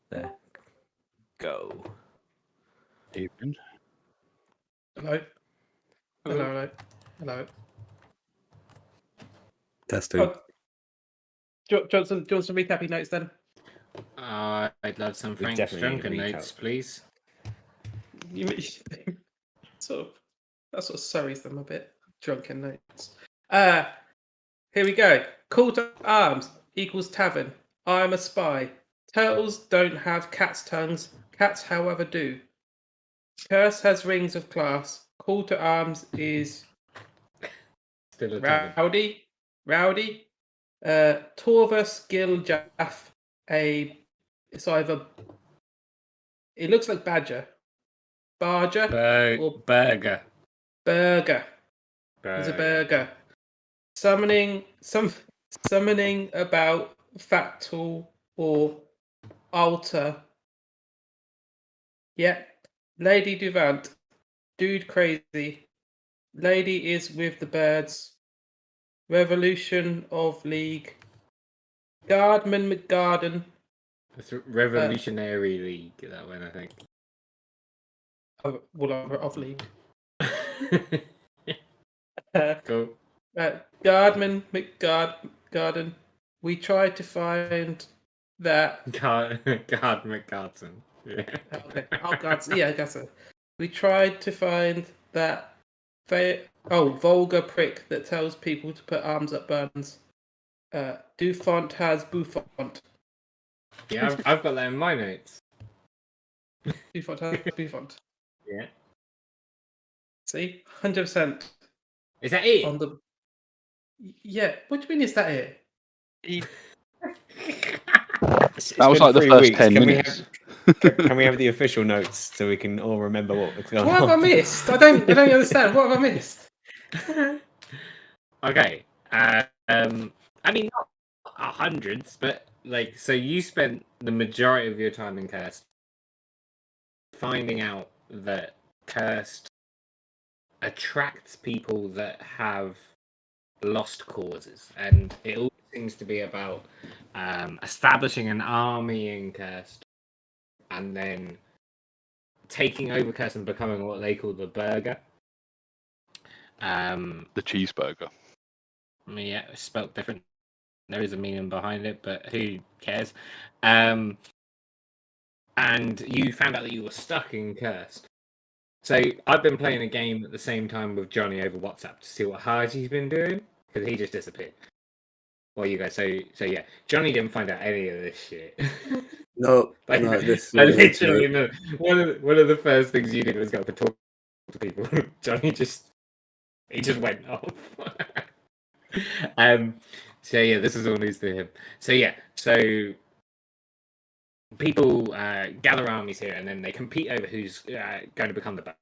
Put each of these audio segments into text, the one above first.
There. Go. Evening. Hello. Hello. Hello. Testing. Oh, Johnson, do you want some recapping notes then? I'd love some We Frank's definitely need a drunken recap. notes, please. You sort of that sort of sorries them a bit. Drunken notes. Here we go. Call to arms equals tavern. I am a spy. Turtles don't have cat's tongues. Cats, however, do. Curse has rings of class. Call to arms is Still a tavern. Rowdy. Torvus Giljaff. It's either. It looks like Badger. Barger or Burger. Burger. There's a burger. Summoning about factual or alter. Yeah. Lady Duvant. Dude crazy. Lady is with the birds. Revolution of League. Guardman McGarden. It's Revolutionary League, that one, I think. Of League. Cool. Guardman McGarden. We tried to find that. Guard McGarton. Yeah. Okay. Oh, God. Yeah, I guess so. We tried to find that. Vulgar prick that tells people to put arms up buns. Dufont has Buffont. Yeah, I've got that in my notes. Dufont has Buffont. Yeah. See? 100%. Is that it? On the. Yeah. What do you mean is that it? That was like the first 10 Can minutes. Can we have the official notes so we can all remember what was going What on? have I missed? I don't understand. What have I missed? Okay. I mean, not hundreds, but like, so you spent the majority of your time in Cursed finding out that Cursed attracts people that have lost causes, and it all seems to be about establishing an army in Cursed and then taking over Cursed and becoming what they call the Burger. The cheeseburger. Yeah, it's spelt different. There is a meaning behind it, but who cares? And you found out that you were stuck in Cursed. So I've been playing a game at the same time with Johnny over WhatsApp to see what Hardy's been doing, because he just disappeared. Well, you guys, so yeah, Johnny didn't find out any of this shit. No, Like, no, this literally, no. One of the first things you did was go up and talk to people. Johnny just went off. So yeah, this is all news to him. So yeah, so people gather armies here, and then they compete over who's going to become the bad.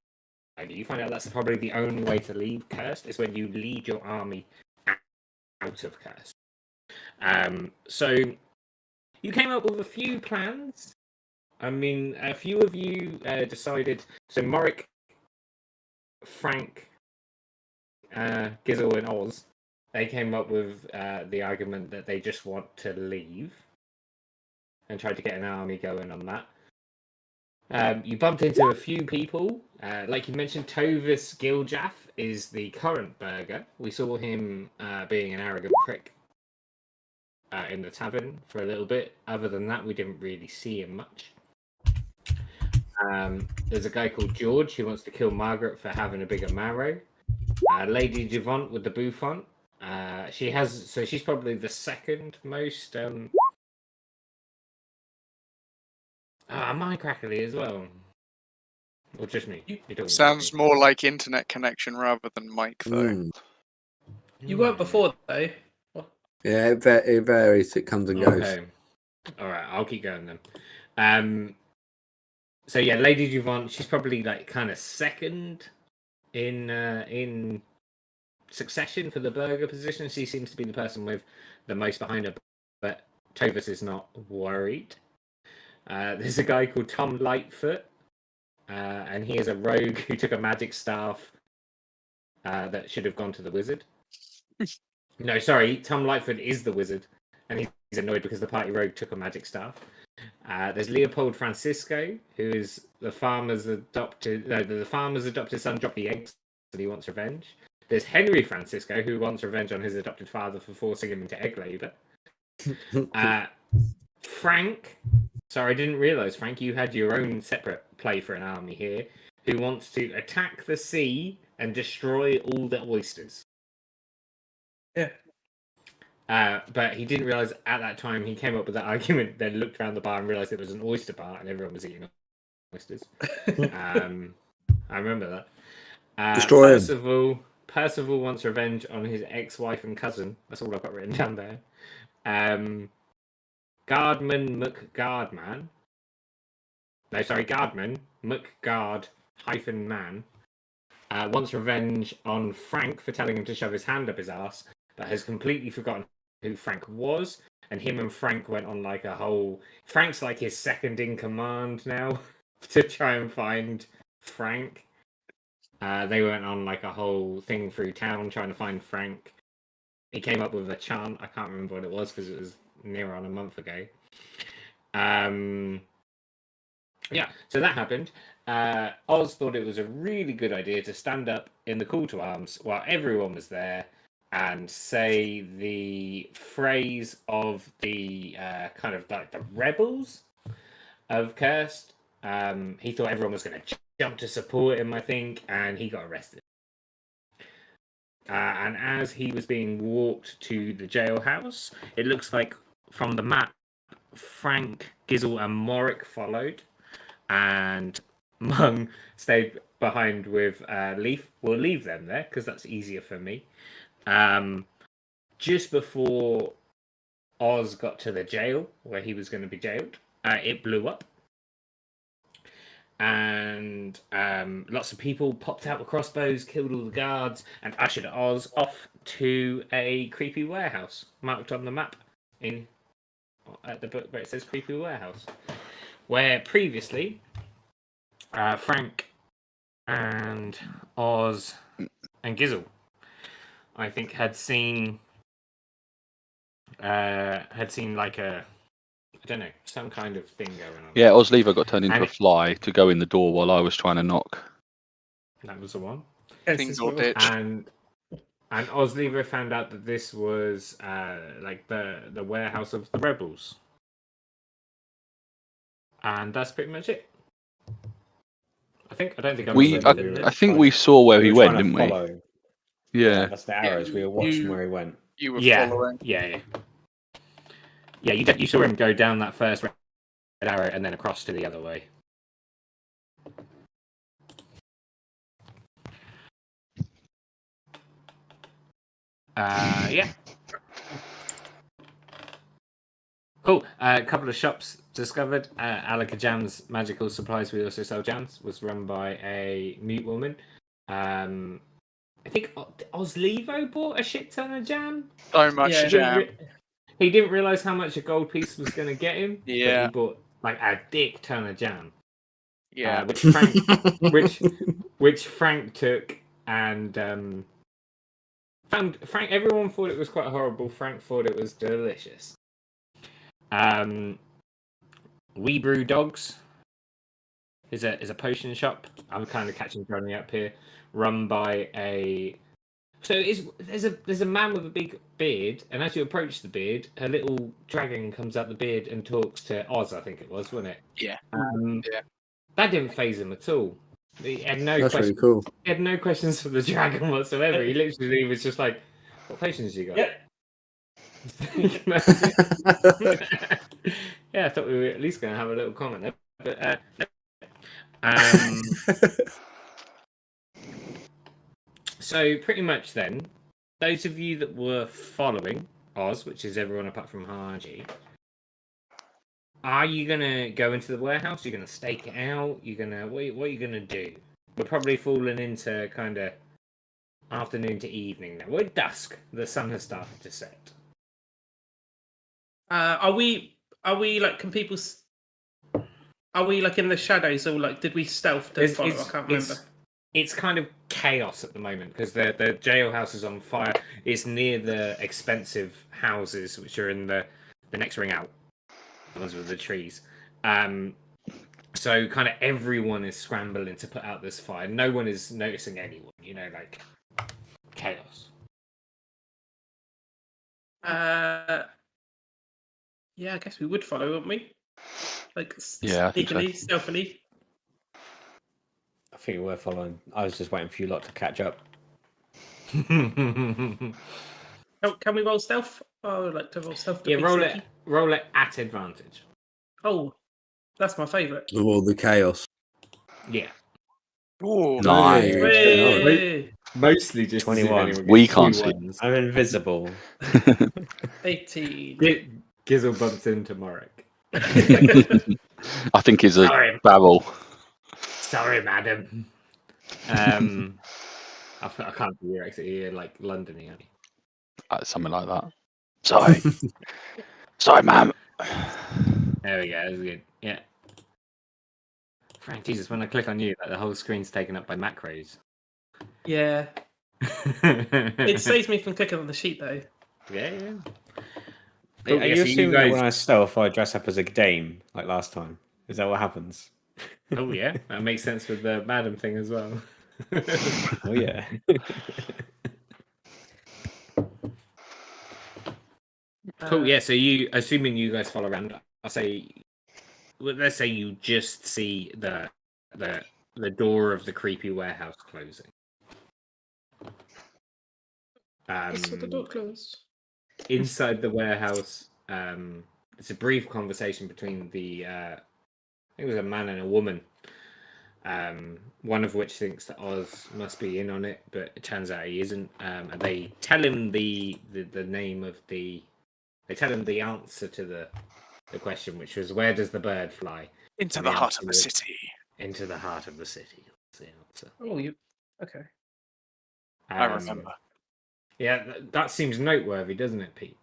You find out that's probably the only way to leave Cursed is when you lead your army out of Cursed. So you came up with a few plans. I mean, a few of you decided. So Morik, Frank, Gizzle, and Oz, they came up with the argument that they just want to leave and tried to get an army going on that. You bumped into a few people. Like you mentioned, Tovis Giljaff is the current Burger. We saw him being an arrogant prick in the tavern for a little bit. Other than that, we didn't really see him much. There's a guy called George who wants to kill Margaret for having a bigger marrow. Lady Javant with the bouffant. She's probably the second most Minecrackly as well. Or just me? Sounds more like internet connection rather than mic, though. You weren't before, though. Yeah, it varies. It comes and goes. Okay. All right, I'll keep going then. So yeah, Lady Duvant, she's probably like kind of second in succession for the Burger position. She seems to be the person with the most behind her, but Tovis is not worried. There's a guy called Tom Lightfoot, and he is a rogue who took a magic staff that should have gone to the wizard. No, sorry, Tom Lightfoot is the wizard, and he's annoyed because the party rogue took a magic staff. There's Leopold Francisco, who is the farmer's adopted. No, the farmer's adopted son dropped the eggs, and he wants revenge. There's Henry Francisco, who wants revenge on his adopted father for forcing him into egg labour. Frank. Sorry, I didn't realise, Frank, you had your own separate play for an army here, who wants to attack the sea and destroy all the oysters. Yeah. But he didn't realise at that time, he came up with that argument, then looked around the bar and realised it was an oyster bar and everyone was eating oysters. I remember that. Destroy him. Percival wants revenge on his ex-wife and cousin. That's all I've got written down there. Guardman McGuardman. No, sorry, Guardman McGuard-man wants revenge on Frank for telling him to shove his hand up his ass, but has completely forgotten who Frank was. And him and Frank went on like a whole. Frank's like his second in command now to try and find Frank. They went on like a whole thing through town trying to find Frank. He came up with a chant. I can't remember what it was because it was near on a month ago. Yeah, so that happened. Oz thought it was a really good idea to stand up in the call to arms while everyone was there and say the phrase of the kind of like the rebels of Cursed. He thought everyone was going to jump to support him, I think, and he got arrested. And as he was being walked to the jailhouse, it looks like from the map, Frank, Gizzle, and Morik followed, and Mung stayed behind with Leaf. We'll leave them there because that's easier for me. Just before Oz got to the jail where he was going to be jailed, it blew up. And lots of people popped out with crossbows, killed all the guards, and ushered Oz off to a creepy warehouse marked on the map at the book where it says creepy warehouse, where previously Frank and Oz and Gizzle, I think, had seen like a, I don't know, some kind of thing going on. Yeah, Ozlever got turned into a fly to go in the door while I was trying to knock. That was the one. Things all ditch. And Ozlever found out that this was like the warehouse of the rebels. And that's pretty much it. I don't think I think we saw where he went, didn't we? Follow. Yeah. That's the arrows. We were watching where he went. You were following. Yeah, you saw him go down that first red arrow and then across to the other way. Yeah. Cool. A couple of shops discovered. Alaka Jam's Magical Supplies We Also Sell Jams was run by a mute woman. I think Ozlevo bought a shit ton of jam. So much jam. He didn't realize how much a gold piece was going to get him. Yeah. But he bought like a dick ton of jam. Yeah. Which Frank took and found Frank. Everyone thought it was quite horrible. Frank thought it was delicious. We Brew Dogs is a potion shop. I'm kind of catching Johnny up here. Run by a. So there's a man with a big beard, and as you approach the beard, a little dragon comes out the beard and talks to Oz. I think it was, wasn't it? Yeah. Yeah. That didn't faze him at all. He had no That's questions. really cool. He had no questions for the dragon whatsoever. He literally was just like, "What potions you got?" Yep. Yeah, I thought we were at least going to have a little comment there, but so pretty much then, those of you that were following Oz, which is everyone apart from Harji, are you gonna go into the warehouse? You're gonna stake it out? What are you gonna do? We're probably falling into kind of afternoon to evening now. We're at dusk. The sun has started to set. Are we like? Can people? Are we like in the shadows, or like did we stealth to follow? I can't remember. It's kind of chaos at the moment because the jailhouse is on fire. It's near the expensive houses which are in the next ring out. ones with the trees. So kind of everyone is scrambling to put out this fire. No one is noticing anyone. Like chaos. Yeah, I guess we would follow, wouldn't we? Like Yeah, I think so. sneakily, stealthily. I think we're following. I was just waiting for you lot to catch up. Can we roll stealth? Oh, I would like to roll stealth. To Yeah, be roll sneaky. it. Roll it at advantage. Oh, that's my favourite. Of all the chaos. Yeah. Ooh, Nice. Hey, Hey. Hey, Mostly just 21. We can't see. I'm invisible. 18. Gizzle bumps into Morik. I think it's a Sorry. barrel. Sorry, madam. I can't do your accent. You're like Londony, aren't you? Something like that. Sorry. Sorry, ma'am. There we go. That's good. Yeah. Frank, Jesus, when I click on you, like the whole screen's taken up by macros. Yeah, it saves me from clicking on the sheet though. Yeah. Are Yeah, you so assuming guys... that when I stealth, I dress up as a dame like last time? Is that what happens? Oh yeah, that makes sense with the madam thing as well. Oh yeah. Cool. Yeah. So assuming you guys follow around, I'll say, let's say you just see the door of the creepy warehouse closing. I saw the door closed. Inside the warehouse, it's a brief conversation between I think it was a man and a woman. One of which thinks that Oz must be in on it, but it turns out he isn't. And they tell him the name of the. They tell him the answer to the question, which was, "Where does the bird fly?" into And the the heart of answer the was, city. Into the heart of the city. That's the answer. Oh, you okay? I remember. Yeah, that seems noteworthy, doesn't it, Pete?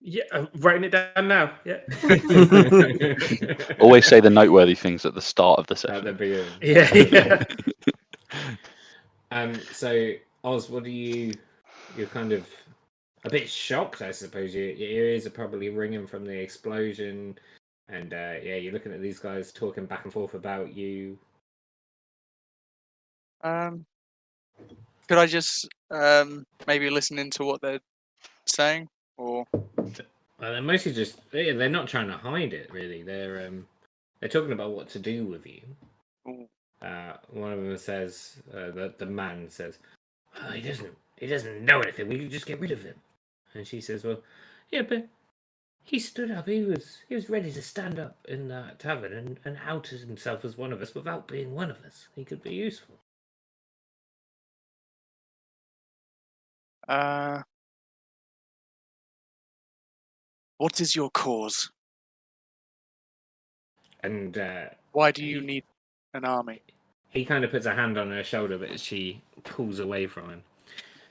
Yeah, I'm writing it down now. Yeah. Always say the noteworthy things at the start of the At the session. beginning. Yeah. So Oz, what do you? You're kind of a bit shocked, I suppose. Your ears are probably ringing from the explosion, and yeah, you're looking at these guys talking back and forth about you. Could I just maybe listen into what they're saying, or They're mostly just they're not trying to hide it, really. They're talking about what to do with you. Ooh. One of them says, the man says, oh, he doesn't know anything. We can just get rid of him. And she says, well, yeah, but he stood up. He was ready to stand up in that tavern and out himself as one of us without being one of us. He could be useful. What is your cause? And Why do you need an army? he kind of puts a hand on her shoulder, but she pulls away from him.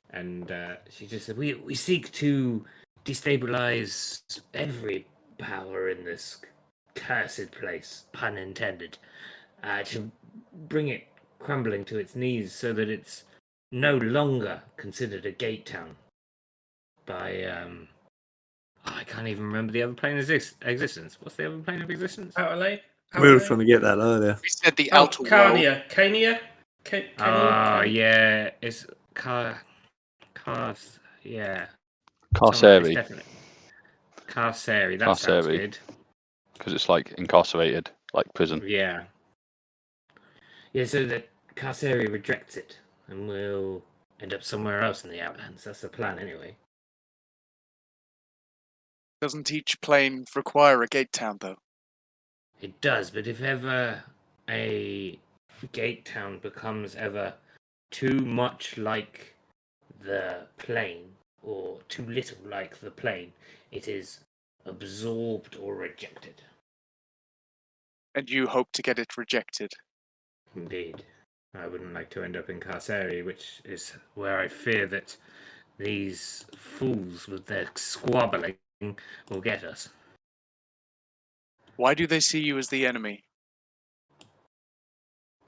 And she just said, we seek to destabilize every power in this cursed place, pun intended, to bring it crumbling to its knees so that it's no longer considered a gate town by I can't even remember the other plane of existence. What's the other plane of existence? Outer lane. We were trying to get that earlier. We said the Oh, outer world. Carnia. Cania. Oh yeah, it's cars. Yeah, Carceri, definitely Carceri. That sounds Carceri. good. Because it's like incarcerated, like prison. Yeah. Yeah, so that Carceri rejects it, and we'll end up somewhere else in the Outlands. That's the plan, anyway. Doesn't each plane require a gate town, though? It does, but if ever a gate town becomes ever too much like the plane, or too little like the plane, it is absorbed or rejected. And you hope to get it rejected? Indeed. I wouldn't like to end up in Carceri, which is where I fear that these fools with their squabbling will get us. Why do they see you as the enemy?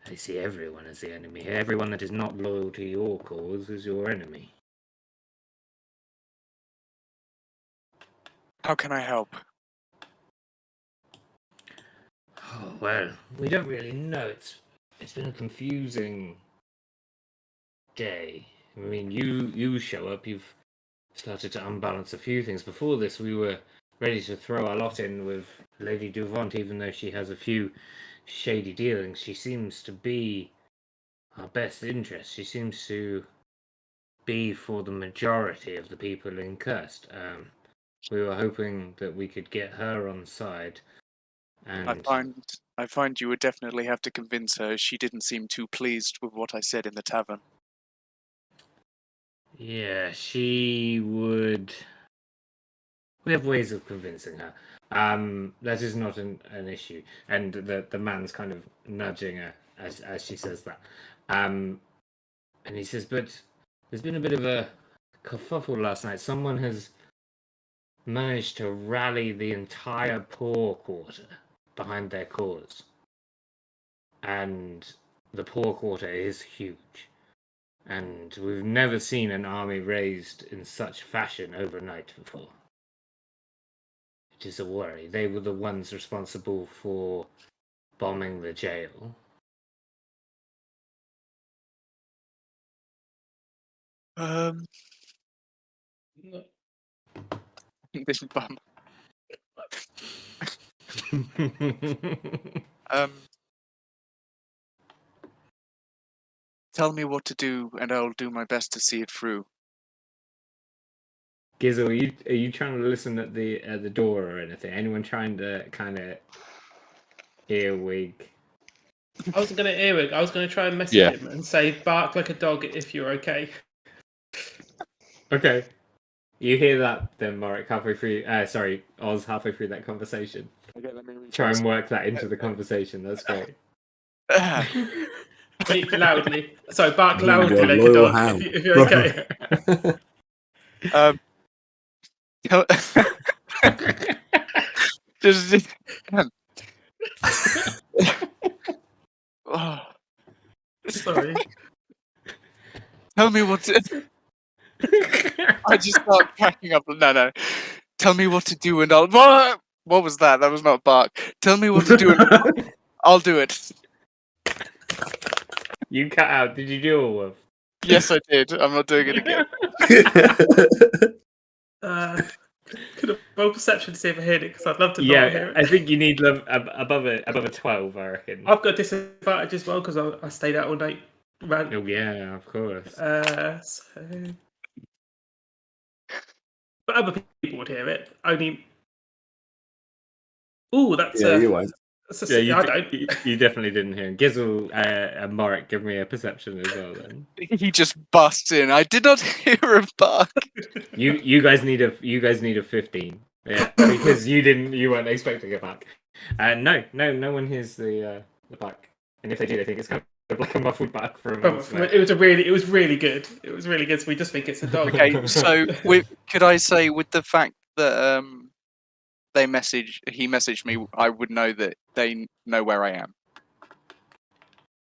They see everyone as the enemy. Everyone that is not loyal to your cause is your enemy. How can I help? Well, we don't really know. It's been a confusing day. I mean, you show up. You've started to unbalance a few things. Before this, we were ready to throw our lot in with Lady Duvant, even though she has a few shady dealings. She seems to be our best interest. She seems to be for the majority of the people in Cursed. We were hoping that we could get her on side. And I find you would definitely have to convince her. She didn't seem too pleased with what I said in the tavern. yeah, she would. We have ways of convincing her. That is not an issue. And the man's kind of nudging her as she says that. And he says, but there's been a bit of a kerfuffle last night. Someone has managed to rally the entire poor quarter behind their cause. And the poor quarter is huge. And we've never seen an army raised in such fashion overnight before. It is a worry. They were the ones responsible for bombing the jail. This bum. Tell me what to do, and I'll do my best to see it through. Gizzle, are you trying to listen at the door or anything? Anyone trying to kind of earwig? I wasn't going to earwig. I was going to try and message Yeah. him and say, bark like a dog if you're okay. Okay. You hear that then, Morik, halfway through... sorry, Oz, halfway through that conversation. Okay, let me Try and work that into the conversation. That's great. Speak loudly. Sorry, bark You loudly got like a loyal dog hound. if you're okay. Just oh, Sorry. tell me what to. I just start cracking up. No. Tell me what to do, and I'll. What was that? That was not bark. Tell me what to do, and I'll do it. You cut out. Did you do a wolf? Yes, I did. I'm not doing it again. Could have roll perception to see if I heard it, because I'd love to not hear Yeah, it. I think you need above a 12, I reckon. I've got disadvantage as well, because I stayed out all night. Ran. Oh, yeah, of course. But other people would hear it. Only. Ooh, that's Yeah, you won't. that's Yeah, I don't. you definitely didn't hear him. Gizzle and Morik, give me a perception as well then. He just busts in. I did not hear a bark. You guys need a 15. Yeah, because you weren't expecting it back. No one hears the back. And if they do, they think it's kind of like a muffled back from It was really good. It was really good. So we just think it's a dog. Okay, so could I say with the fact that he messaged me, I would know that they know where I am.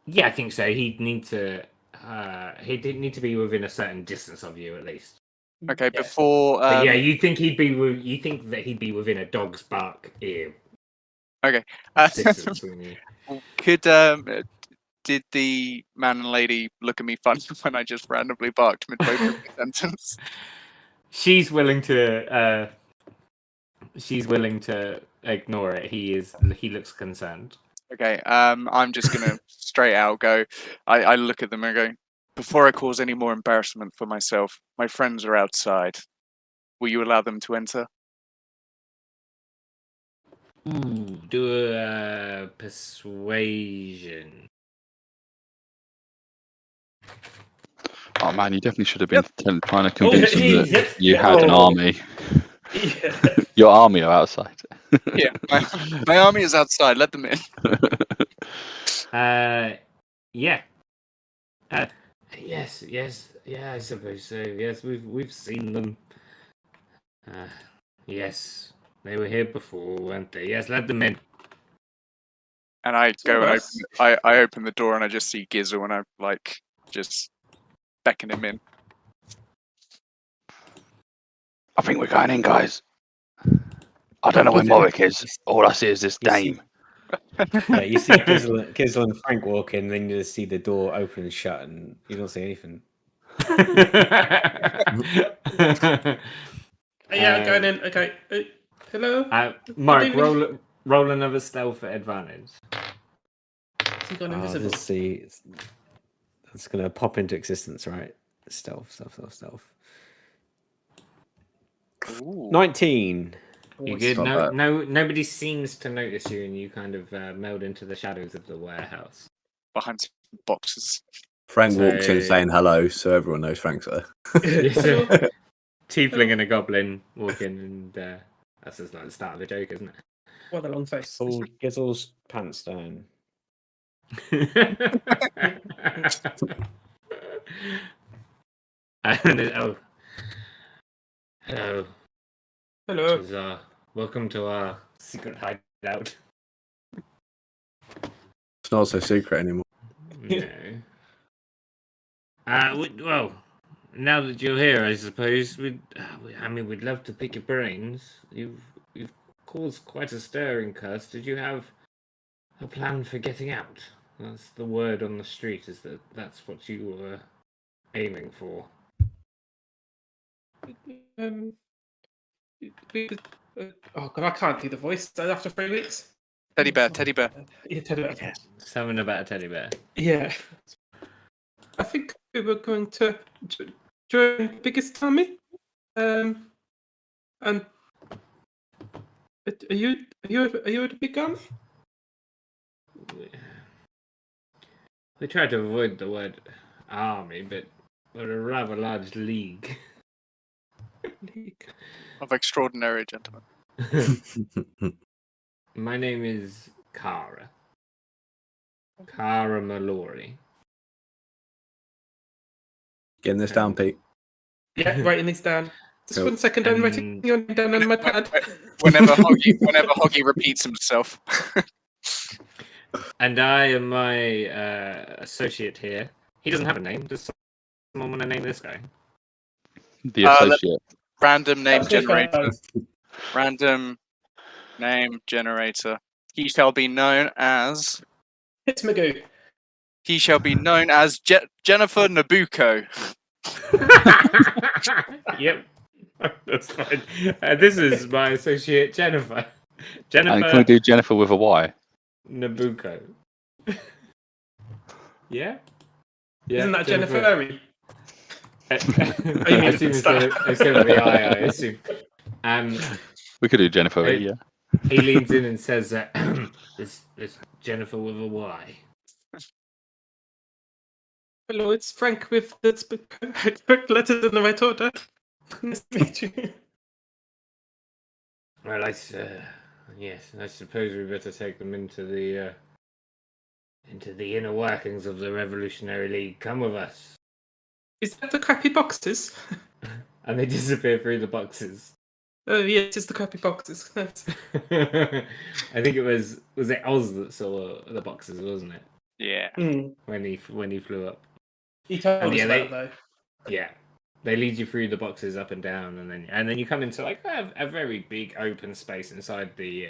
Yeah, I think so. He'd need to be within a certain distance of you at least. Okay, Yeah. before. But yeah, you think that he'd be within a dog's bark ear Okay. distance from you. Could did the man and lady look at me funny when I just randomly barked midway through the sentence? She's willing to ignore it. He looks concerned. Okay, I'm just gonna straight out go. I look at them and go, before I cause any more embarrassment for myself, my friends are outside. Will you allow them to enter? Ooh, do a persuasion. Oh man, you definitely should have been trying to convince them that you had an Oh. army. Yeah. Your army are outside. Yeah, my army is outside. Let them in. Yeah. Yes. Yeah, I suppose so. Yes, we've seen them. Yes, they were here before, weren't they? Yes, let them in. And I go and Yes. I open the door and I just see Gizzle and I just beckon him in. I think we're going in, guys. I don't know where Morik is. All I see is this You see- dame. Yeah, you see Gizzle and Frank walk in, then you just see the door open and shut, and you don't see anything. Yeah, I'm going in. Okay. Hello? Mark, Good evening. roll another stealth at advantage. Has he gone invisible? Let's see. That's going to pop into existence, right? Stealth. Ooh. 19. You good? Not Nobody seems to notice you, and you kind of meld into the shadows of the warehouse. Behind some boxes. Frank walks in So- saying hello, so everyone knows Frank's there. Yes, Hello? Tiefling and a goblin walk in, and that's just like the start of the joke, isn't What a long face. Pull Gizzle's pants down. it? Oh, hello. Hello. This is, welcome to our secret hideout. It's not so secret anymore. No. Well, now that you're here, I suppose we'd love to pick your brains. You've caused quite a stir in Curse. Did you have a plan for getting out? That's the word on the street. Is that's what you were aiming for? Oh god, I can't do the voice after 3 weeks. Teddy bear. Yeah, teddy bear. Something about a teddy bear. Yeah. I think we were going to join the biggest army. And are you the big army? We try to avoid the word army, but we're a rather large league. Of extraordinary gentlemen. My name is Kara. Kara Mallory. Getting this down, Pete. Yeah, writing these down. Just Cool. 1 second, I'm writing your name down on my pad. Whenever Hoggy repeats himself. And I am my associate here. He doesn't have a name. Does someone want to name this guy? The associate. Random name Okay, generator. fine. Random name generator. He shall be known as. It's Magoo. He shall be known as Jennifer Nabucco. Yep. That's fine. This is my associate Jennifer. And Jennifer can we do Jennifer with a Y? Nabucco. Yeah? Yeah. Isn't that Jennifer? I mean assume it's gonna be I assume. We could do Jennifer, Hey. yeah. He leans in and says, "It's Jennifer with a Y." Hello, it's Frank with the correct letters in the right order. Nice to meet you. Well, yes, I suppose we better take them into the inner workings of the Revolutionary League. Come with us. Is that the crappy boxes? And they disappear through the boxes. Oh yeah, it's the crappy boxes. I think it was it Oz that saw the boxes, wasn't it? Yeah. When he flew up. He told And us yeah, that though. Yeah, they lead you through the boxes up and down, and then you come into like a very big open space inside the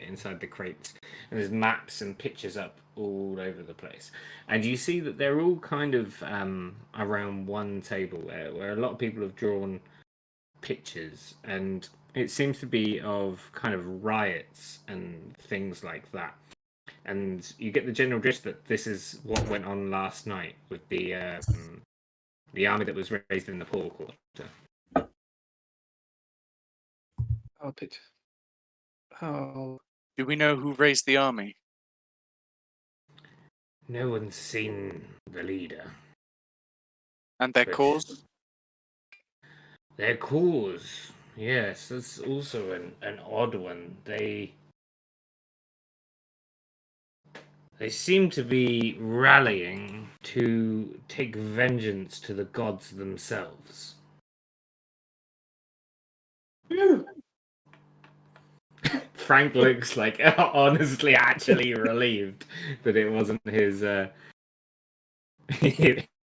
crates, and there's maps and pictures up all over the place, and you see that they're all kind of around one table where a lot of people have drawn pictures, and it seems to be of kind of riots and things like that. And you get the general gist that this is what went on last night with the army that was raised in the Paul Quarter. Oh, picture. Oh, Do we know who raised the army? No one's seen the leader. And their Which- cause? Their cause, yes, that's also an odd one. They seem to be rallying to take vengeance to the gods themselves. Frank looks like honestly actually relieved that it wasn't his him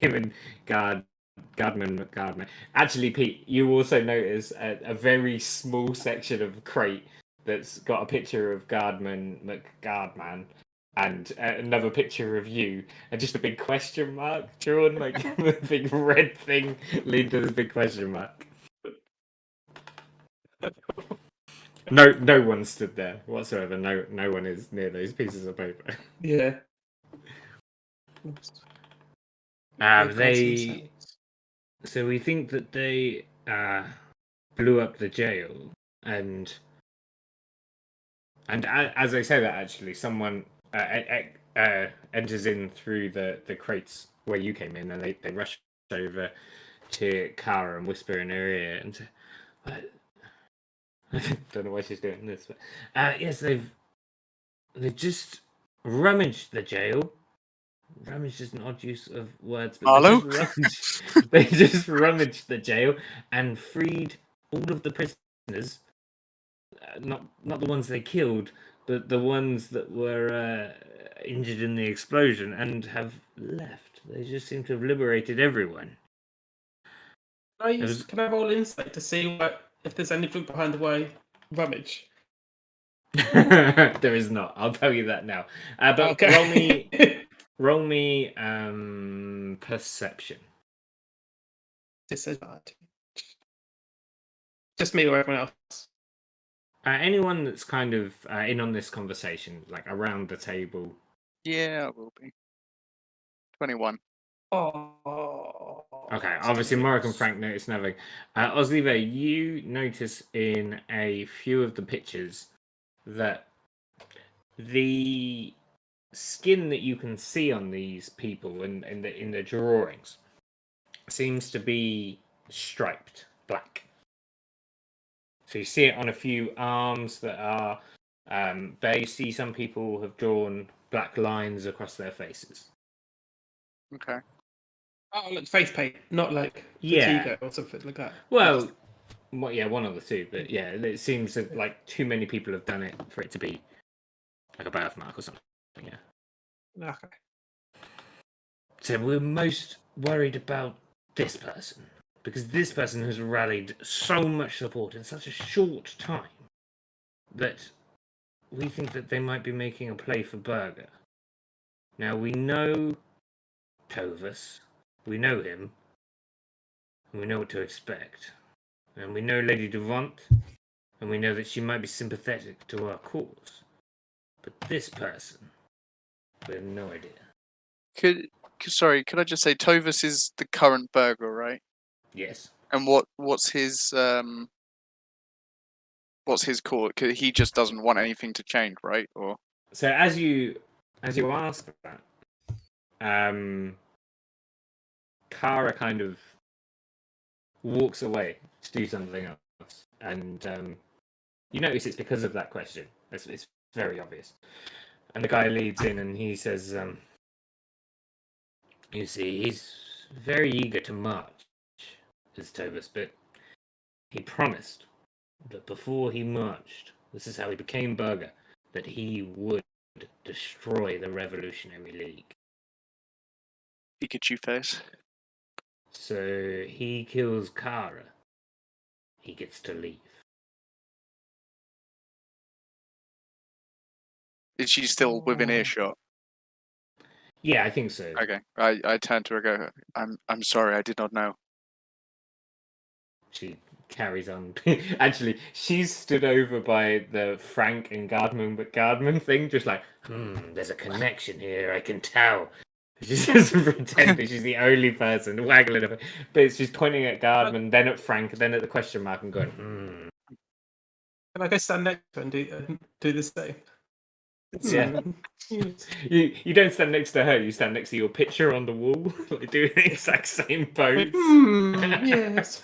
and Gardman. Actually, Pete, you also notice a very small section of crate that's got a picture of Gardman McGardman and another picture of you, and just a big question mark drawn, like the big red thing leading to this big question mark. No one stood there whatsoever. No one is near those pieces of paper. Yeah. They. So we think that they blew up the jail, and as I say that, actually, someone enters in through the crates where you came in, and they rush over to Kara and whisper in her ear and say, I don't know why she's doing this, but yes, they've just rummaged the jail. Rummaged is an odd use of words, but they just rummaged the jail and freed all of the prisoners. Not the ones they killed, but the ones that were injured in the explosion, and have left. They just seem to have liberated everyone. Can I roll insight to see if there's anything behind the word rummage? There is not. I'll tell you that now. But okay. roll me perception. Disadvantage. Just me or everyone else? Anyone that's kind of in on this conversation, like around the table. Yeah, I will be. 21. Oh. Okay, obviously Mark and Frank notice nothing. Osliver, you notice in a few of the pictures that the skin that you can see on these people in the drawings seems to be striped black. So you see it on a few arms that are bare. You see some people have drawn black lines across their faces. Okay. Oh, like face paint, not like Yeah. or something like that. Well, yeah, one of the two, but yeah, it seems that like too many people have done it for it to be like a birthmark or something. Yeah. Okay. So we're most worried about this person because this person has rallied so much support in such a short time that we think that they might be making a play for Berger. Now we know Tovus, we know him, and we know what to expect. And we know Lady Devant, and we know that she might be sympathetic to our cause. But this person, we have no idea. Could I just say Tovus is the current burglar, right? Yes. And what's his call? He just doesn't want anything to change, right? Or so as you ask that, Kara kind of walks away to do something else, and you notice it's because of that question. It's very obvious. And the guy leads in and he says, you see, he's very eager to march, is Tovus, but he promised that before he marched, this is how he became Berger, that he would destroy the Revolutionary League. Pikachu face. So he kills Kara. He gets to leave. Is she still within earshot? Yeah, I think so. Okay. I turn to her and go, I'm sorry, I did not know. She carries on. Actually, she's stood over by the Frank and Gardman thing, just like, there's a connection here, I can tell. She's just pretending she's the only person waggling her. But she's pointing at Gardman, then at Frank, then at the question mark, and going, Can I go stand next to her and do the same? Yeah. You don't stand next to her, you stand next to your picture on the wall, like doing the exact same pose. Yes.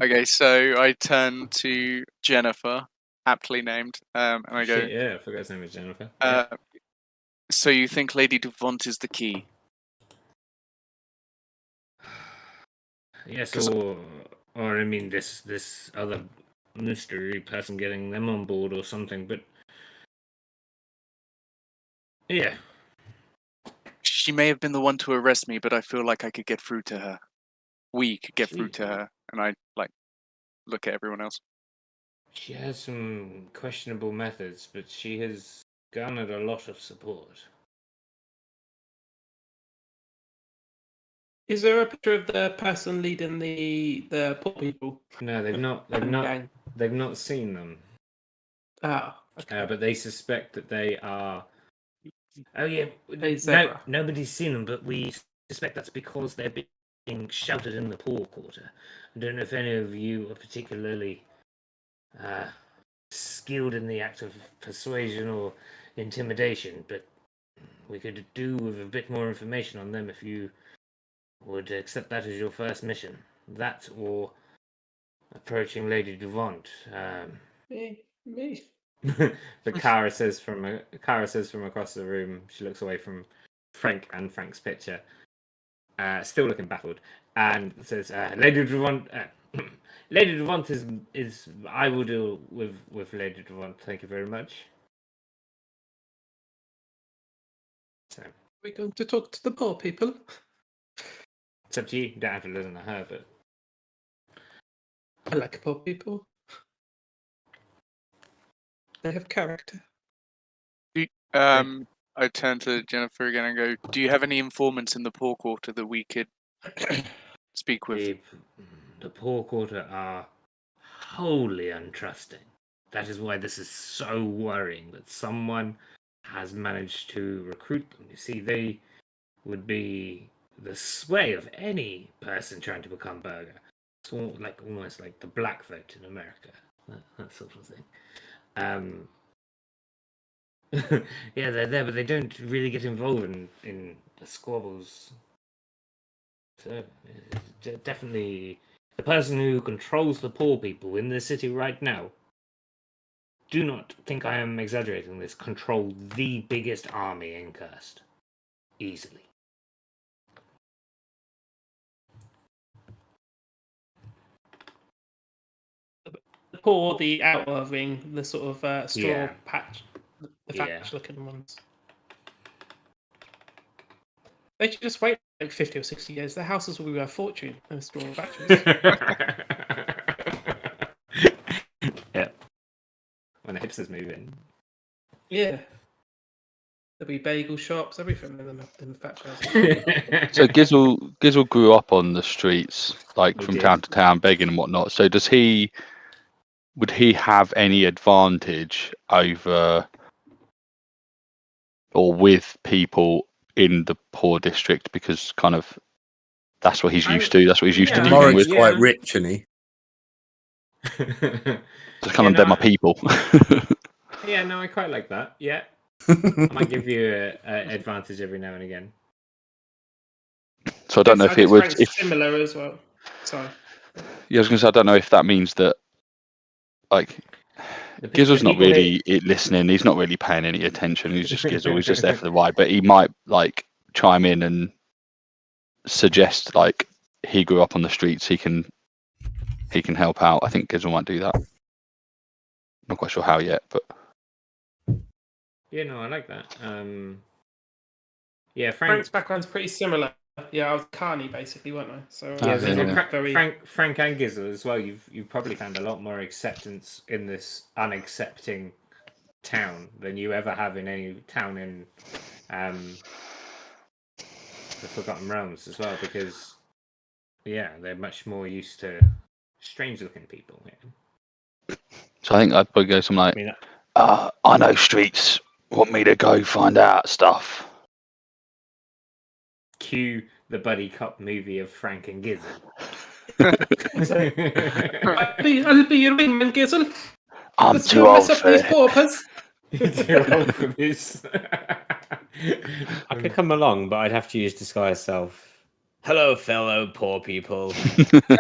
Okay, so I turn to Jennifer, aptly named, and I go, Shit, yeah, I forgot his name was Jennifer. So you think Lady Devant is the key? Yes, or I mean this other mystery person getting them on board or something, but yeah. She may have been the one to arrest me, but I feel like I could get through to her. We could get through to her, and I look at everyone else. She has some questionable methods, but she has garnered a lot of support. Is there a picture of the person leading the poor people? No, they've not. They've And not. gang? They've not seen them. Oh, okay. But they suspect that they are. Oh yeah, A no, zebra. nobody's seen them, but we suspect that's because they're being shouted in the poor quarter. I don't know if any of you are particularly skilled in the act of persuasion or intimidation, but we could do with a bit more information on them if you would accept that as your first mission. That or approaching Lady Devant. Me. But Kara says from across the room. She looks away from Frank and Frank's picture, still looking baffled, and says, "Lady Devant, Lady Devant is. I will deal with Lady Devant. Thank you very much." So We're going to talk to the poor people. it's up to you. You don't have to listen to her, but I like poor people. They have character. I turn to Jennifer again and go, "Do you have any informants in the poor quarter that we could speak with?" the poor quarter are wholly untrusting. That is why this is so worrying that someone has managed to recruit them. You see, they would be the sway of any person trying to become burger. It's almost like the black vote in America, that sort of thing. Yeah, they're there, but they don't really get involved in the squabbles. So, definitely the person who controls the poor people in this city right now. Do not think I am exaggerating this. Control the biggest army in Cursed. Easily. The poor, the outer ring, the sort of straw Yeah. patch, the Yeah. patch-looking ones. They should just wait like 50 or 60 years. Their houses will be worth a fortune in straw patches. Yeah. When the hipsters move in. Yeah. There'll be bagel shops, everything in the thatch houses. So Gizzle grew up on the streets, like He from did. town to town, begging and whatnot. So would he have any advantage over or with people in the poor district because kind of that's what he's used to. That's what he's used to Yeah, dealing Morrick's with. quite rich, isn't he? Just kind of they're my people. Yeah, no, I quite like that. Yeah. I might give you an advantage every now and again. So I don't know if it would. If similar as well. Sorry. yeah, I was going to say I don't know if that means that like Gizzle's not really listening. He's not really paying any attention. He's just Gizzle. He's just there for the ride. But he might like chime in and suggest like he grew up on the streets. He can help out. I think Gizzle might do that. Not quite sure how yet, but Yeah, no, I like that. Yeah, Frank's background's pretty similar. Yeah, I was Carney basically, weren't I? So Yeah, yeah, yeah. Frank and Gizzle as well. You've probably found a lot more acceptance in this unaccepting town than you ever have in any town in the Forgotten Realms as well, because yeah, they're much more used to strange-looking people. Yeah. So I think I'd probably go something like, I mean, I know streets want me to go find out stuff. Cue the buddy cop movie of Frank and Gizzle. I'll be your wingman, Gizzle. I'm Let's too go old mess up for these it. paupers. Too old for this. I could come along, but I'd have to use disguise self. Hello, fellow poor people. That's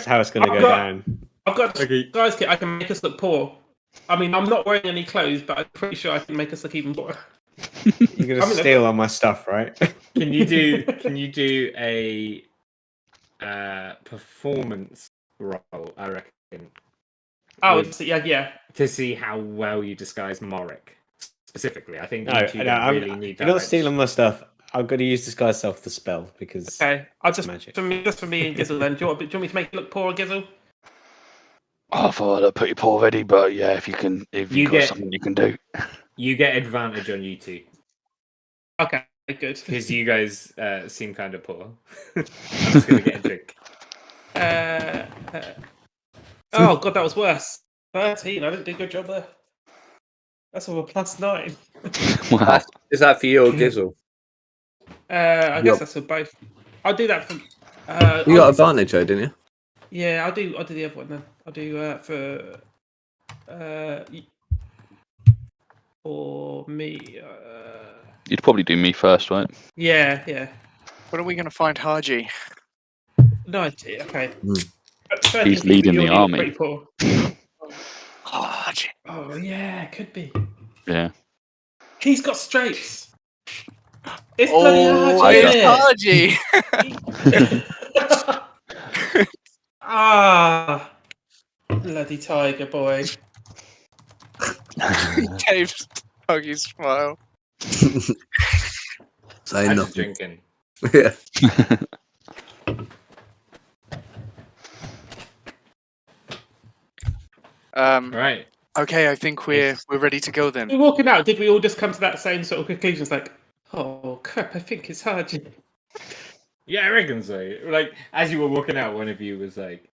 how it's going to go down. I've got guys kit. I can make us look poor. I mean, I'm not wearing any clothes, but I'm pretty sure I can make us look even poorer. You're going to steal all my stuff, right? Can you do a performance roll? I reckon. Oh, With- yeah. To see how well you disguise Morrick specifically. I think No, you two don't really need that. you're not much. stealing my stuff. I'm going to use disguise self the spell because Okay, I'll it's just magic. for me and Gizzle then. Do you want me to make it look poor, Gizzle? Oh, I thought I'd put you poor ready, but yeah, if you've You got get- something you can do. You get advantage on you two Okay, good. because you guys seem kind of poor. I'm just gonna get a drink. Oh god, that was worse. 13. I didn't do a good job there. That's all a +9. Wow. Is that for you or Gizzle? I You guess got- that's for both. I'll do that for. You got advantage though, didn't you? Yeah, I'll do the other one then. I'll do for for me. You'd probably do me first, right? Yeah. When are we going to find Haji? No idea. Okay. Hmm. But 13 He's for you, leading you the already look army. Pretty poor. Haji. Oh yeah, could be. Yeah. He's got straights. It's bloody Oh, Haji, it's isn't Haji. it? Ah, bloody tiger boy. Dave's huggy smile. Say I'm just nothing. drinking. Yeah. Right. Okay, I think we're ready to go then. We're walking out. Did we all just come to that same sort of conclusion? It's like, oh crap, I think it's Haji. Yeah, I reckon so. Like as you were walking out, one of you was like,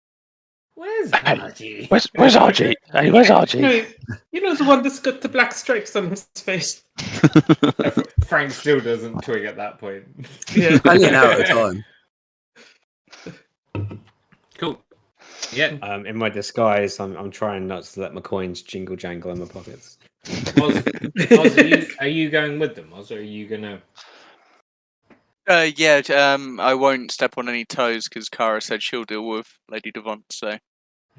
"Where's Haji?" Where's Archie? Hey, where's Archie? You know the one that's got the black stripes on his face. Frank still doesn't twig at that point. Yeah. Hanging out at the time. Cool. Yeah. In my disguise, I'm trying not to let my coins jingle jangle in my pockets. Oz, are you going with them, Oz, or are you gonna? Yeah, I won't step on any toes because Kara said she'll deal with Lady Devon. So,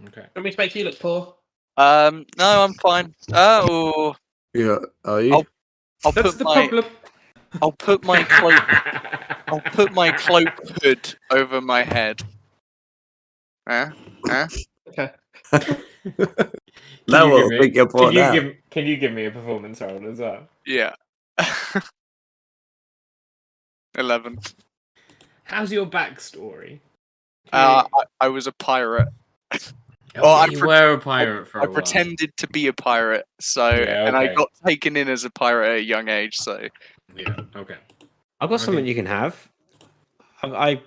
Okay. Want me to make you look poor? no, I'm fine. Oh, Yeah. Are you? I'll That's put the my problem. I'll put my cloak I'll put my cloak hood over my head. Okay. That will pick your Can point you out. Can you give me a performance roll as well? Yeah. 11. How's your backstory? I was a pirate. Oh, I you were a pirate for a I while. pretended to be a pirate, so Yeah, and I okay. got taken in as a pirate at a young age. So Yeah. Okay. I've got Okay. something you can have. I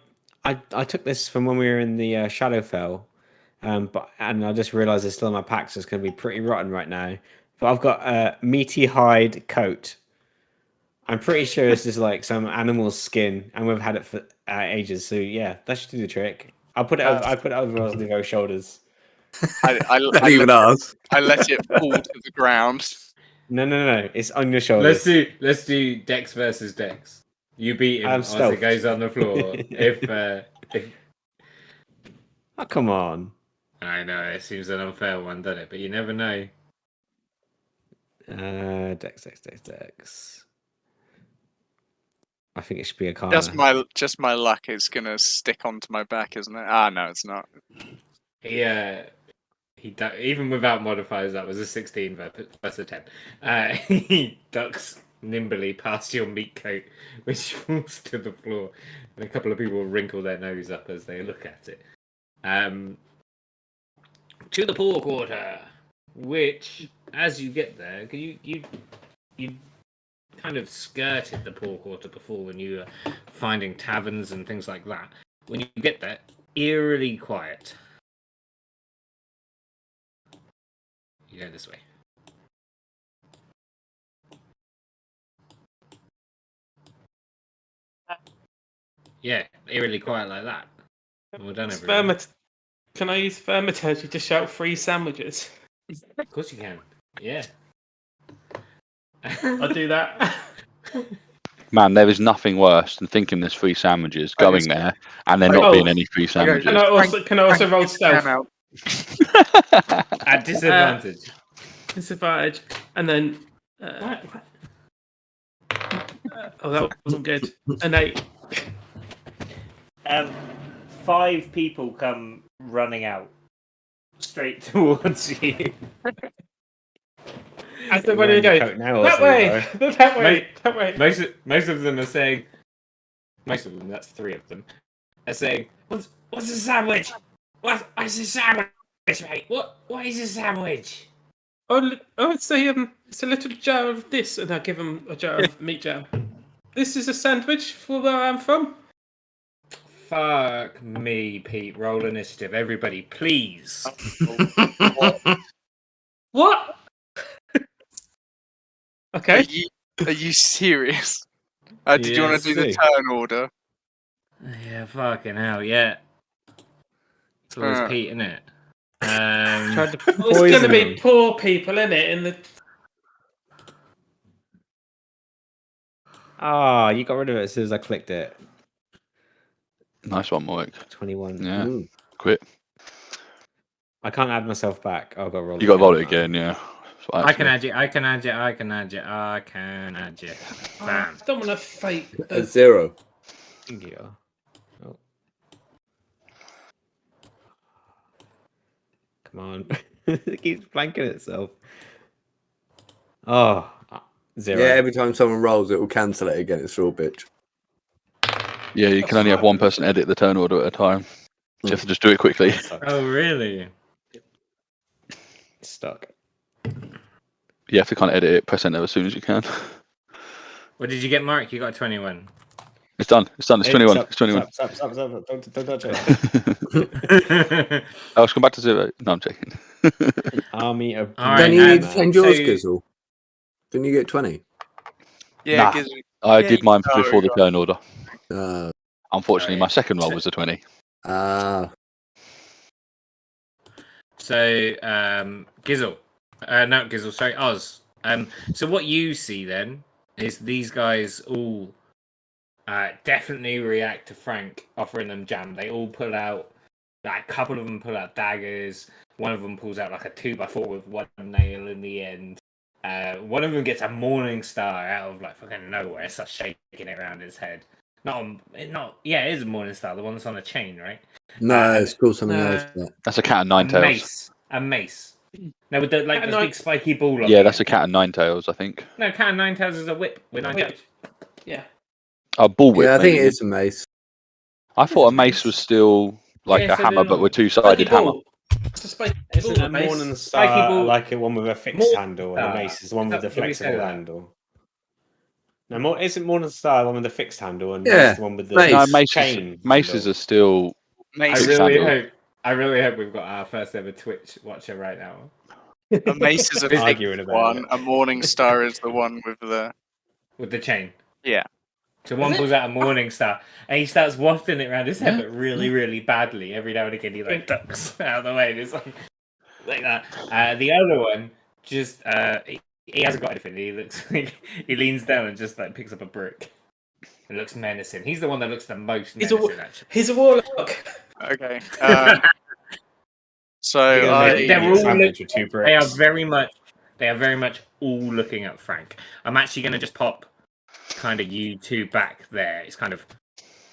took this from when we were in the Shadowfell, and I just realised it's still in my pack, so it's going to be pretty rotten right now. But I've got a meaty hide coat. I'm pretty sure this is like some animal's skin, and we've had it for ages. So yeah, that should do the trick. I put it over Osnivo's shoulders. I Not even ours. let it fall to the ground. No, it's on your shoulders. Let's do Dex versus Dex. You beat him as it stealth. goes on the floor. if Oh come on. I know it seems an unfair one, doesn't it? But you never know. Dex. I think it should be a Kana. Just my luck is gonna stick onto my back, isn't it? Ah, no, it's not. He even without modifiers, that was a 16 plus a 10. He ducks nimbly past your meat coat, which falls to the floor, and a couple of people wrinkle their nose up as they look at it. To the poor quarter, which, as you get there, you kind of skirted the poor quarter before when you were finding taverns and things like that. When you get there, eerily quiet. You go this way. Yeah, eerily quiet like that. Well done, everyone. Can I use Thaumaturgy to shout free sandwiches? Of course you can. Yeah. I'll do that. Man, there is nothing worse than thinking there's free sandwiches, I going just- there, and there not being any free sandwiches. Can I also roll stealth? Out. At disadvantage. Disadvantage, and then. Oh, that wasn't good. An 8. 5 people come running out straight towards you. As they're ready to go. That way. That way. Most of them are saying, most of them, that's 3 of them, are saying, what's a sandwich? What's a sandwich, mate? What is a sandwich? Oh, it's a little jar of this, and I give him a jar of meat jam. This is a sandwich for where I'm from. Fuck me, Pete. Roll initiative. Everybody, please. What? Are Okay. you serious? Did you want Yes. to do the turn order? Yeah, fucking hell, yeah. It's always Uh. Pete, isn't it? Tried to It's going to poison be them. poor people, in it? In the Ah, you got rid of it as soon as I clicked it. Nice one, Mike. 21. Yeah, Mm. quit. I can't add myself back. I've got to roll. You got to vote now. again, yeah. That's what I can happened add you. I can add you. I Bam. don't want to fake A the. 0. Yeah. Oh. Come on. It keeps blanking itself. Oh, 0. Yeah, every time someone rolls, it will cancel it again. It's all bitch. Yeah, you can only have one person edit the turn order at a time. So you have to just do it quickly. That sucks. Oh, really? Stuck. You have to kind of edit it, press enter as soon as you can. What did you get, Mark? You got 21. It's done. It's done. It's 21. It's 21. Stop. Don't touch it. Oh, it's come back to 0. No, I'm joking. Army of. All Then right, you and change yours, so- Gizzle. Didn't you get 20? Yeah, Nah. gives I Yeah, did mine you know, before the yeah. turn order. Uh, Unfortunately, Oh, my yeah. second roll was a 20. So, Gizzle. No, Gizzle, sorry, Oz. So what you see then is these guys all definitely react to Frank offering them jam. They all pull out, like, a couple of them pull out daggers. One of them pulls out like a 2x4 with one nail in the end. One of them gets a morning star out of like fucking nowhere. It starts shaking it around his head. Yeah, it is a morning star, the one that's on a chain, right? no, it's called something no. else. But That's a cat and 9 tails. A mace. No, with the Cat and this big nine- spiky ball. Yeah, that's a cat and 9 tails, I think. No, cat and 9 tails is a whip with 9 Whip. tails. Yeah. Oh, bullwhip. yeah, I think maybe. it is a mace. I thought a It's a mace mace. was still like Yeah, a so hammer, they're but with not- two-sided hammer. Ball. It's a spiky Isn't ball, a mace. Morning Spiky Star ball. like a one with a fixed Morning handle, and a Star. mace is the one with the Did we say flexible that? handle? No, isn't Morning Star the one with the fixed handle, and Yeah, mace the one with the mace. No, chain? maces are still. I Mace, really hope we've got our first ever Twitch watcher right now. a mace is a fixed Arguing about one. it. A morning star is the one with the. With the chain. Yeah. So one Is it? pulls out a morning star and he starts wafting it around his head, Yeah, but really, really badly. Every now and again he like ducks out of the way and it's like that. The other one just he hasn't got anything. He looks like he leans down and just like picks up a brick. It looks menacing. He's the one that looks the most He's a menacing, actually. He's a warlock. Okay. So You're gonna make they're an all sandwich with 2 They are bricks. very much all looking at Frank. I'm actually going to just pop kind of you two back there. It's kind of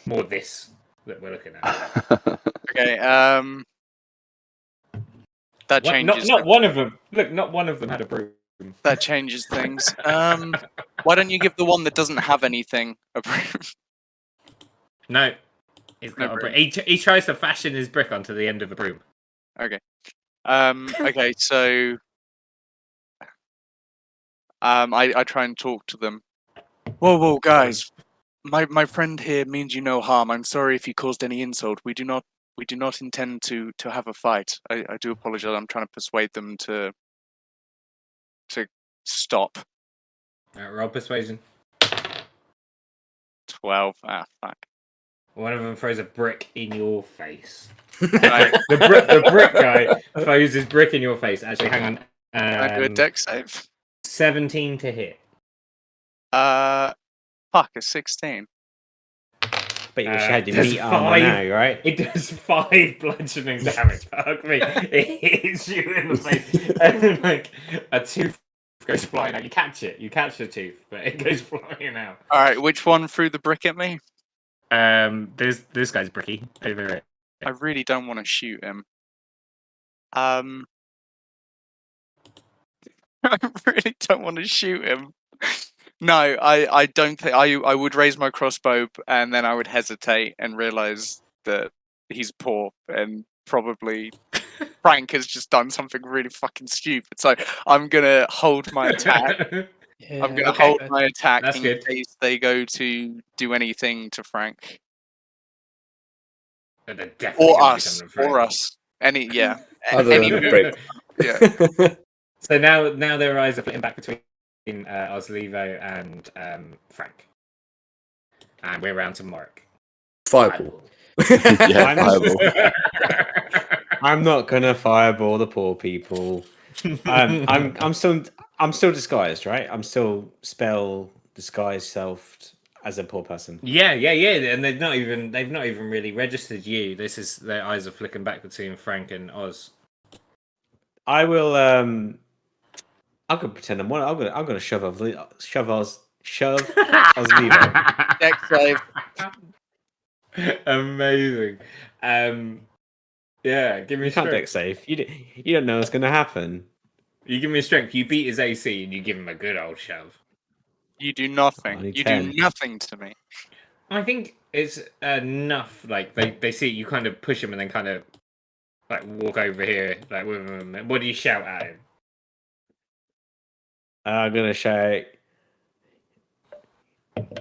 more this that we're looking at. Okay. That changes. Not one of them. Look, not one of them had a broom. That changes things. Why don't you give the one that doesn't have anything a broom? No, he's got No a broom. He tries to fashion his brick onto the end of a broom. Okay. Okay. So. I try and talk to them. Whoa, guys! My friend here means you no harm. I'm sorry if you caused any insult. We do not intend to have a fight. I do apologize. I'm trying to persuade them to stop. Roll persuasion. 12. Ah, fuck. One of them throws a brick in your face. Right. The brick guy throws his brick in your face. Actually, hang on. I do a deck save. 17 to hit. Fuck, a 16. But you wish you had your There's meat armor 5. now, right? It does 5 bludgeoning damage. Fuck me. It hits you in the face. And like a tooth goes flying out. You catch it. You catch the tooth, but it goes flying out. All right, which one threw the brick at me? There's this guy's bricky over it. I really don't want to shoot him. I really don't want to shoot him. No, I don't think I would raise my crossbow and then I would hesitate and realize that he's poor and probably Frank has just done something really fucking stupid. So I'm gonna hold my attack. Yeah, I'm gonna okay. hold my attack That's in good. case they go to do anything to Frank But they're definitely or gonna do us something to or us. Any yeah, Other any than the move. prick. Yeah. So now their eyes are flitting back between Oslevo and Frank, and we're round to Morik. Fireball. Yeah, I'm- fireball. I'm not gonna fireball the poor people. I'm still disguised, right? I'm still spell disguise selfed as a poor person. Yeah, and they've not even really registered you. This is their eyes are flicking back between Frank and Oz. I will. I'm gonna pretend I'm one. I'm gonna shove Oslevo. Dex save. Amazing. Yeah, give me You can't strength. deck safe. You don't know what's gonna happen. You give me strength. You beat his AC, and you give him a good old shove. You do nothing. Only You 10. do nothing to me. I think it's enough. Like they see you kind of push him, and then kind of like walk over here, like with him. What do you shout at him? I'm gonna shout,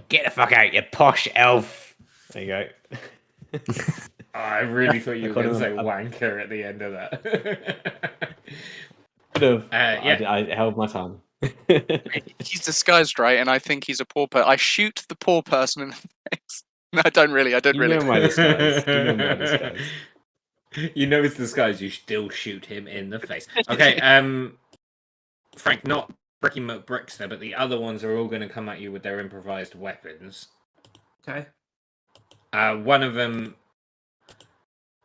"Get the fuck out, you posh elf!" There you go. Oh, I really thought you were called going to say him a- wanker at the end of that. Could have. yeah. I held my tongue. He's disguised, right? And I think he's a poor person. I shoot the poor person in the face. No, I don't really. I don't You really. know my disguise. You know my disguise. You know it's disguise. You still shoot him in the face. Okay, Frank, not Bricky McBrickster, but the other ones are all going to come at you with their improvised weapons. Okay. One of them,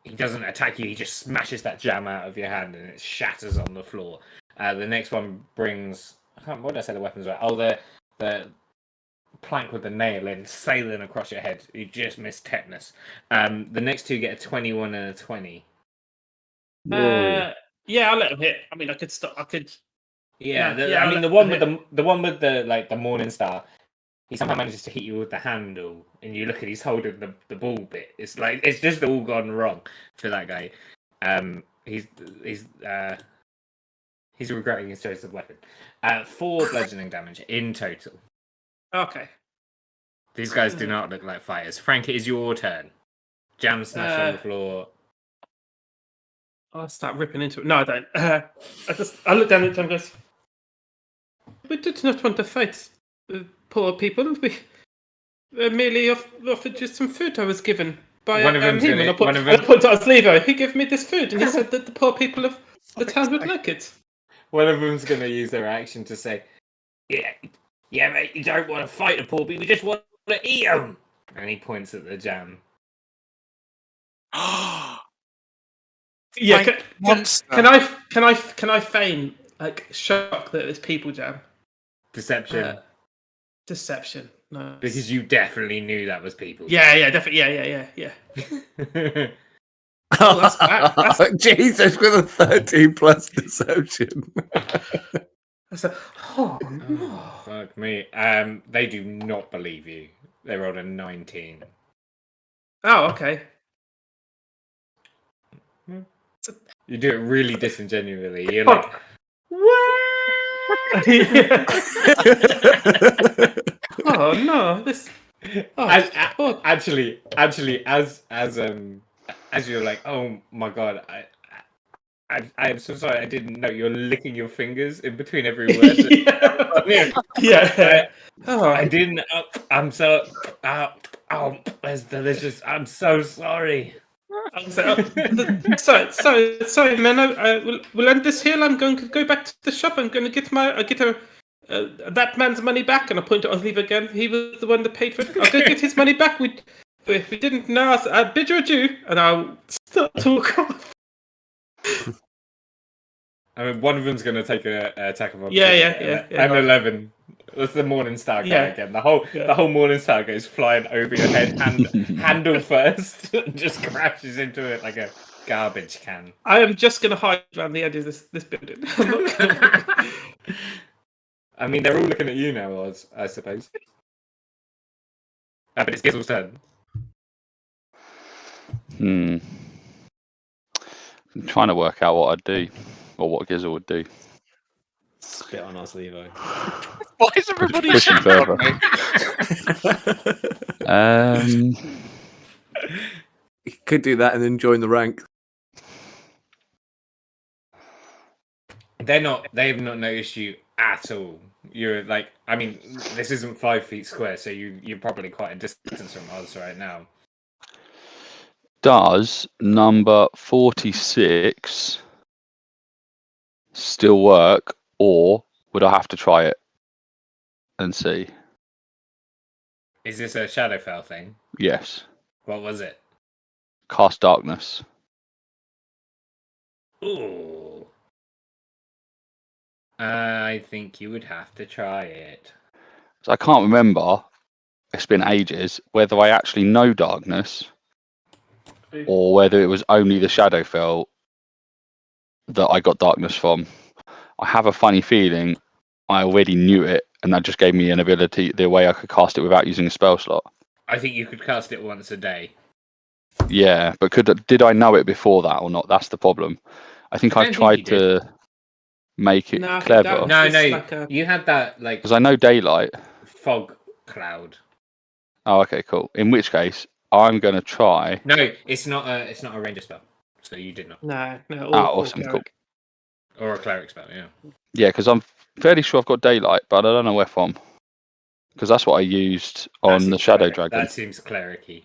he doesn't attack you. He just smashes that jam out of your hand and it shatters on the floor. The next one brings. What did I say the weapons were? Oh, the plank with the nail in, sailing across your head. You just missed tetanus. The next two get a 21 and a 20. Whoa. Yeah, I'll let him hit. I mean, I could stop. I could. Yeah, Yeah, I mean I'll the let one him with the one with the Morning Star. He somehow manages to hit you with the handle, and you look at he's holding the ball bit. It's like it's just all gone wrong for that guy. He's regretting his choice of weapon. 4 bludgeoning damage in total. Okay. These guys do not look like fighters. Frank, it is your turn. Jam smash on the floor. I'll start ripping into it. No, I don't. I look down at him and goes, "We did not want to fight poor people. We merely offered you some food I was given by One of them's him." gonna- And I one of put them- to Oslevo. He gave me this food, and he said that the poor people of the town would like it. One of them's going to use their action to say, yeah, mate, you don't want to fight the poor people, we just want to eat them. And he points at the jam. Yeah, Frank monster. can I feign like shock that it's people jam? Deception. Deception. No. Because you definitely knew that was people. Yeah, definitely. Yeah. Yeah. Oh, that's bad. Jesus, with a 13 plus deception. I said, oh no. Oh, fuck me. They do not believe you. They rolled a 19. Oh, okay. You do it really disingenuously. You're like, Oh no, this. Oh, actually, as you're like, oh my god, I'm so sorry, I didn't know you're licking your fingers in between every word. yeah. Oh, I didn't. I'm so. Oh, that's delicious. I'm so sorry. Sorry, man. We'll end this here. I'm going to go back to the shop. I'm going to get that man's money back. And I point to Osleeve again. He was the one that paid for it. I'll go get his money back. We didn't know. I bid you adieu, and I'll start to walk off. I mean, one of them's going to take an attack of Yeah. And 11. That's the Morning Star guy again. The whole Morning Star goes flying over your head, handle first, and just crashes into it like a garbage can. I am just going to hide around the edge of this building. I'm not gonna... I mean, they're all looking at you now, Oz, I suppose. But it's Gizzle's turn. I'm trying to work out what I'd do, or what Gizzle would do. Spit on us, Levi. Why is everybody push him shitting on me? You could do that and then join the rank. They've not noticed you at all. You're like, I mean, this isn't 5 feet square, so you're probably quite a distance from Oz right now. Does number 46 still work, or would I have to try it and see? Is this a Shadowfell thing? Yes. What was it? Cast darkness. Ooh. I think you would have to try it. So I can't remember. It's been ages. Whether I actually know darkness, or whether it was only the Shadowfell that I got darkness from. I have a funny feeling I already knew it, and that just gave me an ability, the way I could cast it without using a spell slot. I think you could cast it once a day. Yeah, but did I know it before that or not? That's the problem. I think I I don't tried think you did. to make it No, I think clever that- No, It's no, like a- you had that like because I know daylight. fog cloud. Oh, okay, cool. In which case, I'm gonna try. No, it's not a ranger spell, so you did not, No, Ah, or awesome, cleric. or a cleric spell. Yeah. Yeah, because I'm fairly sure I've got daylight, but I don't know where from. Because that's what I used That on the seems Shadow cleric. Dragon. That seems clericy.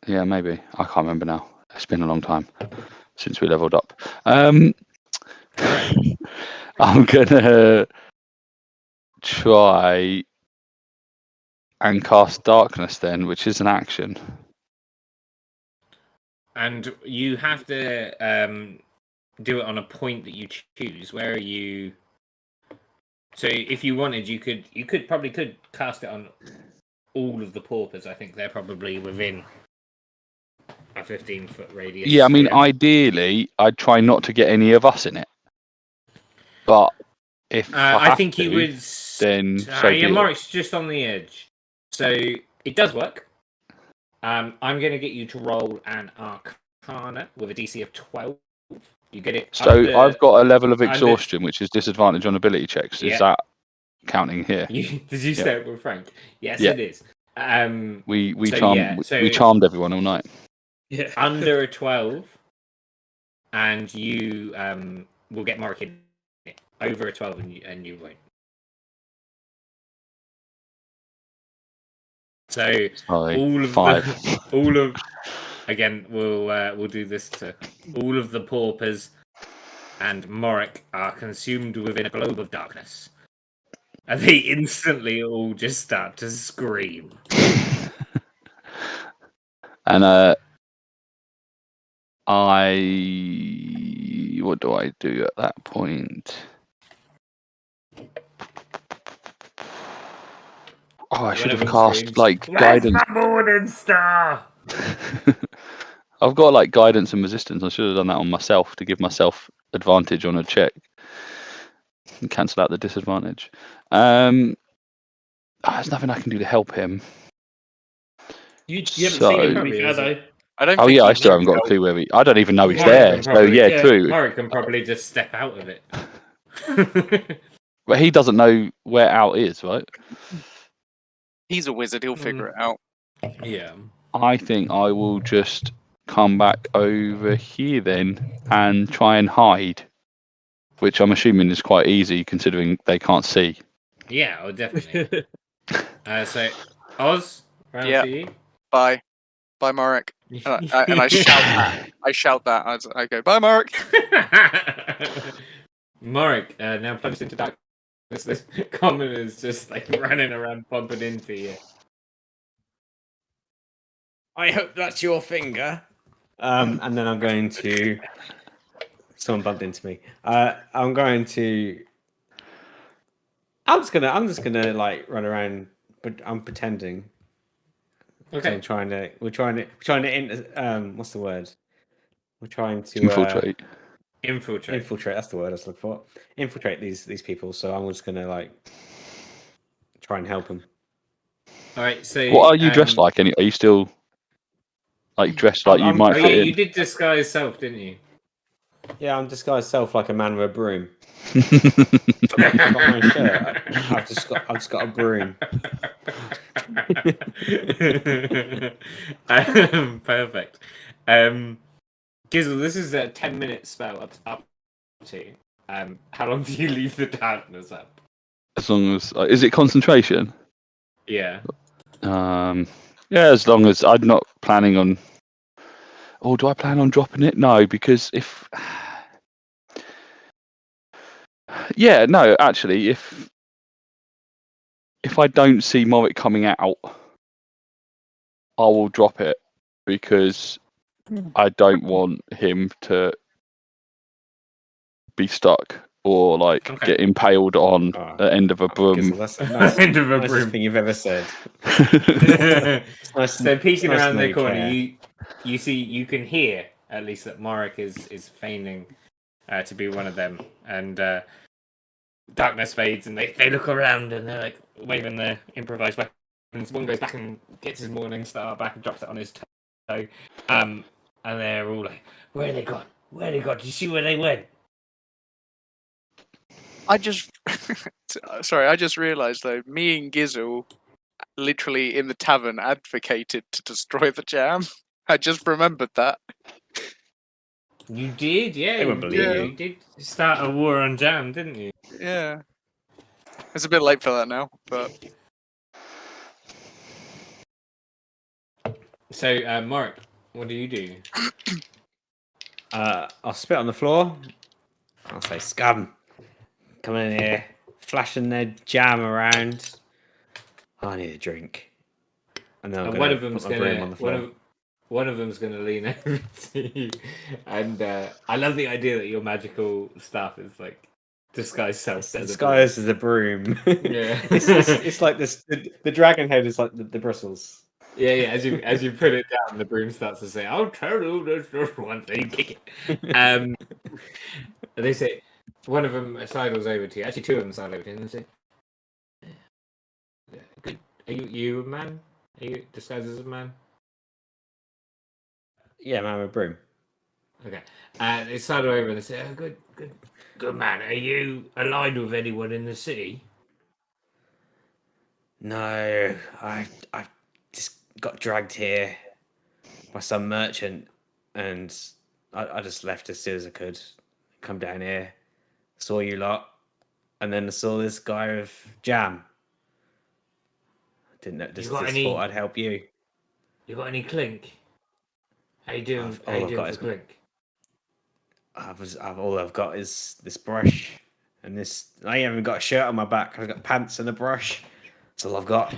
Yeah, maybe. I can't remember now. It's been a long time since we leveled up. I'm gonna try and cast darkness then, which is an action. And you have to do it on a point that you choose. Where are you? So if you wanted, you could probably cast it on all of the paupers. I think they're probably within a 15-foot radius. Yeah, I mean, sphere. ideally, I'd try not to get any of us in it. But if I have think you to, would. then so Yeah, be it. Morik's just on the edge, so it does work. I'm going to get you to roll an Arcana with a DC of 12. You get it. So under- I've got a level of under- exhaustion, which is disadvantage on ability checks. Yeah. Is that counting here? Did you Yeah. stay up with Frank? Yes, Yeah. it is. We So, charmed yeah, so- we charmed everyone all night. Yeah. Under a 12, and you will get Morik in it. Over a 12, and you won't. So Sorry, all of 5. all of again, we'll do this to all of the paupers and Morik are consumed within a globe of darkness, and they instantly all just start to scream. And what do I do at that point? Oh, I should have One of them cast screams, like "Where's guidance. my morning star?" I've got like guidance and resistance. I should have done that on myself to give myself advantage on a check and cancel out the disadvantage. There's nothing I can do to help him. You haven't So- seen him, to Probably be fair, is it? though. I don't Oh think yeah, he I still can haven't got a help. clue where I don't even know he's Morik there. can So probably- yeah, yeah. true. Morik can probably just step out of it. But he doesn't know where out is, right? He's a wizard. He'll figure it out. Yeah. I think I will just come back over here then and try and hide, which I'm assuming is quite easy considering they can't see. Yeah, oh, definitely. So, Oz, round Yeah. to you. Bye, Marek. And I shout that. I shout that as I go. Bye, Marek. Morik, now plunged into darkness. This common is just like running around bumping into you. I hope that's your finger. And then I'm going to. Someone bumped into me. I'm going to. I'm just gonna like run around, but I'm pretending. Okay. We're trying to. What's the word? We're trying to Infiltrate. Infiltrate. infiltrate. That's the word I was looking for. Infiltrate these people. So I'm just gonna like try and help him. All right. So What are you dressed like? Are you still like dressed like you I'm- might Oh fit yeah, in? you did disguise self, didn't you? Yeah, I'm disguised self like a man with a broom. I've got my own shirt. I've just got a broom. Perfect. Gizzle, this is a 10-minute spell up to. How long do you leave the darkness up? As long as is it concentration? Yeah. Yeah, as long as I'm not planning on. Or do I plan on dropping it? No, because if. Yeah, no, actually, if I don't see Morik coming out, I will drop it because I don't want him to be stuck or like Okay. get impaled on Oh, the end of a broom. Gizzle, that's the nice, End of a nicest broom. thing you've ever said. It's nice, So it's peeking nice to around know the you corner, care. you see, you can hear at least that Morik is feigning to be one of them, and darkness fades, and they look around and they're like waving their improvised weapons. One goes back and gets his morning star back and drops it on his toe, and they're all like, "Where are they gone? Where are they gone? Did you see where they went?" I just sorry, I just realised though, me and Gizzle literally in the tavern advocated to destroy the jam. I just remembered that. You did, yeah. They won't believe you you. did start a war on jam, didn't you? Yeah. It's a bit late for that now, but So, Morik, what do you do? I'll spit on the floor. I'll say, "Scum, come in here, flashing their jam around. I need a drink." And then I'm And gonna one of them's put my broom on gonna the floor. one of them's gonna lean over to you, and I love the idea that your magical staff is like disguise self. The disguise is a broom. Yeah. it's like this. The dragon head is like the bristles. Yeah, yeah. As you put it down, the broom starts to say, "I'll tell you this just one thing." Kick it. They say one of them sidles over to you. Actually, two of them sidle over to you, and they say, "Good. Are you a man? Are you disguised as a man?" Yeah, man with a broom. Okay. They sidle over and they say, "Oh, good man. Are you allied with anyone in the city?" No, I just got dragged here by some merchant, and I just left as soon as I could. Come down here, saw you lot, and then I saw this guy with jam. Didn't know. Just thought I'd help you. You got any clink? How you doing? How all you I've doing got for is clink? all I've got is this brush and this. I ain't even got a shirt on my back. I've got pants and a brush. That's all I've got.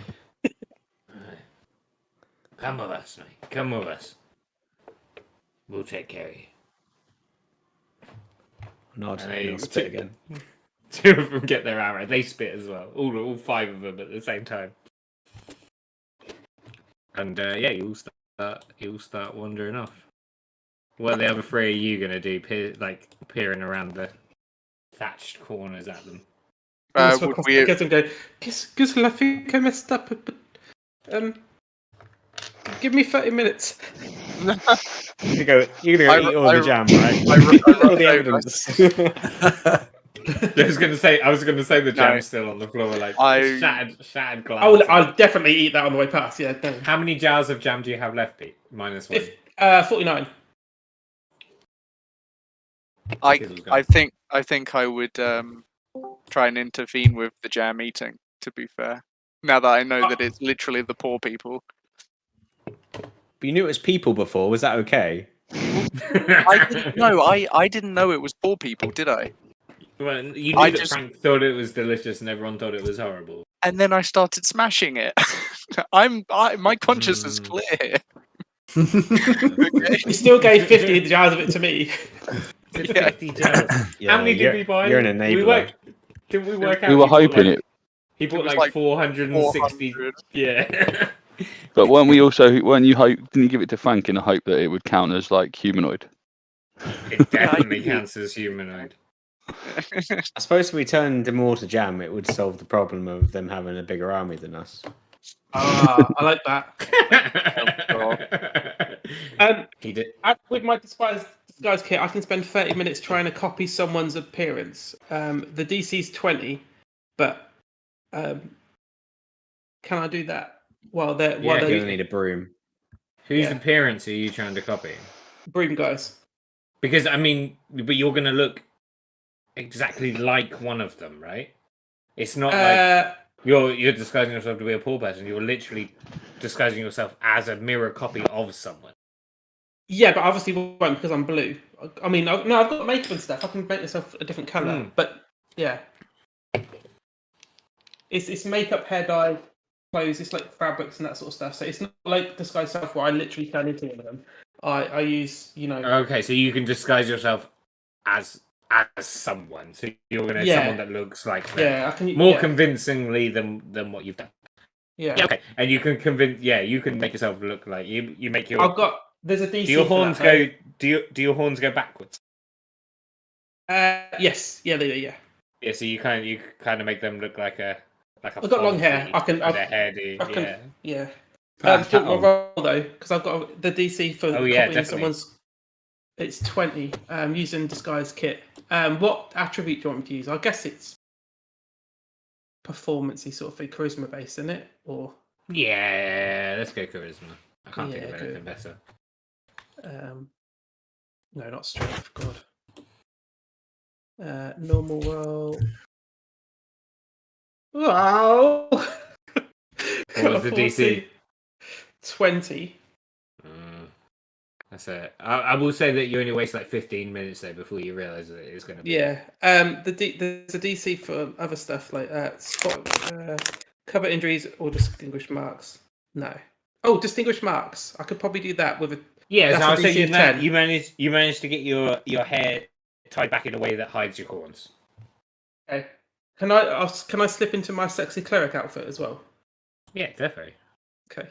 Come with us, mate. Come with us. We'll take care of you. Nod And and I'll spit again. Two of them get their arrow. They spit as well. All five of them at the same time. And yeah, you'll start wandering off. What are the other three are you gonna do? Peering around the thatched corners at them. would we? I guess and go, Gizzle, I think I messed up, but give me 30 minutes. You're gonna eat all the jam, right? All the evidence. I was gonna say the jam's still on the floor, like shattered glass. I'll definitely eat that on the way past. Yeah. No. How many jars of jam do you have left, Pete? -1. 49. I think I would try and intervene with the jam eating. To be fair, now that I know that it's literally the poor people. But you knew it was people before. Was that okay? I didn't know. I didn't know it was poor people, did I? Well, you knew that Frank thought it was delicious and everyone thought it was horrible. And then I started smashing it. My conscience is clear. You still gave 50 jars of it to me. 50 jars. Yeah, How many did we buy? You're an enabler. Did we work out? We were hoping it. He bought was like like 460. 400. Yeah. But weren't you didn't you give it to Frank in the hope that it would count as like humanoid? It definitely counts as humanoid. I suppose if we turned them all to jam, it would solve the problem of them having a bigger army than us. Ah, I like that. He did. With my disguise kit, I can spend 30 minutes trying to copy someone's appearance. The DC's 20, but can I do that while they're Yeah, You're gonna need a broom. Whose Yeah. appearance are you trying to copy? broom guys? Because I mean, but you're gonna look exactly like one of them, right? It's not like you're disguising yourself to be a poor person. You're literally disguising yourself as a mirror copy of someone. Yeah, but obviously won't because I'm blue. I mean, I've got makeup and stuff. I can make myself a different color. But yeah, it's makeup, hair dye, clothes. It's like fabrics and that sort of stuff. So it's not like disguise self where I literally turn into one of them. I use Okay, so you can disguise yourself as someone. So you're gonna someone that looks like them. Yeah, I can More convincingly than what you've done. Yeah. Okay, and you can convince. Yeah, you can make yourself look like you make your. I've got. There's a DC. Do your for horns that, go? Do your horns go backwards? Yes. Yeah, they do. Yeah. Yeah, so you kind of make them look like a I've got long hair. I can. a hairdo. I can. Yeah. Yeah. Pass Do that my on. roll though, because I've got the DC for Oh, yeah, copying definitely. someone's. It's 20. Using disguise kit. What attribute do you want me to use? I guess it's performancey sort of thing, charisma based, isn't it? Or Yeah, let's go charisma. I can't think Yeah, of good. anything better. no, not strength. God. Normal roll. Wow. What was the DC? 20. That's it. I will say that you only waste like 15 minutes there before you realise that it's going to be. Yeah. There's a DC for other stuff like cover injuries or distinguished marks. No. Oh, distinguished marks. I could probably do that with a. Yeah, so That's I'll a say DC of 10. you managed to get your hair tied back in a way that hides your horns. Okay. Can I slip into my sexy cleric outfit as well? Yeah, definitely. Okay.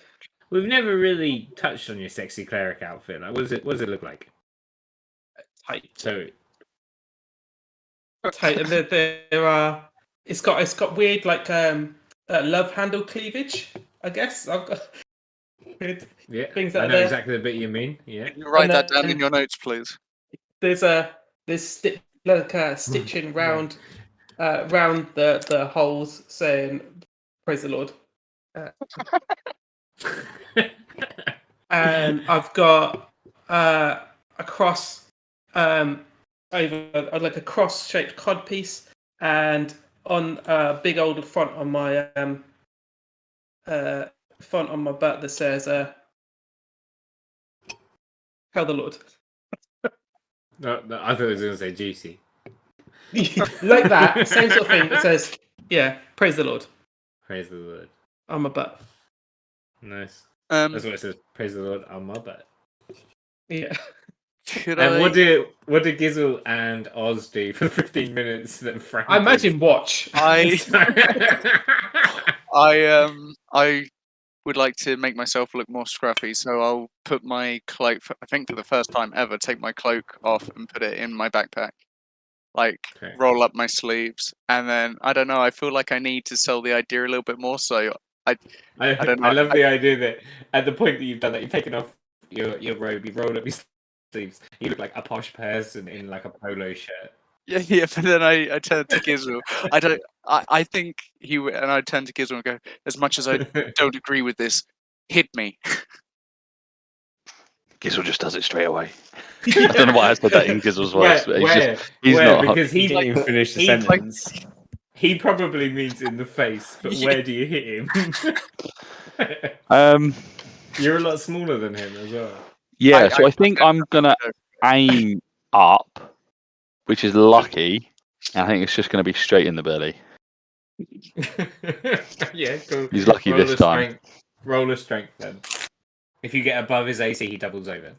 We've never really touched on your sexy cleric outfit. Like, what does it look like? Tight. So, Tight. And there are. It's got weird like love handle cleavage. I guess I've got. Weird yeah, things I that know are there. exactly the bit you mean. Yeah. Can you write And that down then- in your notes, please? There's stitching round the holes saying praise the Lord. And I've got a cross over like a cross shaped cod piece, and on a big old font on my butt that says tell the Lord. No, I thought it was going to say juicy. Like that, same sort of thing that says, yeah, praise the Lord Praise the Lord. on my butt. Nice. Um, That's what it says. Praise the Lord on my butt. Yeah. could And I? what did Gizzle and Oz do for 15 minutes that Frank? I imagine watch. I would like to make myself look more scruffy, so I'll put my cloak. I think for the first time ever, take my cloak off and put it in my backpack. Like Okay. roll up my sleeves, and then I don't know. I feel like I need to sell the idea a little bit more. So I don't know. I love the idea that at the point that you've done that, you've taken off your robe, you've rolled up your sleeves, you look like a posh person in like a polo shirt. Yeah. But then I turn to Gizmo. I think he would, and I turn to Gizmo and go, as much as I don't agree with this, hit me. Gizzle just does it straight away. I don't know why I said that in Gizzle's voice, but he's where? not. Because He he didn't even finish the he's like- sentence. he probably means in the face, but where do you hit him? You're a lot smaller than him as well. Yeah, so I think I'm gonna aim up, which is lucky. And I think it's just gonna be straight in the belly. Yeah, cool. He's lucky Roll this a time. strength. Roll a strength then. If you get above his AC, he doubles over.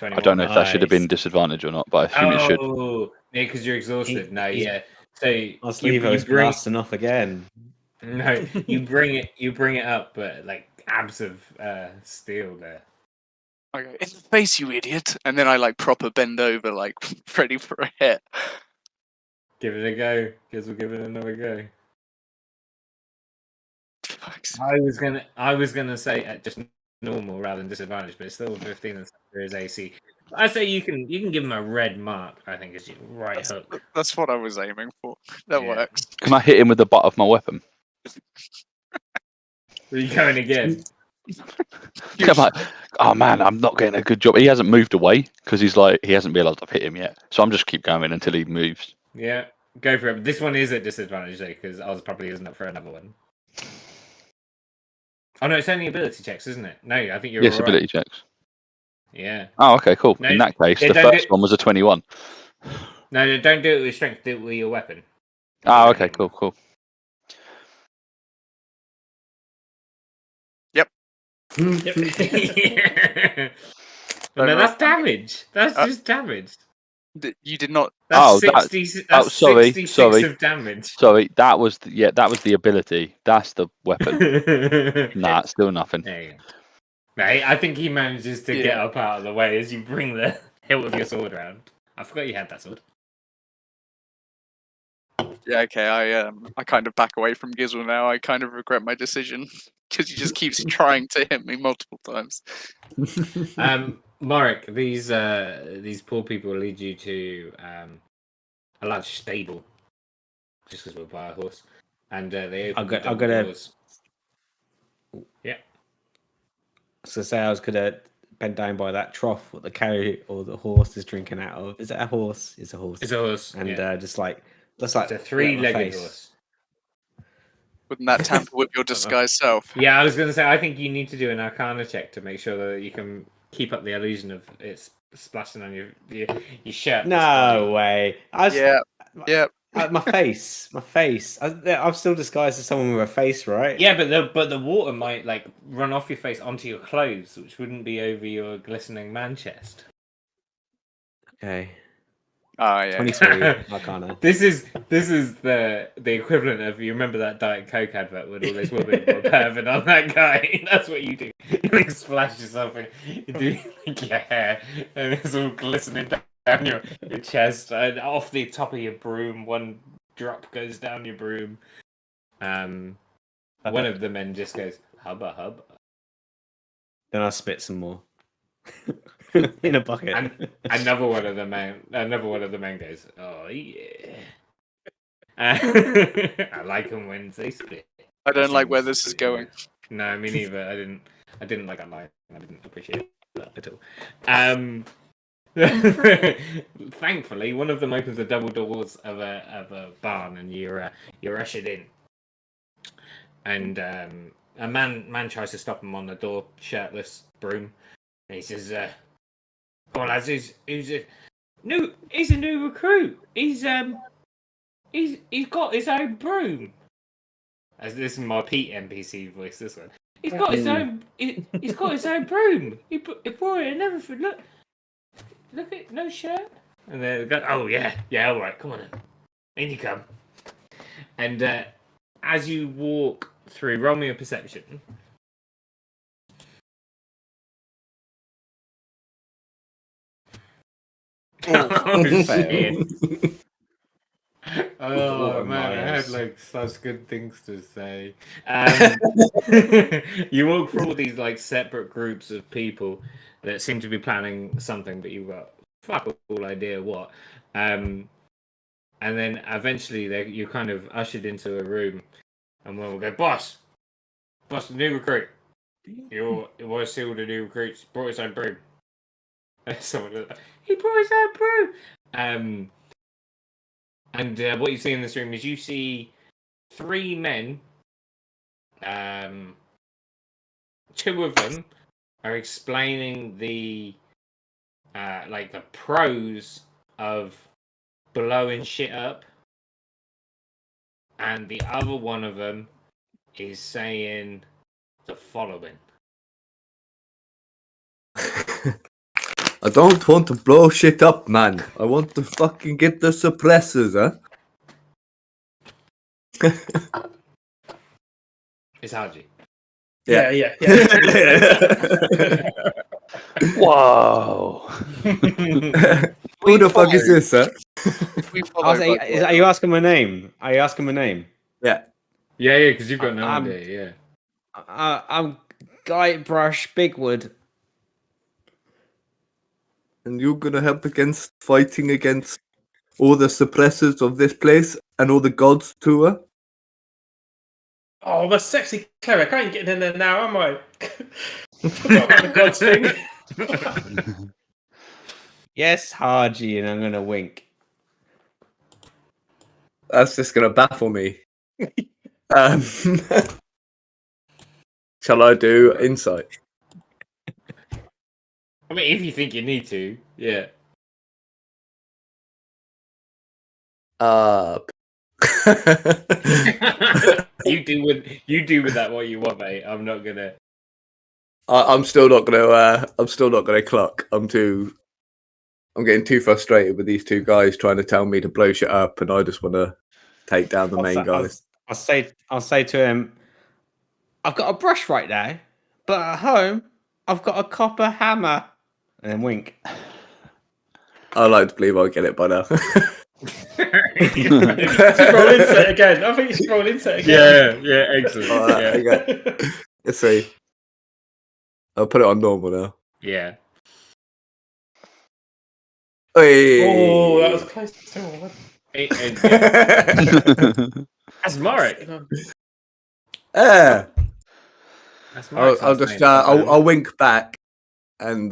I don't know if that should have been Nice. disadvantage or not, but I assume it should. Oh, yeah, because you're exhausted. No, He's- yeah. So Our sleeve is blasting off again. no, you bring it up, but like abs of steel there. Okay, in the face, you idiot! And then I like proper bend over, like ready for a hit. Give it a go. Guess we'll give it another go. Fuck's- I was gonna say just normal rather than disadvantage, but it's still 15 and there is AC. I say you can give him a red mark. I think is your right hook. That's what I was aiming for. That Yeah. works. Can I hit him with the butt of my weapon? Are you going again? I'm like, oh man, I'm not getting a good job. He hasn't moved away because he's like, he hasn't realised I've hit him yet. So I'm just keep going until he moves. Yeah, go for it. This one is at disadvantage though, because Oz probably isn't up for another one. Oh no, it's only ability checks, isn't it? No, I think you're Yes, all right. ability checks. Yeah. Oh, okay, cool. No, In that case, yeah, the don't first one was a 21. No, don't do it with strength. Do it with your weapon. Oh, okay, cool. Yep. Yeah. Don't No, roll. that's damage. That's just damage. You did not. That's Oh, 60. oh, That's sorry, 66 sorry. of damage. Sorry, that was the ability. That's the weapon. Nah, it's still nothing. There you go. Mate, I think he manages to get Yeah. up out of the way as you bring the hilt of your sword around. I forgot you had that sword. Yeah, okay. I kind of back away from Gizzle now. I kind of regret my decision because he just keeps trying to hit me multiple times. Marek, these poor people lead you to a large stable, just because we're by a horse, and they open the double doors. Yeah. So say I was gonna bend down by that trough what the cow or the horse is drinking out of. Is it a horse? It's a horse. It's a horse. And yeah. just like It's a wet my 3-legged face. horse. Wouldn't that tamper with your disguised self? Yeah, I was going to say, I think you need to do an Arcana check to make sure that you can keep up the illusion of it splashing on your shirt. No way. I was, Yeah. my face. I'm still disguised as someone with a face, right? Yeah, but the water might like run off your face onto your clothes, which wouldn't be over your glistening man chest. Okay. Oh yeah. 23 Arcana. This is the equivalent of, you remember that Diet Coke advert with all those women were perving on that guy? That's what you do. You like splash yourself and you do like your hair and it's all glistening down your chest and off the top of your broom. One drop goes down your broom. One of the men just goes hubba hubba. Then I'll spit some more. In a bucket. And another one of the men goes, oh yeah. I like them when they split. I don't like where this is going. No, me neither. I didn't like that line. I didn't appreciate that at all. Thankfully, one of them opens the double doors of a barn, and you're ushered in. And a man tries to stop him on the door, shirtless, broom, and he says, "Oh, lads, he's a new recruit. He's got his own broom." As this is my Pete NPC voice, this one. He's got his own. He's got his own broom. He brought it and everything. Look at no shirt. And they go, "Oh yeah, all right, come on in. In you come." And as you walk through, roll me a perception. Oh shit. Oh man, I had like such good things to say. You walk through all these like separate groups of people that seem to be planning something, but you've got fuck all idea what. And then eventually you're kind of ushered into a room, and one will go, boss, the new recruit. You want to see all the new recruits? Brought his own broom. He brought his own broom. And what you see in this room is you see 3 men. 2 of them are explaining the the pros of blowing shit up, and the other one of them is saying the following. I don't want to blow shit up, man. I want to fucking get the suppressors, huh? It's Haji. Yeah. Whoa. Who the fuck is this, sir? We I follow. was, are you asking my name? Are you asking my name? Yeah. Yeah, because you've got no idea. Yeah. I'm Guy Brush Bigwood. And you're gonna help fighting against all the suppressors of this place and all the gods too, huh? Oh, I'm a sexy cleric. I ain't getting in there now, am I? Forgot about the gods thing. Yes, Haji, and I'm gonna wink. That's just gonna baffle me. Um, shall I do insight? I mean, if you think you need to, yeah. You do with that what you want, mate. I'm not gonna. I'm still not gonna. I'm still not gonna clock. I'm getting too frustrated with these two guys trying to tell me to blow shit up, and I just want to take down the main guys. I'll say to him, I've got a brush right now, but at home I've got a copper hammer, and then wink. I like to believe I'll get it by now. Just roll insight again. I think you should roll insight again. Yeah, excellent. Alright, okay. Let's see. I'll put it on normal now. Yeah. Hey. Oh, that was close to one. That's Marek. Yeah. That's Marek. I'll just I'll wink back and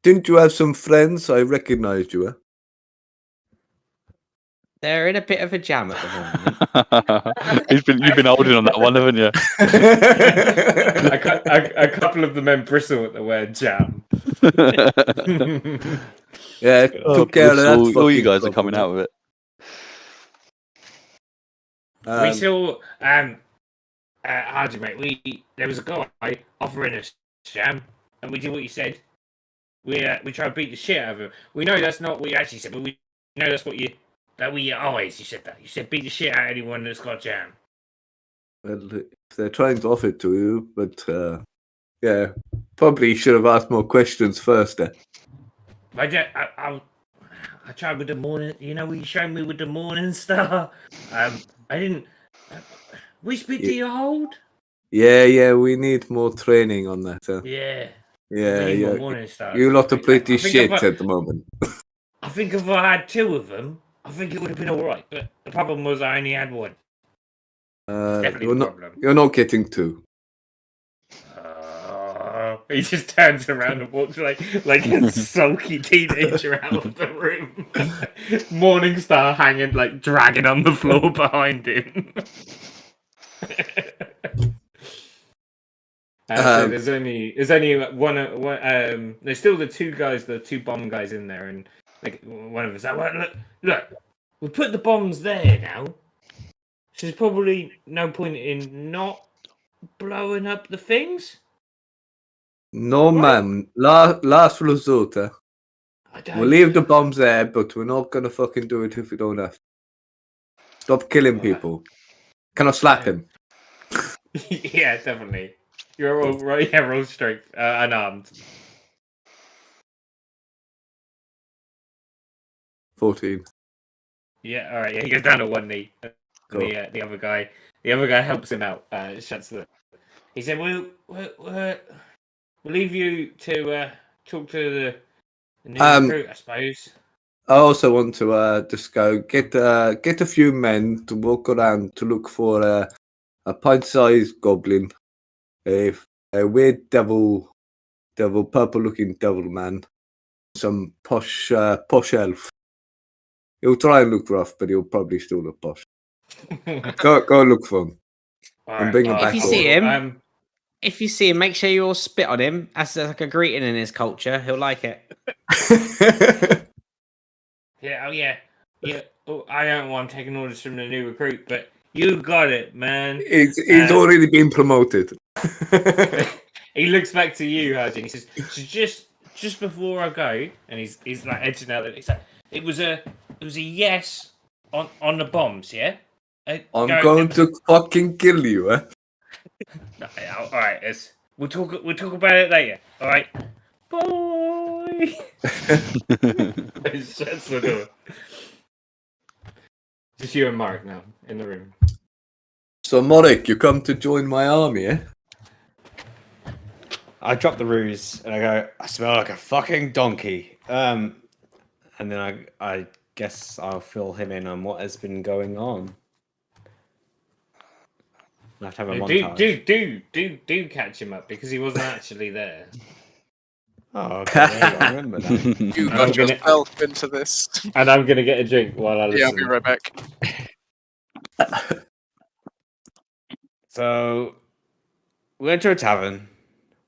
didn't you have some friends? I recognised you. They're in a bit of a jam at the moment. You've been holding on that one, haven't you? A couple of the men bristle at the word jam. Yeah, took care of that. All you guys fucking are coming out with it. We saw Hardy, mate. There was a guy offering us jam, and we did what you said. We tried to beat the shit out of him. We know that's not what you actually said, but we know that's what you always. You said that. You said beat the shit out of anyone that's got jam. Well, if they're trying to offer it to you, but yeah, probably should have asked more questions first. I tried with the morning. You know, you showed me with the morning star. I didn't. We speak to your hold. Yeah, we need more training on that. Yeah. Yeah. Morning star. You lot are pretty I think shit if at the moment. I think if I had two of them, I think it would have been all right. But the problem was I only had one. Definitely the problem. You're not getting two. He just turns around and walks like a sulky teenager out of the room. Morningstar hanging, like dragging on the floor behind him. So there's only one. There's still the two bomb guys in there, and like one of us. Like, look, we put the bombs there now. So there's probably no point in not blowing up the things. No, Right. ma'am. Last resort. I don't. We'll leave the bombs there, but we're not gonna fucking do it if we don't have to. Stop killing people. Can I slap him? Yeah, definitely. You're all right. Yeah, roll strength, unarmed. 14. Yeah, all right. Yeah, he goes down to one knee. Cool. The other guy helps him out. Shuts the. He said, "We'll leave you to talk to the new recruit, I suppose." I also want to just go get a few men to walk around to look for a pint-sized goblin, a weird devil, purple-looking devil man, some posh elf. He'll try and look rough, but he'll probably still look posh. Go look for him. And bring him back. If you see him, make sure you all spit on him. That's like a greeting in his culture. He'll like it. Yeah. Oh, I don't want taking orders from the new recruit, but you got it, man. He's already been promoted. He looks back to you, Harding. He says, "So just before I go," and he's like edging out. He's like, it was a yes on the bombs, yeah. I'm going to fucking kill you, eh? All right, we'll talk about it later. All right, bye. Shuts the door. Just you and Mark now in the room. So, Morik, you come to join my army, eh? I drop the ruse and I go, I smell like a fucking donkey. And then I guess I'll fill him in on what has been going on. I have to have a No, montage. do catch him up because he wasn't actually there. Oh, okay. There you go. I remember now. You I'm got gonna- yourself into this. And I'm gonna get a drink while I listen. Yeah, I'll be right back. So, we went to a tavern.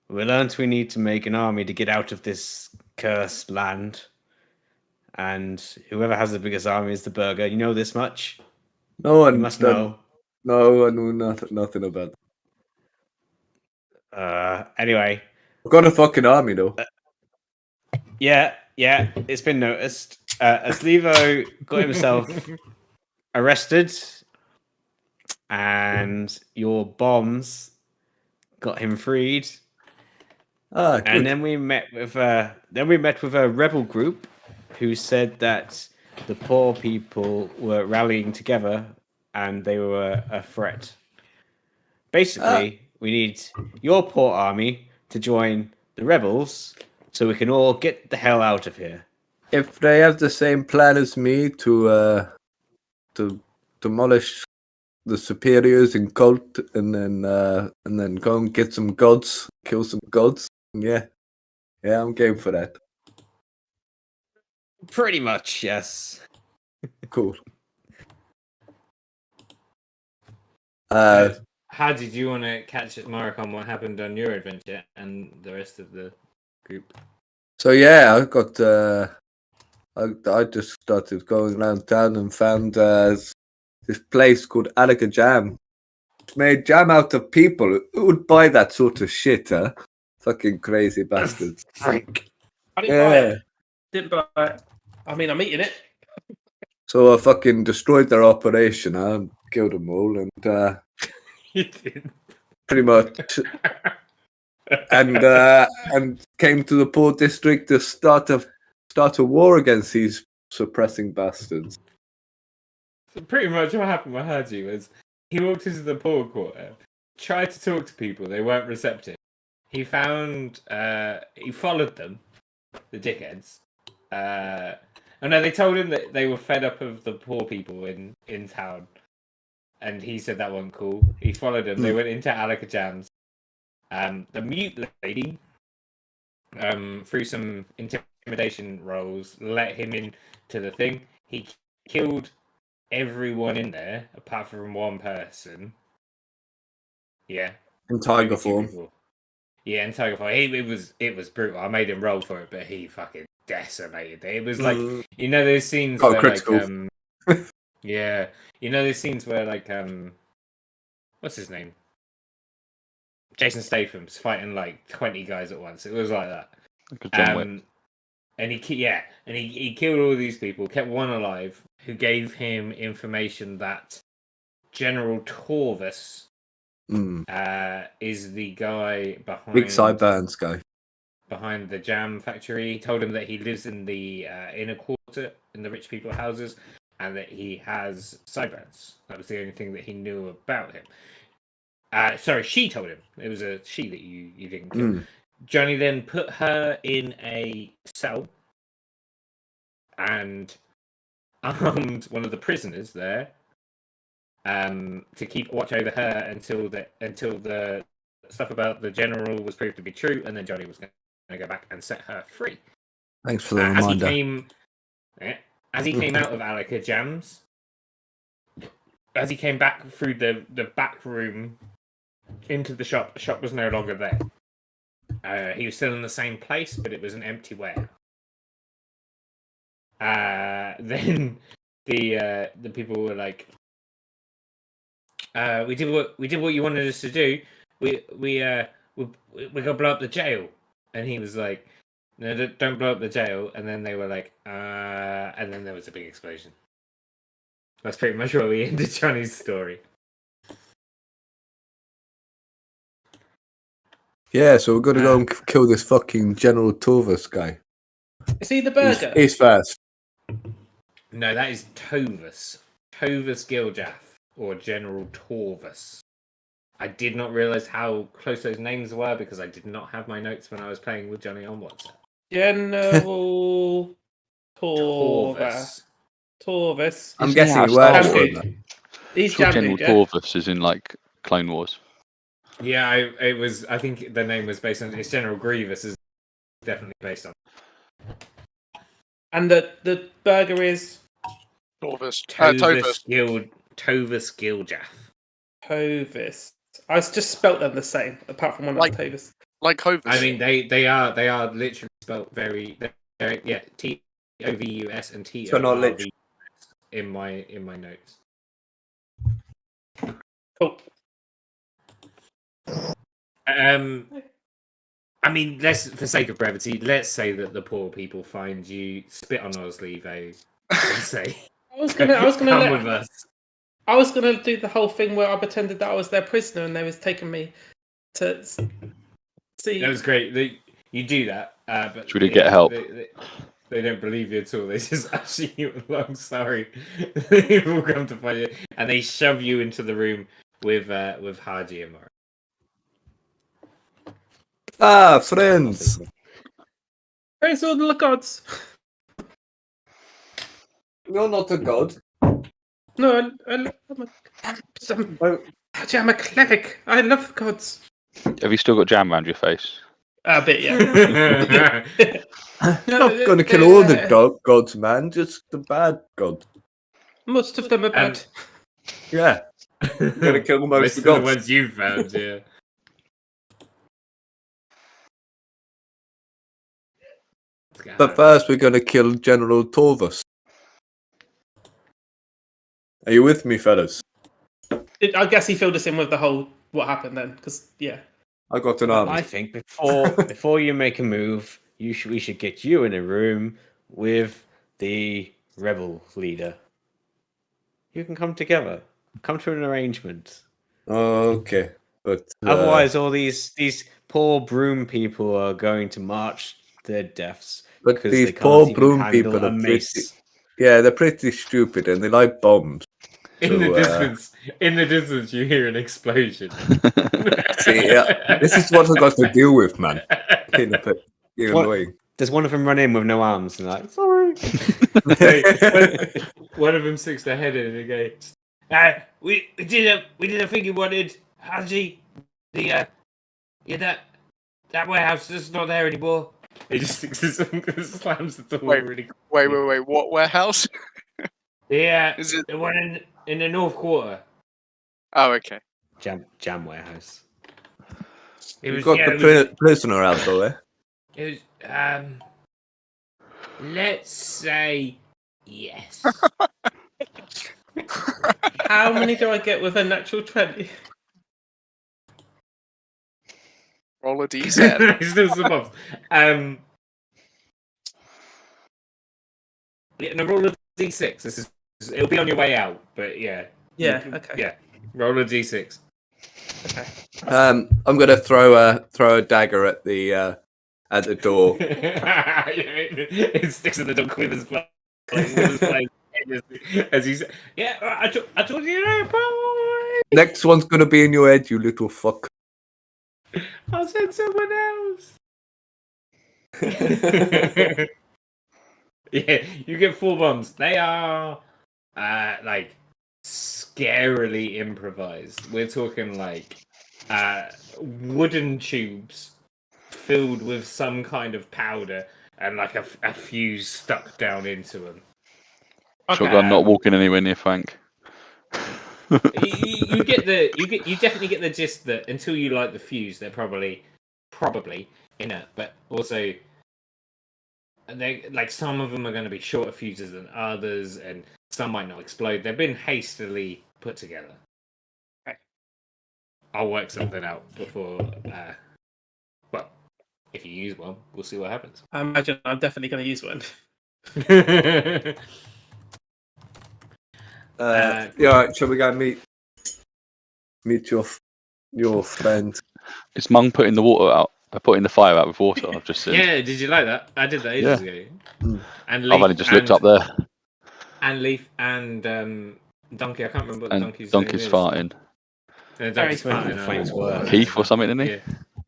We learned we need to make an army to get out of this cursed land. And whoever has the biggest army is the burger. You know this much? No one You must know. No, I know nothing about that. Anyway, I've got a fucking army, though. yeah, it's been noticed. Aslevo got himself arrested, and your bombs got him freed. Ah, good. And then we met with a rebel group who said that the poor people were rallying together and they were a threat. Basically, we need your poor army to join the rebels so we can all get the hell out of here. If they have the same plan as me to demolish the superiors in cult and then go and get some gods, kill some gods, yeah, I'm game for that. Pretty much, yes. Cool. How did you want to catch Mark on what happened on your adventure and the rest of the group? So yeah, I got I just started going around town and found this place called Alaka Jam. It's made jam out of people. Who would buy that sort of shit, huh? Fucking crazy bastards. Frank. I didn't buy Yeah. it. Didn't buy it. I mean, I'm eating it. So I fucking destroyed their operation, huh? Killed them all, and You did. pretty much, and came to the Port District to start a war against these suppressing bastards. So pretty much what happened, I heard you, was he walked into the poor quarter, tried to talk to people, they weren't receptive. He found, he followed them, the dickheads. Oh no, they told him that they were fed up of the poor people in town. And he said that wasn't cool. He followed them, they went into Alaka Jams. The mute lady, through some intimidation rolls, let him into the thing. He killed everyone in there apart from one person. Yeah. In tiger maybe two form. people. Yeah, in tiger form. It was brutal. I made him roll for it, but he fucking decimated it. It was like those scenes Got where critical. yeah, those scenes where what's his name? Jason Statham's fighting like 20 guys at once. It was like that. Like a John Wick. And he killed all these people, kept one alive, who gave him information that General Torvus is the guy behind Big sideburns guy. behind the jam factory. He told him that he lives in the inner quarter in the rich people's houses, and that he has sideburns. That was the only thing that he knew about him. Sorry, she told him. It was a she that you didn't kill. Johnny then put her in a cell and armed one of the prisoners there to keep watch over her until the stuff about the general was proved to be true, and then Johnny was going to go back and set her free. Thanks for the reminder. As he came out of Alaka Jams, as he came back through the back room into the shop was no longer there. He was still in the same place, but it was an empty warehouse. Then the people were like, we did what you wanted us to do. We gotta blow up the jail. And he was like, no, don't blow up the jail. And then they were like, and then there was a big explosion. That's pretty much where we ended Johnny's story. Yeah, so we're gonna go and kill this fucking General Torvus guy. Is he the burger? He's first. No, that is Tovus. Tovus Giljath, or General Torvus. I did not realise how close those names were because I did not have my notes when I was playing with Johnny on WhatsApp. General Torvus. Torvus. I'm Isn't he guessing out he of works Star for Wars? him. He's Sure, Jam General Dude, yeah? Torvus is in like Clone Wars. Yeah, it was. I think the name was based on. It's General Grievous is definitely based on. And the burger is Torvus. Tovus Tovus. Tovus Giljath. Tovus. I just spelt them the same, apart from one Like- of the Tovus. Like Hovus. I mean, they are literally spelled very. Yeah, Tovus and So not Torv in my notes. Cool. I mean, for sake of brevity, let's say that the poor people find you, spit on Oslevo, and say, I was gonna come with us. I was gonna do the whole thing where I pretended that I was their prisoner and they was taking me to see. That was great. You do that, but Should we get help? They don't believe you at all. They just usher you along. Sorry, they will come to find you, and they shove you into the room with Haji and Mara. Ah, friends. Praise all the gods. You're not a god. No, I'm a cleric. I love the gods. Have you still got jam around your face? A bit, yeah. Not gonna kill all the gods, man. Just the bad gods. Most of them are bad. Yeah. Gonna kill most of the of the gods. ones you found, yeah. But first, we're gonna kill General Torvus. Are you with me, fellas? I guess he filled us in with the whole what happened then, because yeah. I got an I army. think before you make a move, we should get you in a room with the rebel leader. You can come together. Come to an arrangement. Okay, but Otherwise, all these poor broom people are going to march to their deaths but because these they can't poor even broom handle people a are mace. yeah, they're pretty stupid and they like bombs. In the So, distance, you hear an explosion. See, yeah, this is what I got to deal with, man. Getting What? annoying. Does one of them run in with no arms and like, sorry? One of them sticks their head in and goes, we did a thing you wanted, Haji. The that warehouse is not there anymore. He just sticks his slams the door Wait. really Wait. What warehouse? Yeah, Is it? the one in the North Quarter. Oh, okay. Jam warehouse. It You was, got yeah, the prisoner out there. it was let's say yes. How many do I get with a natural 20? Roll a d7. Still some bumps. Yeah, no, roll a d6. It'll be on your way out, but yeah. Yeah, okay. Yeah, roll a d6. Okay. I'm gonna throw a dagger at the door. It sticks in the door with his blade. As he said, yeah, I told you that, boy. Next one's gonna be in your head, you little fuck. I'll send someone else. Yeah, you get 4 bombs. They are like scarily improvised. We're talking like wooden tubes filled with some kind of powder and like a fuse stuck down into them. Shotgun not walking anywhere near Frank. You definitely get the gist that until you light the fuse, they're probably inert, but also they like some of them are going to be shorter fuses than others, and some might not explode. They've been hastily put together. Okay. I'll work something out before. Well, if you use one, we'll see what happens. I imagine I'm definitely going to use one. Yeah, right, shall we go meet you off? Your friend. Is Mung putting the water out? Putting the fire out with water. I've just seen. Yeah, did you like that? I did that ages ago. Mm. And I've Leaf only just looked up there. and Leaf and Donkey. I can't remember what the And donkey's Donkey's name is. farting. Donkey's Very farting. Flames work. Keith or something, isn't he? Yeah.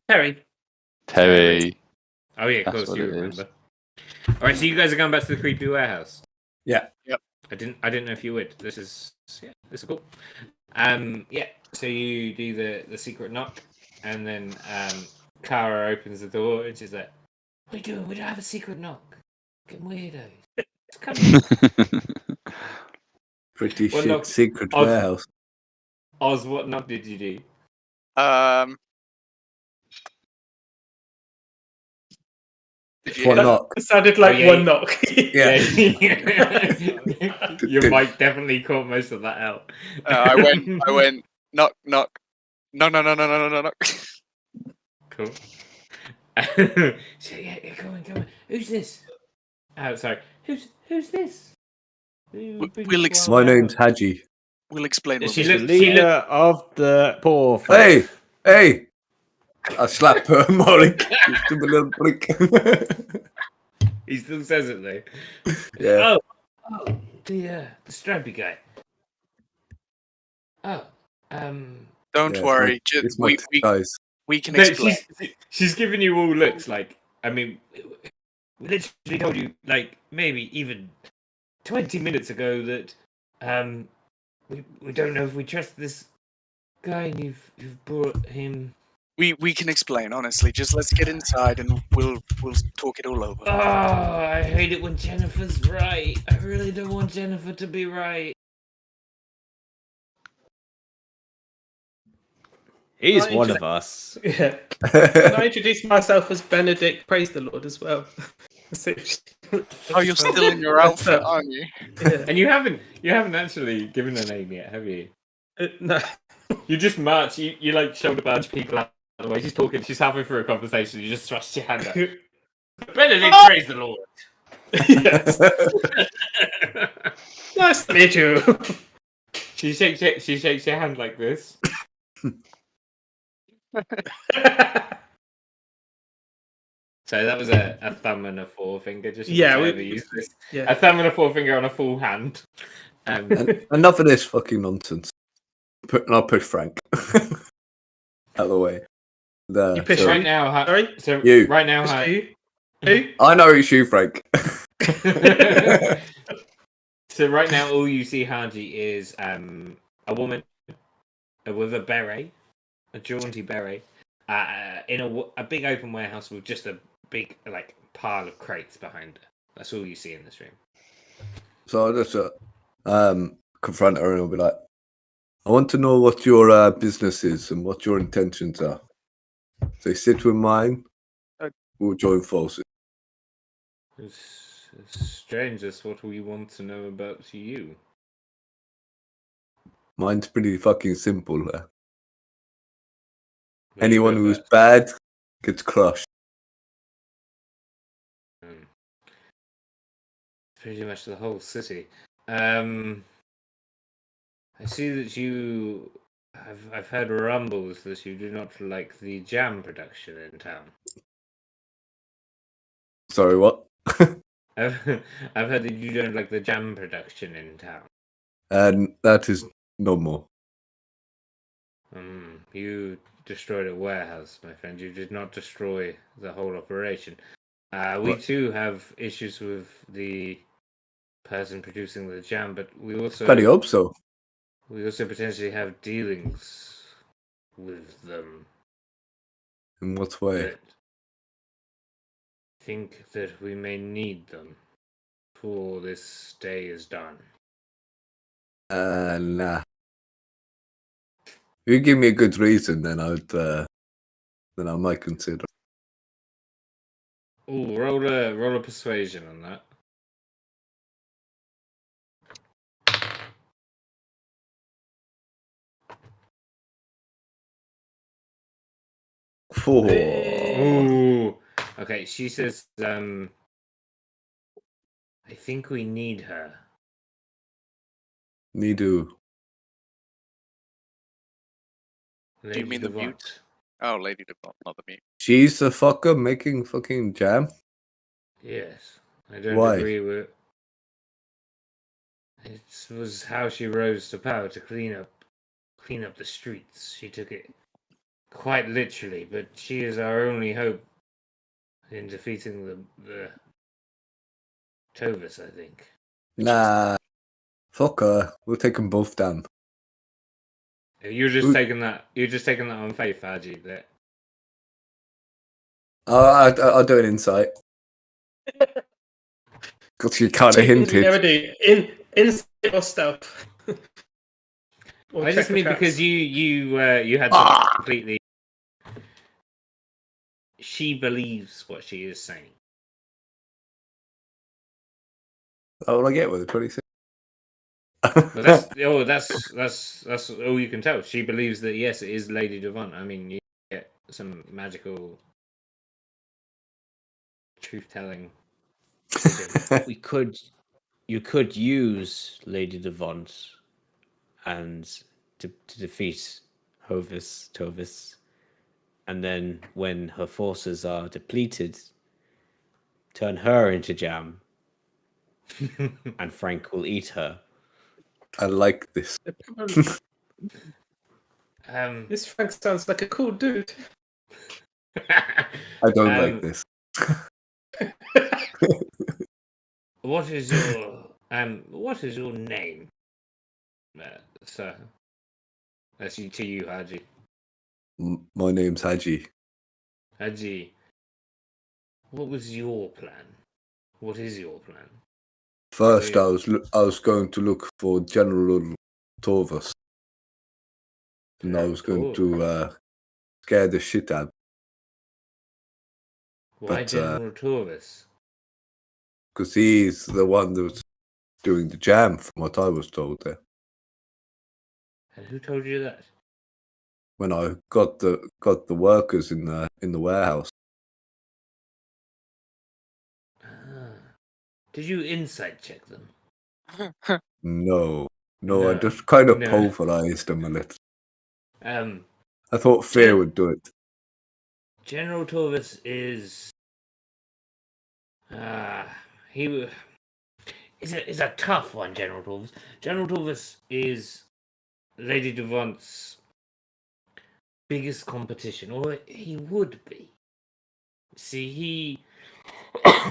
Terry. Terry. Oh yeah, of That's course what you it is. remember. All right, so you guys are going back to the creepy warehouse. Yeah. Yep. I didn't know if you would. This is cool. Yeah. So you do the secret knock, and then Kara opens the door, and she's like, "What are you doing? We don't have a secret knock. Fucking weirdos. Just come in." Pretty Well, shit look, secret Oz- warehouse. Oz, what knock did you do? One That knock. sounded like yeah, one knock. Yeah. Your mic definitely caught most of that out. I went, knock, knock. No, no, no, no, no, no, no, no. Cool. So yeah, come on. Who's this? Oh, sorry. Who's this? We'll My name's Haji. We'll explain. When She we The looked- leader of the poor folk. Hey! Hey! I slap her, Molly. You stupid little prick. He still says it though. Yeah. Oh, the strappy guy. Oh, Don't Yeah, worry. It's Just my guys. we can no, explain. she's giving you all looks like. I mean, we literally told you like maybe even 20 minutes ago that we don't know if we trust this guy, and you've brought him. We can explain honestly. Just let's get inside and we'll talk it all over. Oh, I hate it when Jennifer's right. I really don't want Jennifer to be right. He's I one just- of us. Yeah. And I introduced myself as Benedict, praise the Lord as well. Oh, you're still in your outfit, aren't you? Yeah. And you haven't actually given a name yet, have you? No. You just march. You like shoulder barge people out of the way. She's talking. She's halfway through a conversation. You just thrust your hand up. Benedict, praise the Lord. Yes. Nice to meet you. She shakes your hand like this. So that was a thumb and a forefinger. Just in Yeah, case I we- ever use this. Yeah. A thumb and a forefinger on a full hand. Enough of this fucking nonsense. I'll push Frank out of the way. There. You push so- right now, Sorry? so You. right now, Who? Who? I know it's you, Frank. So right now, all you see, Haji, is a woman with a beret, a jaunty beret, in a big open warehouse with just a big like pile of crates behind her. That's all you see in this room. So I'll just confront her and I'll be like, I want to know what your business is and what your intentions are. They sit with mine, we'll join forces. It's strange. That's what we want to know about you. Mine's pretty fucking simple. Will you Anyone go who's first? bad gets crushed. Pretty much the whole city. I see that you. I've heard rumbles that you do not like the jam production in town. Sorry, what? I've heard that you don't like the jam production in town. And that is no more. You destroyed a warehouse, my friend. You did not destroy the whole operation. We What? too have issues with the person producing the jam, but we also Bloody hope so. we also potentially have dealings with them. In what way? That think that we may need them before this day is done. Nah. If you give me a good reason, then then I might consider. Ooh, roll a persuasion on that. Oh. Ooh. Okay, she says, I think we need her. Need to. Do you mean the Devant. mute? Oh, Lady Devant, not the mute. She's the fucker making fucking jam. Yes, I don't Why? agree with. It was how she rose to power to clean up the streets. She took it quite literally, but she is our only hope in defeating the Tovus, I think. Nah, fuck her. We'll take them both down. You're just Who- taking that. You're just taking that on faith, Haji. That I'll do an insight. Because you kind of Two things we hinted. never do: insight or stealth. Or I just check for mean traps. because you had to Ah! completely. She believes what she is saying. Oh, what I get with it, 26. But that's all you can tell. She believes that yes, it is Lady Devant. I mean, you get some magical truth telling. You could use Lady Devant and to defeat Tovus, and then when her forces are depleted, turn her into jam, and Frank will eat her. I like this. This Frank sounds like a cool dude. I don't like this. What is your name, sir? That's you to you, Haji. My name's Haji. Haji, what was your plan? What is your plan? First, Yeah. I was going to look for General Torvus, and I was going to scare the shit out. Why but, General Torvus? Because he's the one that was doing the jam, from what I was told there. And who told you that? When I got the workers in the warehouse. Ah. Did you insight check them? No, I No, just kind of no. pulverized them a little. Um, I thought fear would do it. General Torvus is he is a tough one. General Torvus. General Torvus is Lady Devant's biggest competition, or he would be. See,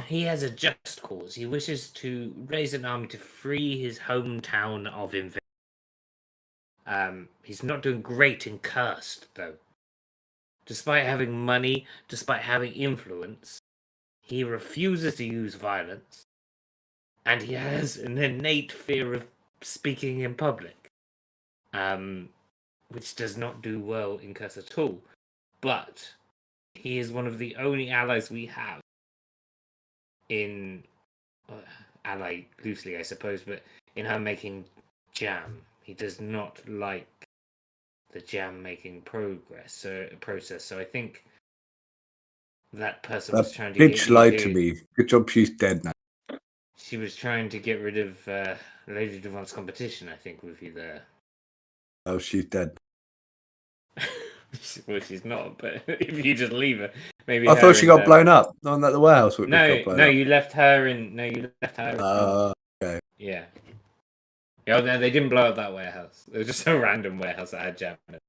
he has a just cause. He wishes to raise an army to free his hometown of invasion. He's not doing great in Cursed, though. Despite having money, despite having influence, he refuses to use violence, and he has an innate fear of speaking in public, which does not do well in Curse at all. But he is one of the only allies we have in ally loosely, I suppose, but in her making jam. He does not like the jam making process. So I think that person was That trying to get bitch you lied to me. Good job she's dead now. She was trying to get rid of Lady Devant's competition, I think, with you there. Oh, she's dead. Well, she's not, but if you just leave her, maybe. I her thought she got and, blown up. Not that the warehouse got No, blown no, up. you left her in. No, you left her. Okay. Yeah. Yeah, no, they didn't blow up that warehouse. It was just a random warehouse that had jam in it.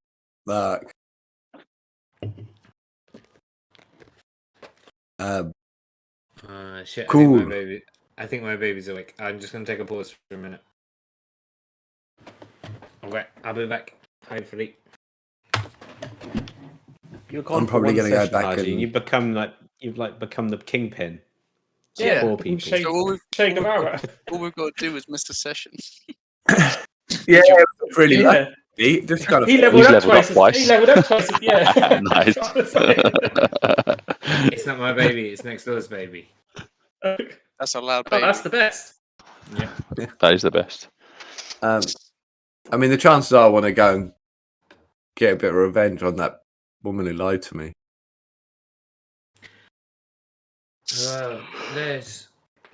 Shit. Cool. I think my baby's awake. I'm just gonna take a pause for a minute. Okay, I'll be back. Hopefully. You're gone I'm for probably one gonna go session, back Haji, and- and you've become the kingpin. of Yeah, poor people. Che So Guevara. all we've got to do is miss the session. Yeah, really Yeah. lucky. He just got He a leveled He's up leveled up twice. He twice. leveled up twice. Yeah. Nice. It's not my baby. It's next door's baby. That's a loud Oh, baby. that's the best. Yeah. That is the best. I mean, the chances are I want to go and get a bit of revenge on that woman who lied to me. There's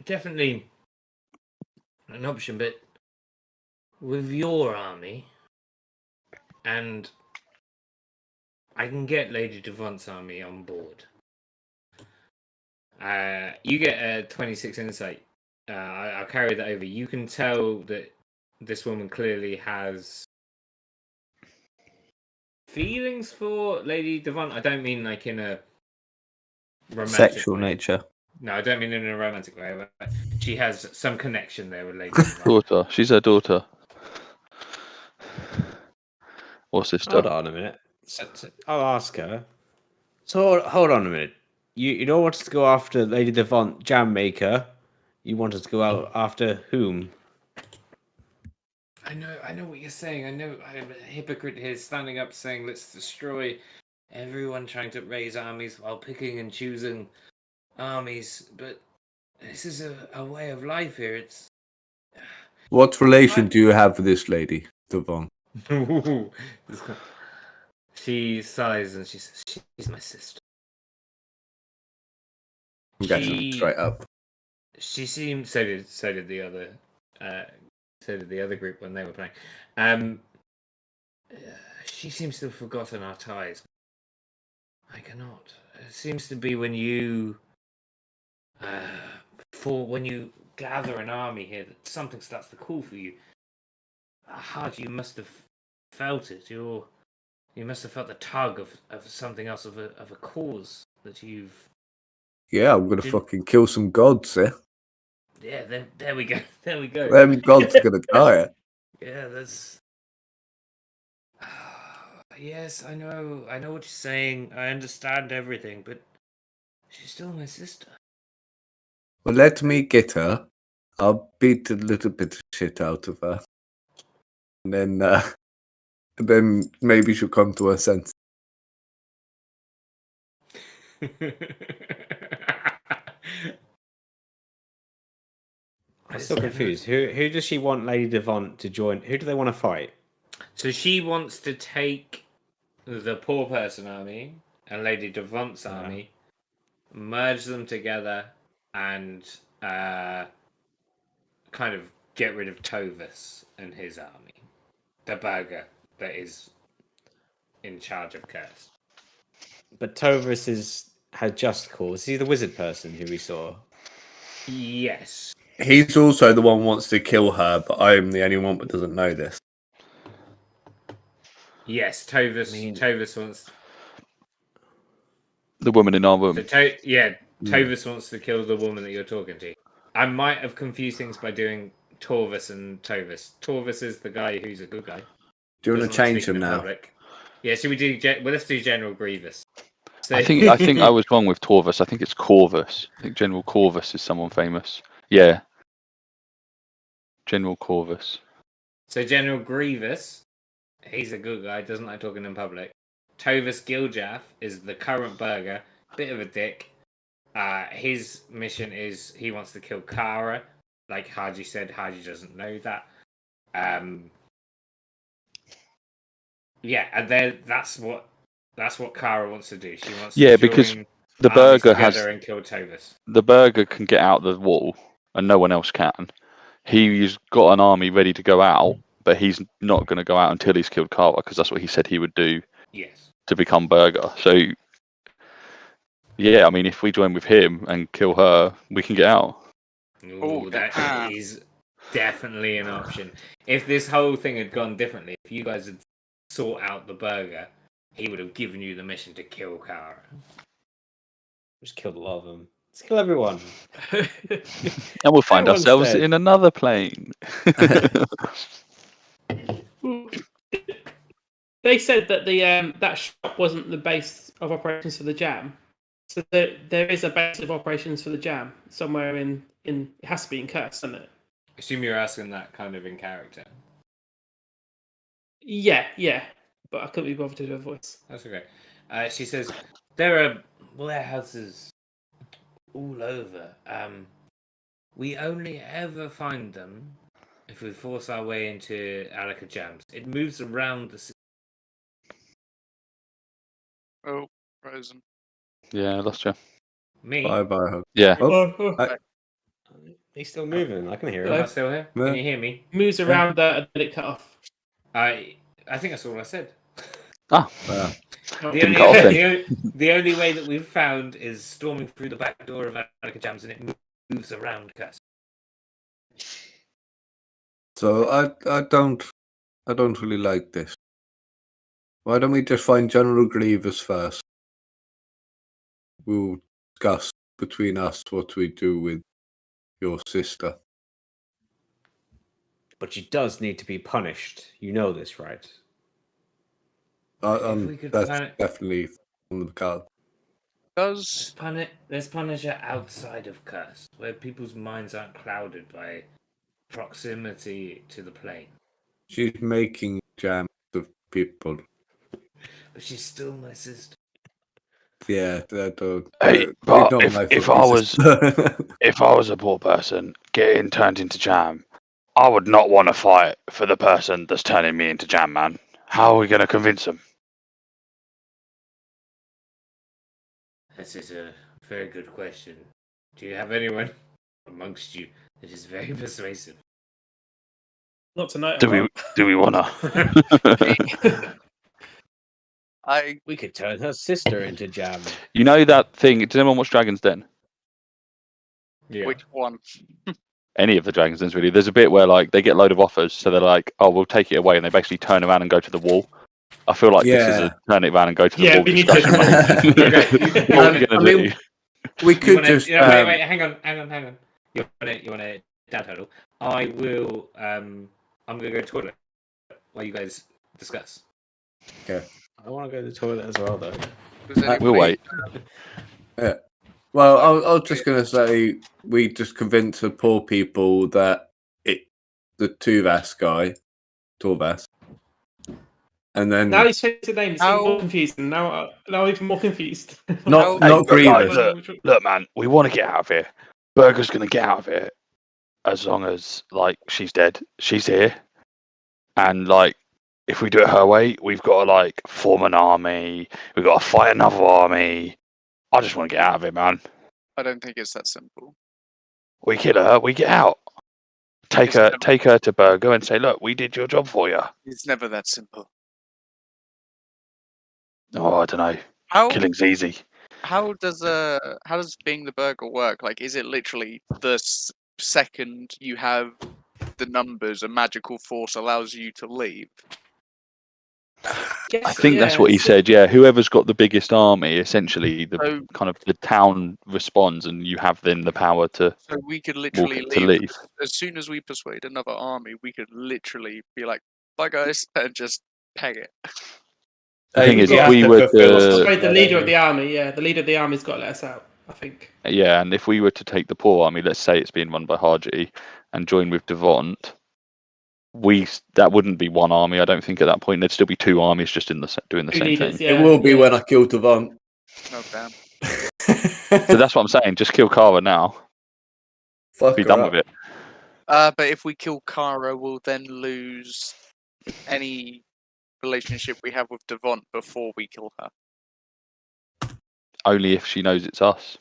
definitely an option, but with your army and I can get Lady Devant's army on board. You get a 26 insight. I'll carry that over. You can tell that this woman clearly has feelings for Lady Devant. I don't mean like in a romantic Sexual way. nature. No, I don't mean in a romantic way. But she has some connection there with Lady Devant. Daughter. She's her daughter. Or sister. Hold on a minute. I'll ask her. So hold on a minute. You don't want us to go after Lady Devant, Jam Maker. You want us to go out after whom? I know what you're saying. I know I'm a hypocrite here, standing up saying let's destroy everyone trying to raise armies while picking and choosing armies. But this is a way of life here. It's What relation do you have with this lady, Devon? She sighs and she says, "She's my sister." I'm guessing straight up. She seemed so did the other group when they were playing. She seems to have forgotten our ties. I cannot. It seems to be when you when you gather an army here that something starts to call for you. Hard, you must have felt it. You must have felt the tug of something else, of a cause that you've. Yeah, I'm gonna fucking kill some gods, eh? Yeah, there we go. There we go. Them gods are gonna die. Yeah, that's. Yes, I know what you're saying. I understand everything, but she's still my sister. Well, let me get her. I'll beat a little bit of shit out of her, and then maybe she'll come to her senses. I'm still confused. Who does she want Lady Devant to join? Who do they want to fight? So she wants to take the poor person army and Lady Devant's army, merge them together, and kind of get rid of Tovus and his army, the burger that is in charge of Curse. But Tovus had just cause. He's the wizard person who we saw. Yes. He's also the one who wants to kill her, but I'm the only one that doesn't know this. Yes, Tovus wants. The woman in our room. So Tovus wants to kill the woman that you're talking to. I might have confused things by doing Torvus and Tovus. Torvus is the guy who's a good guy. Do you want to change him now? Public. Yeah, should we do? Well, let's do General Grievous. So... I think I was wrong with Torvus. I think it's Corvus. I think General Corvus is someone famous. Yeah. General Corvus. So General Grievous, he's a good guy, doesn't like talking in public. Tovus Giljaff is the current burger, bit of a dick. His mission is he wants to kill Kara. Like Haji said, Haji doesn't know that. Yeah, and that's what Kara wants to do. She wants to join because the burger and kill Tovus. The burger can get out the wall, and no one else can. He's got an army ready to go out, but he's not going to go out until he's killed Kara, because that's what he said he would do. Yes. To become burger. So, yeah, I mean, if we join with him and kill her, we can get out. Ooh, that is definitely an option. If this whole thing had gone differently, if you guys had sought out the burger, he would have given you the mission to kill Kara. Just killed a lot of them. Let's kill everyone. And we'll find ourselves in another plane. They said that that shop wasn't the base of operations for the jam. So there is a base of operations for the jam somewhere in it has to be in Curse, doesn't it? I assume you're asking that kind of in character. Yeah. But I couldn't be bothered to do a voice. That's okay. She says there are warehouses all over. We only ever find them if we force our way into Alaka Jams. It moves around the city. Oh, frozen. Yeah, I lost you. Me? Bye. Yeah. He's still moving. I can hear Am him. I still here? Yeah. Can you hear me? Moves around and then it cut off. I think that's all I said. Ah. Didn't cut off then. The only way that we've found is storming through the back door of Anarcha Jams, and it moves around Curse. So I don't really like this. Why don't we just find General Grievous first? We'll discuss between us what we do with your sister. But she does need to be punished. You know this, right? If we could That's plan it- definitely on the card. Does Let's punish her outside of Curse, where people's minds aren't clouded by proximity to the plane. She's making jams of people. But she's still my sister. Yeah, that Hey, you're but not my if fucking I was sister. if I was a poor person getting turned into jam, I would not want to fight for the person that's turning me into jam, man. How are we going to convince them? This is a very good question. Do you have anyone amongst you that is very persuasive? Not tonight. Do we want to? I We could turn her sister into jam. You know that thing? Does anyone watch Dragon's Den? Yeah. which one? Any of the Dragon's Dens, really. There's a bit where like they get a load of offers, so they're like, "Oh, we'll take it away," and they basically turn around and go to the wall. I feel like this is a turn it around and go to the Yeah, wall we need to- discussion. mate. Okay. What are we gonna do? We You could wanna, just wait, hang on. You want a dad huddle? I will. I'm gonna go to the toilet while you guys discuss. I want to go to the toilet as well, though. Does anybody, We'll wait. Well, I was just going to say we just convince the poor people that the Tuvas guy, Torvas, and then Now he's changed the name. It's even How- more confusing. Now I'm even more confused. not Hey, Grievous. look, man, we want to get out of here. Burger's gonna get out of here as long as like she's dead. She's here, and like if we do it her way, we've got to like form an army. We've got to fight another army. I just want to get out of it, man. I don't think it's that simple. We kill her, we get out. Take her to Burger and say, look, we did your job for you. It's never that simple. Oh, I don't know. How Killing's easy. how does being the burger work? Like, is it literally the second you have the numbers, a magical force allows you to leave? I think that's what he said. Yeah, whoever's got the biggest army, essentially, So, the town responds, and you have then the power to so we could literally to leave. as soon as we persuade another army. We could literally be like, "Bye, guys," and just peg it. The thing is, you if have we to were fulfill to, Persuade the leader of the army. Yeah, the leader of the army's got to let us out. I think. yeah, and if we were to take the poor army, let's say it's being run by Harji, and join with Devont, that wouldn't be one army. I don't think at that point there'd still be two armies just doing the Two same leaders, thing. yeah, It will be yeah. when I kill Devon. Oh damn! So that's what I'm saying. Just kill Kara now. Fuck Be her done up. with it. But if we kill Kara, we'll then lose any relationship we have with Devont before we kill her. Only if she knows it's us.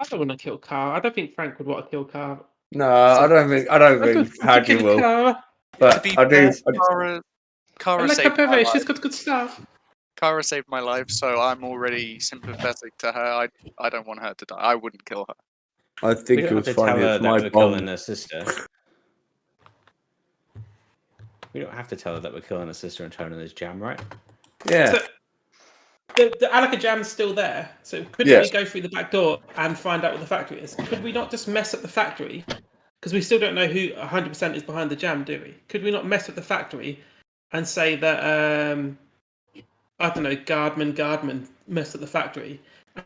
I don't want to kill Carl. I don't think Frank would want to kill Carl. No, I don't think Hadji will. To But be I do. fair, Kara I like her saved my perfect. She's life. got good stuff. Kara saved my life, so I'm already sympathetic to her. I don't want her to die. I wouldn't kill her. I We think it don't have was to tell funny. her It's that my we're killing bomb. her sister. We don't have to tell her that we're killing her sister and turning this jam, right? Yeah. So, the Alaka Jam's still there. So couldn't Yeah. we go through the back door and find out what the factory is? Could we not just mess up the factory? Because we still don't know who 100% is behind the jam, do we? Could we not mess up the factory and say that I don't know, Guardman messed up the factory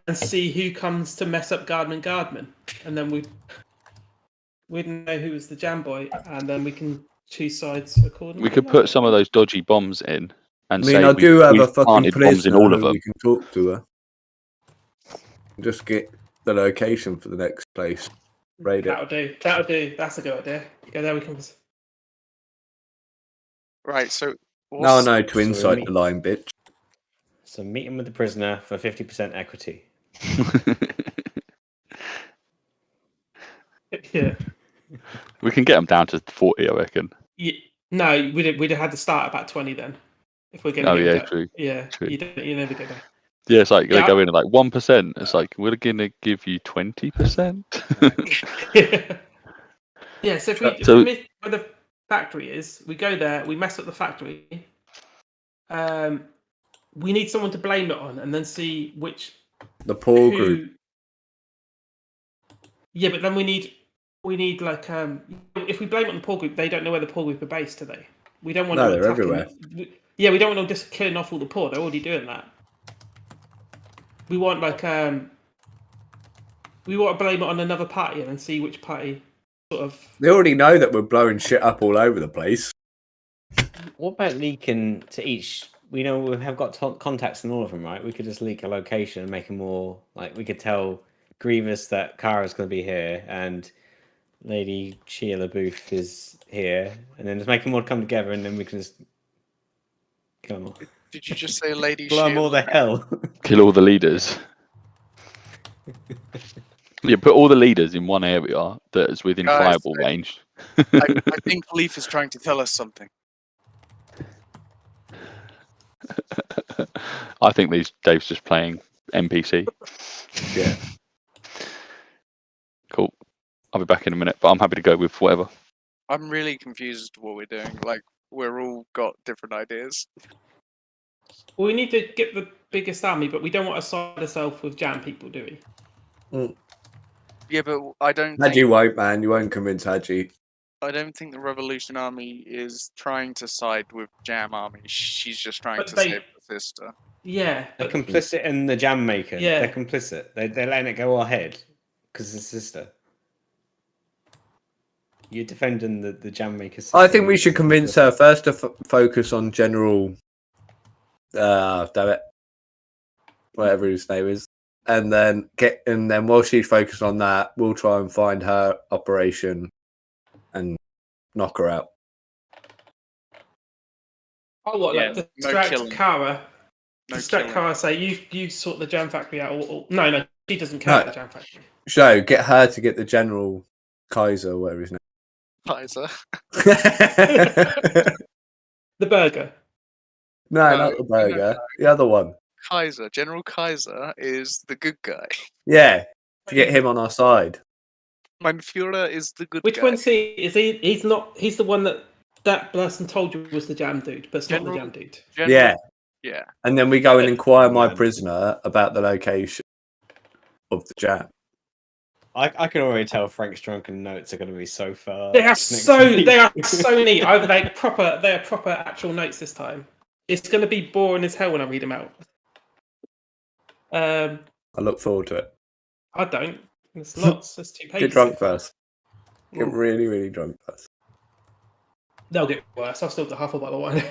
and see who comes to mess up Guardman, and then we'd know who was the jam boy, and then we can choose sides accordingly. We could put some of those dodgy bombs in and I mean, say I do have a we've fucking planted bombs in prisoner all of who them. we can talk to her. Just get the location for the next place. Raid it. That'll do. That'll do. That's a good idea. Go there. We can. Right. So No, what's, to inside the line, bitch. So meet him with the prisoner for 50% equity. Yeah. We can get them down to 40, I reckon. Yeah. No, we'd have had to start about 20 then. If we're getting Oh it yeah, that, true. yeah, True. you never get that. Yeah, it's like they Yeah. go in at like 1%. It's like we're gonna give you 20%. Yeah, so if we So- miss where the factory is, we go there, we mess up the factory. We need someone to blame it on, and then see which The poor who. group. Yeah, but then we need like if we blame it on the poor group, they don't know where the poor group are based, do they? We don't want No, them they're attacking. everywhere. Yeah, we don't want them just killing off all the poor. They're already doing that. We want like we want to blame it on another party and then see which party sort of. They already know that we're blowing shit up all over the place. What about leaking to each? We know we have got contacts in all of them, right? We could just leak a location and make them more like we could tell Grievous that Kara's going to be here and Lady Sheila Booth is here, and then just make them all come together, and then we can just kill them all. Did you just say Lady Blow them all Sheila? the hell. Kill all the leaders. Yeah, put all the leaders in one area that is within Guys, fireball range. I think Leaf is trying to tell us something. I think Dave's just playing NPC. Yeah. Cool. I'll be back in a minute, but I'm happy to go with whatever. I'm really confused as to what we're doing. Like, we're all got different ideas. Well, we need to get the biggest army, but we don't want to side ourselves with jam people, do we? Yeah, but I don't Haji think won't, man. You won't convince Haji. the Revolution Army is trying to side with Jam Army. She's just trying But to they- save the sister. Yeah, They're but complicit in the jam maker. Yeah. They're complicit. They're letting it go ahead because it's a sister. You're defending the jam maker sister. I think we should convince her first to focus on General. Damn it. Whatever his name is. And then while she's focused on that, we'll try and find her operation and knock her out. oh, what? Yeah, Like no distract killing. Kara. No Distract killing. Kara. Say you sort the jam factory out. Or no, she doesn't care No. about the jam factory. So get her to get the General Kaiser, whatever his name. Kaiser. The burger. No, No, not the no, burger. no. The other one. Kaiser. General Kaiser is the good guy. Yeah, to get him on our side. Mein Führer is the good Which guy. one's he? Is he? He's not. He's the one that person told you was the jam dude, but it's not the General- jam dude. General, Yeah. Yeah. And then we go and inquire my Man. prisoner about the location of the jam. I can already tell Frank's drunken notes are going to be so far. They are next so week. they are so neat. Either they are proper actual notes this time. It's going to be boring as hell when I read them out. I look forward to it. I don't. There's lots. There's 2 pages. Get drunk so far. first. Get Ooh. really, really drunk first. They'll get worse. I've still got half a bottle of wine.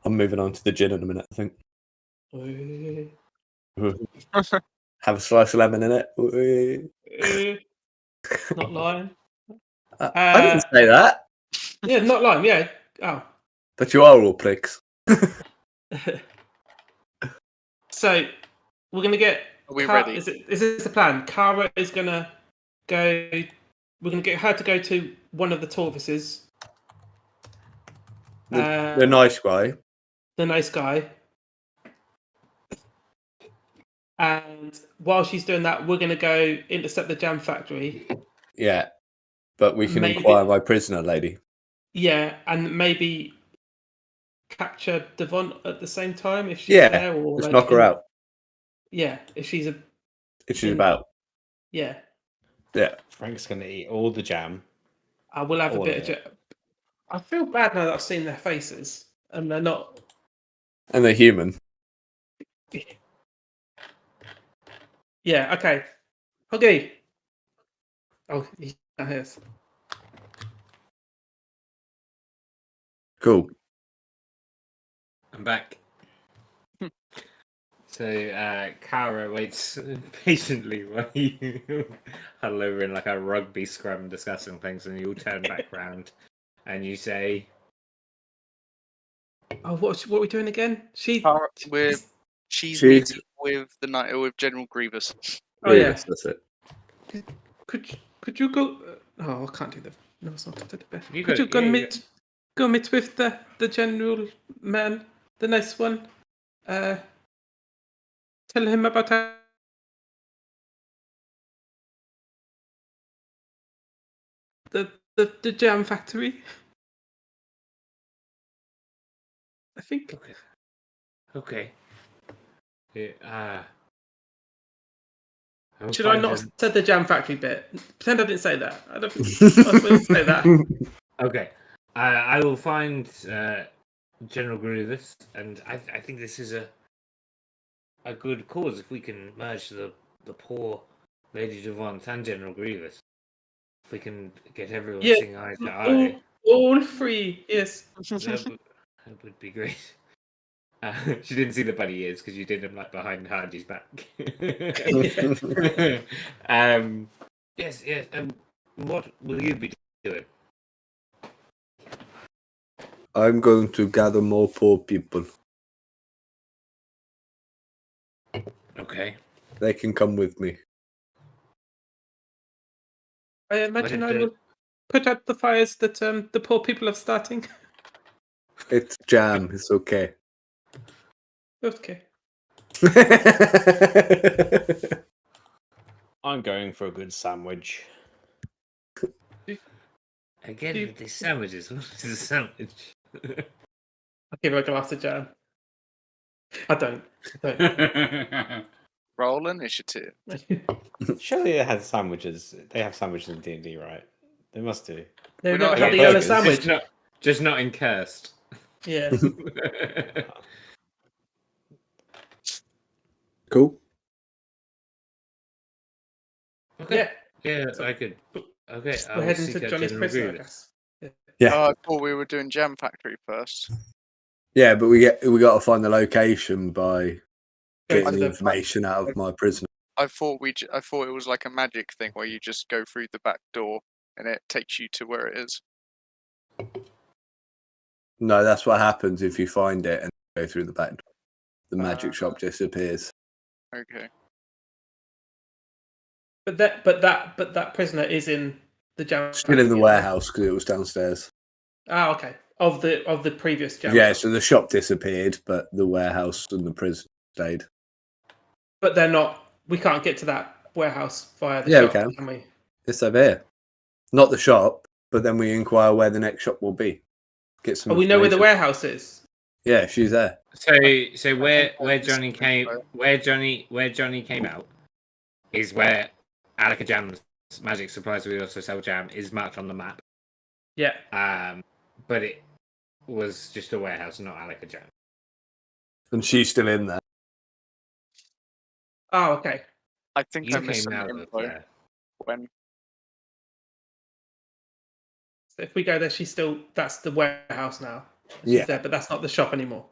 I'm moving on to the gin in a minute, I think. Have a slice of lemon in it. Not lying. I didn't say that. Yeah, not lying. Yeah. Oh. But you are all pricks. So we're gonna get. Are we ready? Is this the plan? Kara is gonna go. We're gonna get her to go to one of the Torvises. The nice guy. The nice guy. And while she's doing that, we're gonna go intercept the jam factory. Yeah. But we can Maybe- inquire my prisoner lady. Yeah, and maybe capture Devon at the same time if she's Yeah, there, or Let's like knock her out. Yeah, if she's a If she's in- about. yeah. Yeah. Frank's going to eat all the jam. I will have a All bit of of. I feel bad now that I've seen their faces and they're not. And they're human. Yeah. Okay. Okay. Oh, he's not here. Cool. I'm back. So, Kara waits patiently while you huddle over in like a rugby scrum discussing things, and you all turn back round and you say, Oh, what are we doing again? She's She's- meeting with with General Grievous. Oh yeah. Yes, that's it. Could you go? Oh, I can't do that. No, it's not. You Could go- you go yeah, you meet? go meet with the general man, the nice one. Tell him about the jam factory. I think. Okay. I'll Should I find not an- say the jam factory bit? Pretend I didn't say that. I don't think I was supposed to say that. Okay. I will find General Grievous, and I think this is a good cause if we can merge the poor Lady Devant and General Grievous. If we can get everyone Yeah, seeing eye to eye, all three. Yes. that would be great. She didn't see the bunny ears because you did them like behind Hardy's back. Yes. What will you be doing? I'm going to gather more poor people. Okay. They can come with me. I imagine But I will put out the fires that the poor people are starting. It's jam. It's okay. Okay. I'm going for a good sandwich. Again You- with these sandwiches. What is a sandwich? I'll give her a glass of jam. I don't. Roll initiative. Surely they had sandwiches. They have sandwiches in D&D, right? They must do. They've We're never not had a eating yellow burgers. sandwich. Just not in Cursed. Yeah. Cool. Okay. Yeah. Yeah, I could. Okay, I We're will heading seek to out Johnny's General prison, I Grievous. guess. Yeah. Oh, I thought we were doing Jam Factory first. Yeah, but we got to find the location by Go getting to the the information out of my prisoner. I thought it was like a magic thing where you just go through the back door and it takes you to where it is. No, that's what happens if you find it and go through the back door. The magic shop disappears. Okay. But that prisoner is in the jam. Still in the factory, warehouse because it was downstairs. Ah, okay. Of the previous jam. Yeah, shop. so the shop disappeared, but the warehouse and the prison stayed. But they're not. We can't get to that warehouse via the Yeah, we shop, can. we? It's over here. Not the shop, but then we inquire where the next shop will be. Get some. Oh, we know where the information. warehouse is. Yeah, she's there. So where I Johnny came where Johnny came out is where Alaka Jam's magic supplies we also sell jam is marked on the map. Yeah. But it was just a warehouse, not Alaka Jam. And she's still in there. Oh, okay. I think You I missed came some out of info there. when So if we go there, that's the warehouse now. She's Yeah. there, but that's not the shop anymore.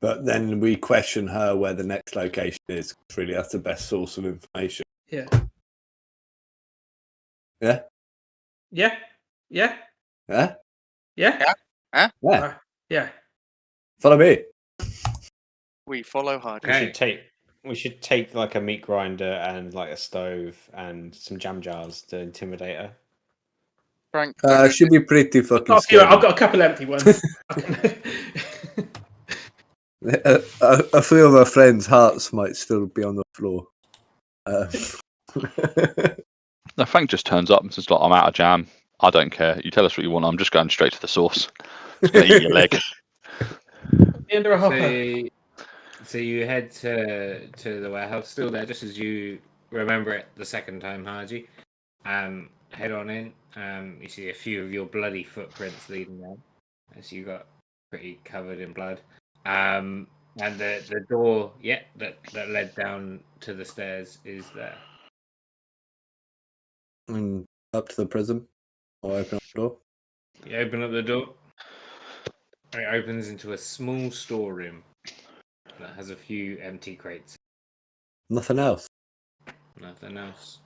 But then we question her where the next location is. 'Cause really, that's the best source of information. Yeah. Yeah? Yeah. Yeah. Yeah? Yeah. Yeah. Yeah. Follow me. we follow hard. Okay. We should take like a meat grinder and like a stove and some jam jars to intimidate her. Frank, She'll be pretty fucking I've scared. got a couple empty ones. A few of her friends' hearts might still be on the floor. No, Frank just turns up and says, "Like, I'm out of jam. I don't care. You tell us what you want. I'm just going straight to the source. Just gonna eat your leg." Under a hopper. So you head to the warehouse, still there, just as you remember it the second time, Haji. Head on in. You see a few of your bloody footprints leading there, as you got pretty covered in blood. And the door, that led down to the stairs is there. And up to the prison. I'll open up the door. You open up the door. It opens into a small storeroom that has a few empty crates. Nothing else. Nothing else.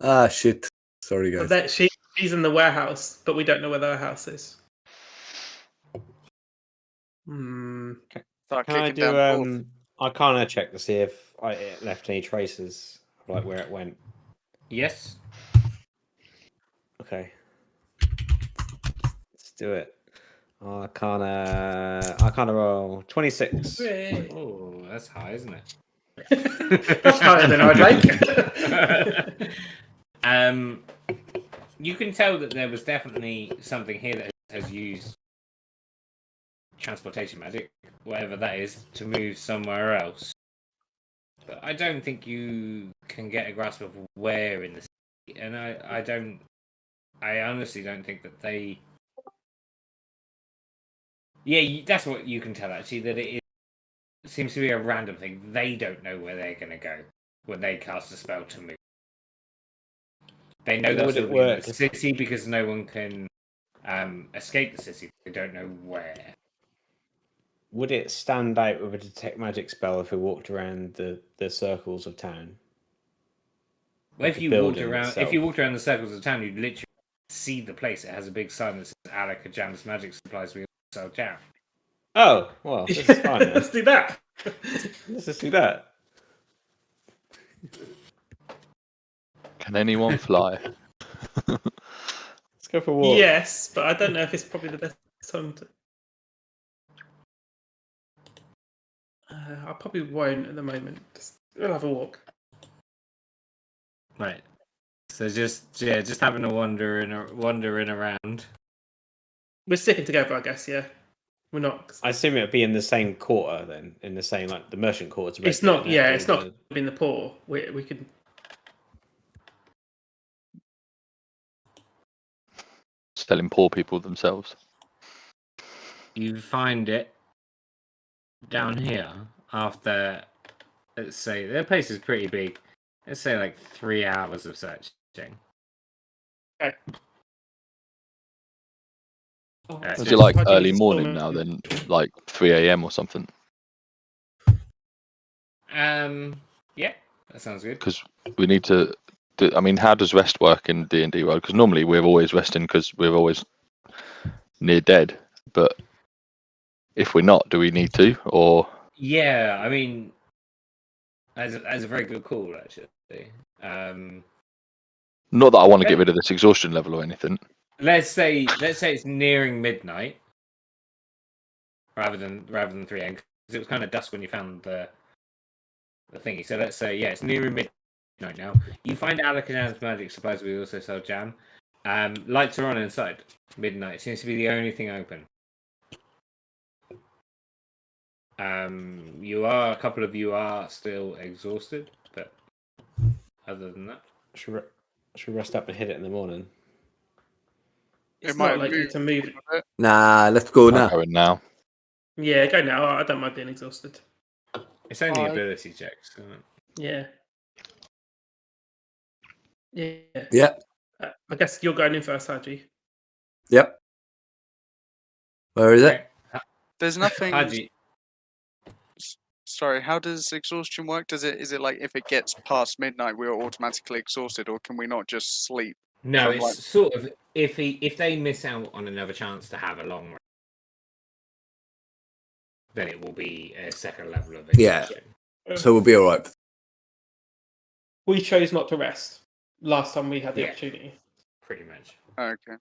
Ah, shit. Sorry, guys. But she's in the warehouse, but we don't know where the warehouse is. Start Can I kicking do down Arcana check to see if it left any traces of like where it went? Yes. Okay. do it. Arcana roll 26. Hooray. Oh, that's high, isn't it? That's higher than I'd like. You can tell that there was definitely something here that has used transportation magic, whatever that is, to move somewhere else. But I don't think you can get a grasp of where in the city, and I honestly don't think that they. Yeah, that's what you can tell actually. That it seems to be a random thing. They don't know where they're going to go when they cast a spell to move. They know that's Would it in the work? city because no one can escape the city. They don't know where. Would it stand out with a detect magic spell if we walked around the circles of town? Well, Like if the you walked building around, itself. if you walked around the circles of town, you'd literally see the place. It has a big sign that says "Alaka Jam's Magic Supplies. We sell jam." Oh, well, this is fine then. Let's do that. Let's just do that. Can anyone fly? Let's go for a walk. Yes, but I don't know if it's probably the best time to. I probably won't at the moment. We'll have a walk. Right. So just having a wandering around. We're sticking together, I guess. Yeah, we're not. I assume it would be in the same quarter then, in the same like the merchant quarter. It's not. Yeah, it's not in the poor. We can. Selling poor people themselves. You find it down here after, let's say, their place is pretty big. Let's say like 3 hours of searching. Okay. Would you like early morning now then, like 3 a.m. or something? Yeah, that sounds good. Because we need to. I mean, how does rest work in D&D world? Because normally we're always resting because we're always near dead. But if we're not, do we need to? Or Yeah, I mean, that's a very good call actually. not that I want to get rid of this exhaustion level or anything. Let's say it's nearing midnight rather than 3 a.m. because it was kind of dusk when you found the thingy. So let's say it's nearing midnight now. You find Alakazam's magic supplies. We also sell jam. Lights are on inside. Midnight seems to be the only thing open. A couple of you are still exhausted, but other than that, Should we rest up and hit it in the morning? It's It not might like you move to move. a bit. Nah, let's go I'm now. going now. Yeah, go now. I don't mind being exhausted. it's only I- ability checks. Isn't it? Yeah. Yeah. Yeah, I guess you're going in first, Haji. yep. Where is it? Okay. There's nothing. Haji, Sorry, how does exhaustion work? Is it like if it gets past midnight, we're automatically exhausted, or can we not just sleep? no, From it's like- sort of if they miss out on another chance to have a long rest, then it will be a second level of Yeah. exhaustion. So we'll be all right. We chose not to rest last time we had the Yeah. opportunity. Pretty much. Okay.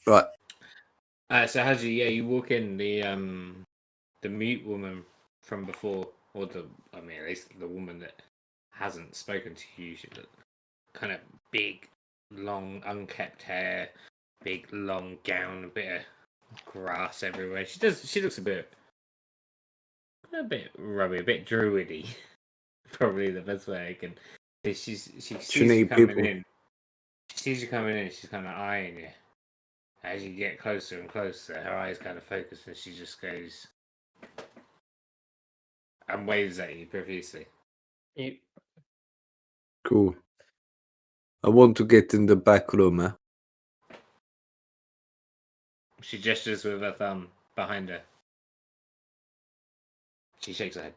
Right. So Haji, you walk in the mute woman from before, or at least the woman that hasn't spoken to you. She look kind of big, long, unkept hair, big, long gown, a bit of grass everywhere. She looks a bit rubby, a bit druidy. Probably the best way I can. She sees you coming people. in. She sees you coming in. She's kind of eyeing you. As you get closer and closer, her eyes kind of focus, and she just goes and waves at you profusely. Cool. I want to get in the back room, eh? She gestures with her thumb behind her. She shakes her head.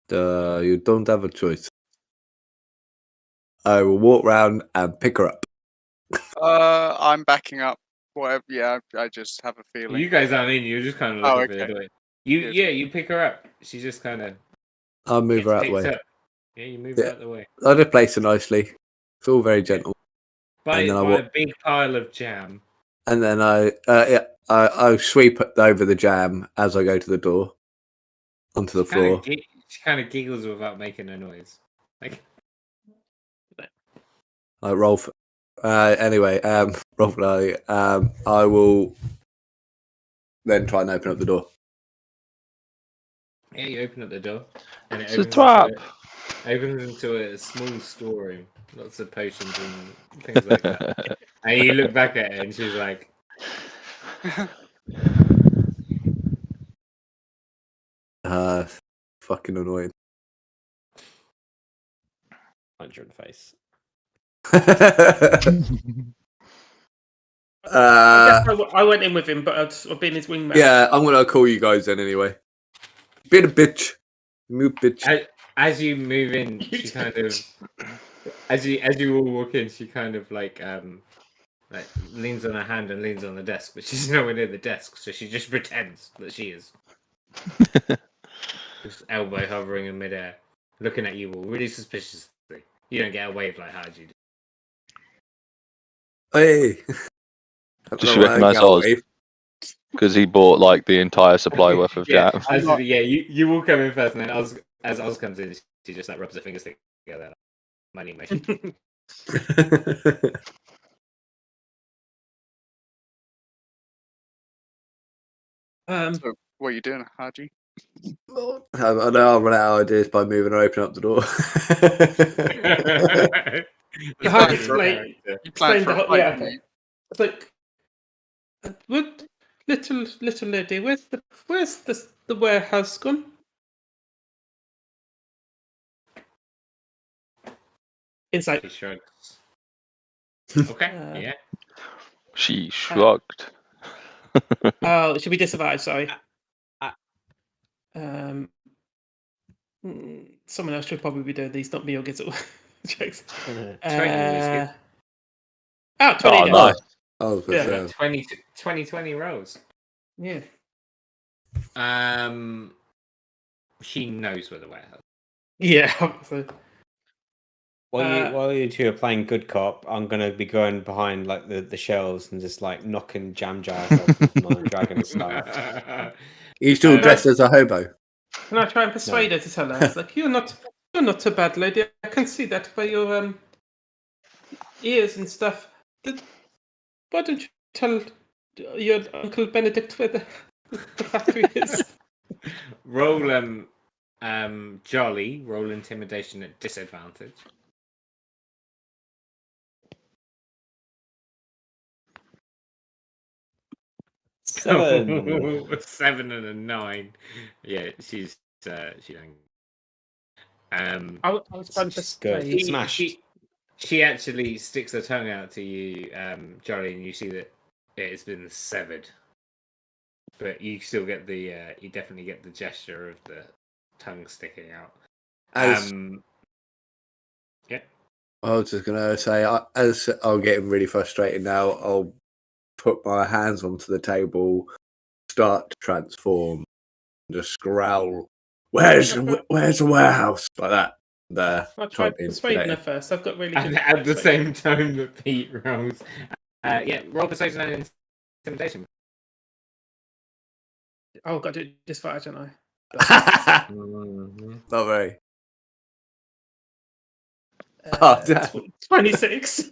You don't have a choice. I will walk round and pick her up. I'm backing up. Whatever. Yeah, I just have a feeling. You guys aren't in. You're just kind of Oh, looking for the okay. door. Good. You pick her up. She just kind of I'll move her out the picked way. up. Yeah, you move Yeah. her out the way. I'll just place her nicely. It's all very gentle. By, And then by a big pile of jam. And then I sweep over the jam as I go to the door onto the floor. She kind of giggles without making a noise. Like, I roll for. Anyway, roll for I will then try and open up the door. yeah, you open up the door, and it It's a trap. opens into a small storeroom, lots of potions and things like that. And you look back at her, and she's like, Fucking annoying. 100 face. I guess I went in with him, but I've been his wingman. Yeah, I'm gonna call you guys then anyway. Been a bitch. Move bitch. as you move in, she kind of, as you all walk in, she kind of like leans on her hand and leans on the desk, but she's nowhere near the desk, so she just pretends that she is. Just elbow hovering in midair, looking at you all really suspiciously. You don't get a wave like Haji do. Hey. Does she recognise Oz? Because he bought like the entire supply worth of Yeah, jam. absolutely, yeah. You all come in first, and then as Oz comes in, she just like rubs her fingers together. Like, money motion. So, what are you doing, Haji? I know I'll run out of ideas by moving and opening up the door. You hard to That's explain. You planned for a fight, Yeah, didn't okay. you? It's like, what little lady? Where's the warehouse gone? Inside. She shrugs. Okay, yeah. She shrugged. Oh, it should be disavowed. Sorry. Someone else should probably be doing these, not me or Gizzle. Jokes. 20 Oh, 20 Oh, then. nice. I was Yeah. gonna say, 20 rolls. Yeah. She knows where the warehouse. Yeah. So, While you two are playing good cop, I'm gonna be going behind like the shelves and just like knocking jam jars off with my dragon staff. you still dressed as a hobo? can I try and persuade her to tell her? It's like you're not a bad lady. I can see that by your ears and stuff. Why don't you tell your Uncle Benedict where the factory is? Roll jolly. Roll intimidation at disadvantage. Seven. 7 and a 9. Yeah, she don't. I was trying to Good. persuade. Smashed. She actually sticks her tongue out to you, Jolly, and you see that it has been severed. But you still get the you definitely get the gesture of the tongue sticking out. Yeah. I was just gonna say, as I'm getting really frustrated now, I'll put my hands onto the table, start to transform, just growl. Where's the warehouse? Like that. There. I'll Try try and be persuading her intimidating. first. I've got really And good at the persuasion. same time that Pete rolls. Yeah, roll persuasion and intimidation. Oh, I've got to do disadvantage, haven't I? Not very. Oh, damn. 26.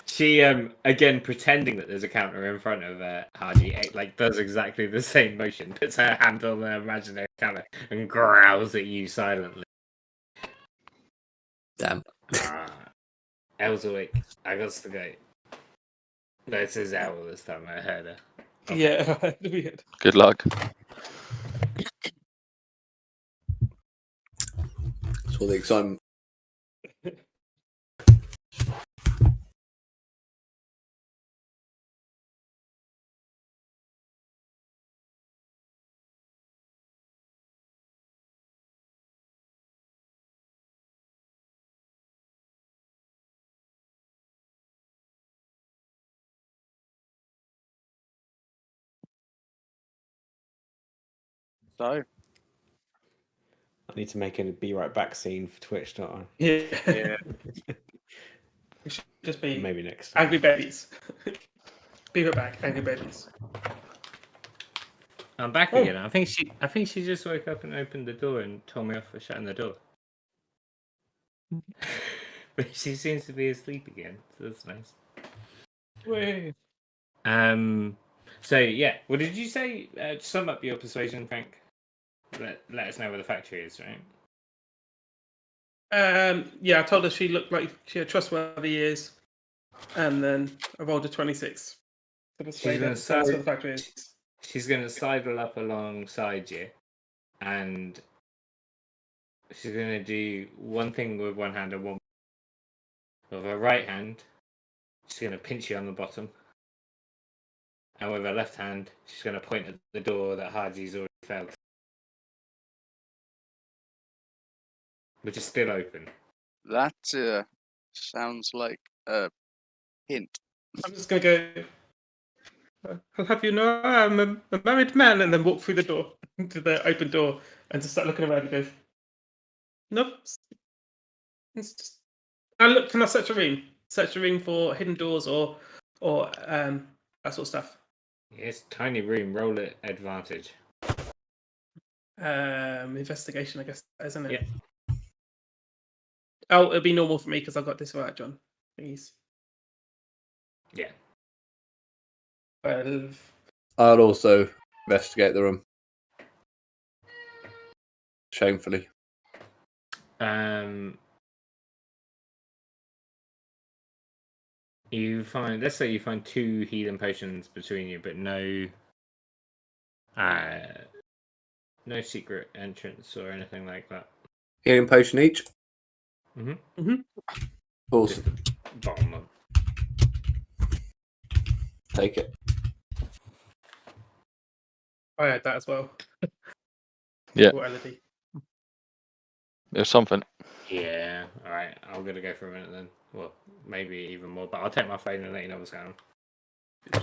She again pretending that there's a counter in front of Haji, like does exactly the same motion, puts her hand on the imaginary counter and growls at you silently. Damn. Elswick, I got to go. This is owl this time. I heard her. Okay. Yeah, weird. Good luck. That's all the excitement. So, I need to make a be right back scene for Twitch, don't I? Yeah. yeah. Just be Maybe next time. angry babies. Be right back, angry babies. I'm back Oh. again. I think she just woke up and opened the door and told me off for shutting the door. But she seems to be asleep again, so that's nice. Wait. So yeah, what did you say? Sum up your persuasion, Frank. Let us know where the factory is, right? Yeah, I told her she looked like she had trustworthy ears, and then I rolled a 26. She's gonna Tell us where the factory is. She's gonna sidle up alongside you, and she's gonna do one thing with one hand and one with her right hand. She's gonna pinch you on the bottom, and with her left hand, she's gonna point at the door that Haji's already failed, which is still open. That sounds like a hint. I'm just gonna go. I'll have you know I'm a married man, and then walk through the door to the open door and just start looking around and go. Nope. It's just. I look. Can I search a room? Search a room for hidden doors or that sort of stuff. Yes, tiny room. Roll it advantage. Investigation, I guess, isn't it? Yeah. Oh, it'll be normal for me because I got this right, John. Please. Yeah. 12. I'll also investigate the room. Shamefully. You find, let's say you find 2 healing potions between you, but no secret entrance or anything like that. Healing potion each. Mm-hmm. Awesome. Bottom up. Take it. I had that as well. Yeah. Or Elodie. There's something. Yeah. All right. I'm gonna go for a minute then. Well, maybe even more, but I'll take my phone and let you know what's going on. Do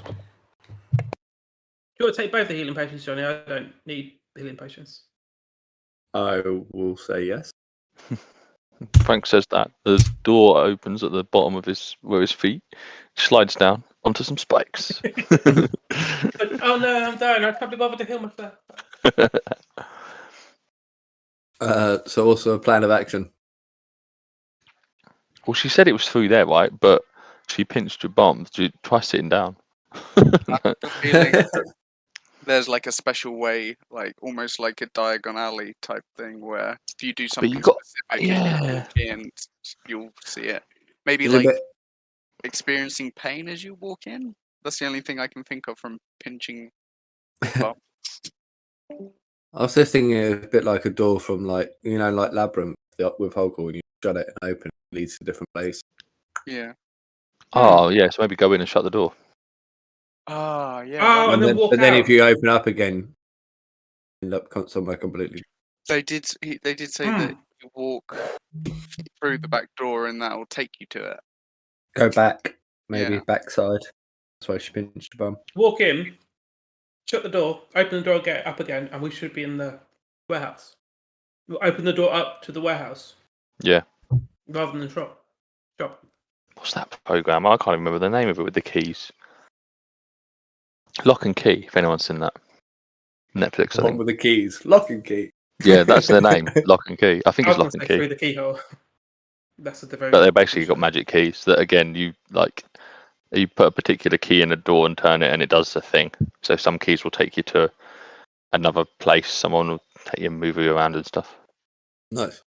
you want to take both the healing potions, Johnny? I don't need healing potions. I will say yes. Frank says that the door opens at the bottom of his feet, slides down onto some spikes. Oh no, I'm dying. I can't be bothered to heal myself. So also a plan of action. Well, she said it was through there, right? But she pinched your bum. Try sitting down. I have a feeling there's like a special way, like almost like a Diagon Alley type thing, where if you do something specific, if you walk in, you'll see it. Maybe Is it a like bit- experiencing pain as you walk in. That's the only thing I can think of from pinching. Bum. I was just thinking a bit like a door from like Labyrinth with Hogwarts. You shut it and open, it leads to a different place. Yeah. Oh, yeah. So maybe go in and shut the door. Ah, yeah. Oh, why and not? then walk but then out. if you open up again, end up somewhere completely. They did say that you walk through the back door, and that will take you to it. Go back, maybe Yeah. backside. That's why she pinched the bum. Walk in, shut the door, open the door, get up again, and we should be in the warehouse. We'll open the door up to the warehouse Yeah. rather than the shop. What's that program? I can't remember the name of it with the keys. Lock and Key, if anyone's seen that. Netflix, The I one think. with the keys, lock and key. Yeah, that's their name. Lock and Key. I think I it's was Lock going and to say Key. through the keyhole. That's at the very. But they basically got magic keys that, again, you put a particular key in a door and turn it, and it does a thing. So some keys will take you to another place. Someone will take you and move you around and stuff. Nice.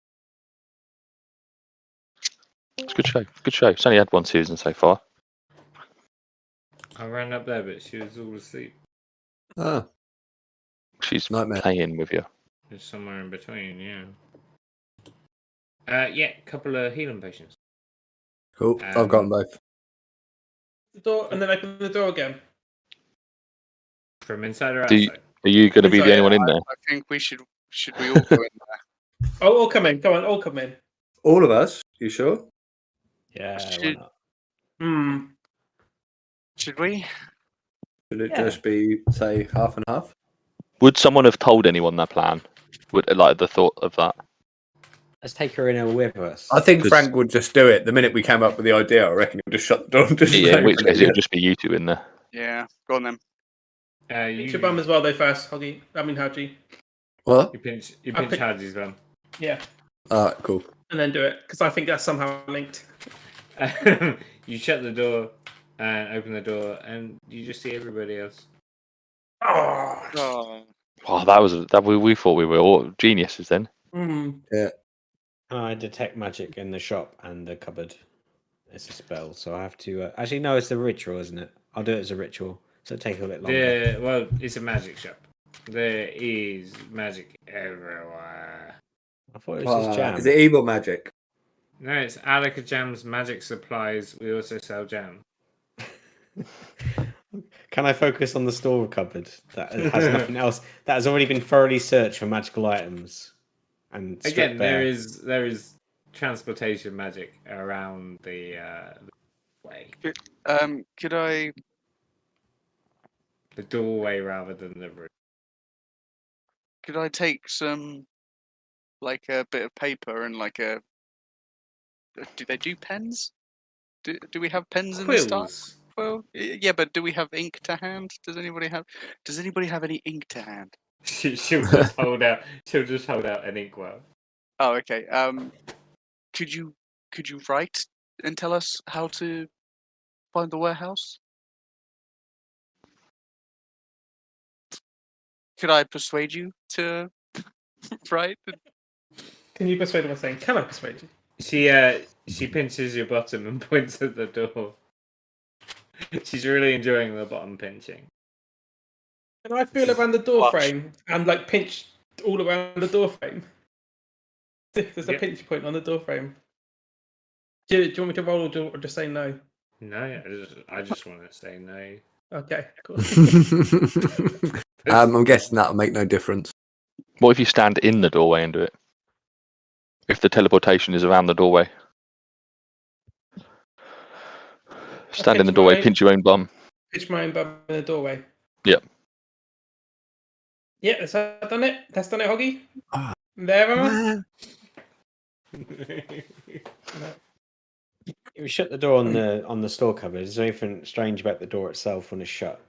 It's a good show. Good show. It's only had 1 season so far. I ran up there, but she was all asleep. Ah, She's Nightmare. playing with you. It's somewhere in between, yeah. Yeah, a couple of healing potions. cool. I've got them both. The door, and then open the door again. From inside or Do you- outside? Are you going to be the Sorry, only one in there? I think we should we all go in there? Oh, all come in. Go on, all come in. All of us. You sure? Yeah, why Should- not? Should we? Should it Yeah. just be say half and half? Would someone have told anyone that plan? Would like the thought of that? Let's take her in here with us. I think 'Cause- Frank would just do it the minute we came up with the idea. I reckon he would just shut the door and just Yeah, in which open case it. it'll just be you two in there. Yeah, go on then. Pinch your bum as well, though. First, Hoggy. I mean, Haji. What? You pinch I pick- Haji's bum. Yeah, Alright, cool. and then do it because I think that's somehow linked. You shut the door and open the door, and you just see everybody else. Oh. Oh, Oh, we thought we were all geniuses then. Mm. I detect magic in the shop and the cupboard. It's a spell, so I have to. Actually, no, it's a ritual, isn't it? I'll do it as a ritual, so it'll take a bit longer. Well, it's a magic shop. There is magic everywhere. I thought it was just jam. Is it evil magic? No, it's Alaka Jam's magic supplies. We also sell jam. Can I focus on the store cupboard that has nothing else that has already been thoroughly searched for magical items? And stripped Again, bare? there is transportation magic around the way, could I? the doorway rather than the room. Could I take some, like a bit of paper and like a? Do they do pens? Do we have pens in the start? Quills. Well, yeah, but do we have ink to hand? Does anybody have any ink to hand? She'll just hold out. She'll just hold out an inkwell. Oh, okay. Could you write and tell us how to find the warehouse? Could I persuade you to write? Can you persuade him by saying, "Can I persuade you?" She pinches your bottom and points at the door. She's really enjoying the bottom pinching. Can I feel around the door frame and like pinch all around the door frame? There's a Yeah. pinch point on the door frame. Do you want me to roll or just say no? No, I just want to say no. Okay, cool. I'm guessing that'll make no difference. What if you stand in the doorway and do it? If the teleportation is around the doorway. Stand in the pinch doorway, my- pinch your own bum. Pitch my own bum in the doorway. Yep. Yeah, that's done it. That's done it, Hoggy. Ah. There, am You shut the door on the store cupboard. Is there anything strange about the door itself when it's shut?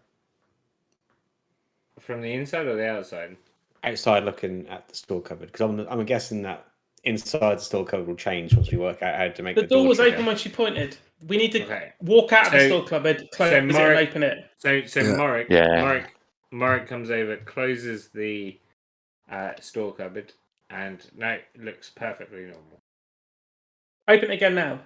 From the inside or the outside? Outside, looking at the store cupboard, because I'm guessing that inside the store cupboard will change once we work out how to make The the door was trigger. open when she pointed. We need to Okay. walk out of the So- store cupboard, close so it, and Marek- open it. So Yeah. Yeah. Morik comes over, closes the store cupboard, and now it looks perfectly normal. Open it again now.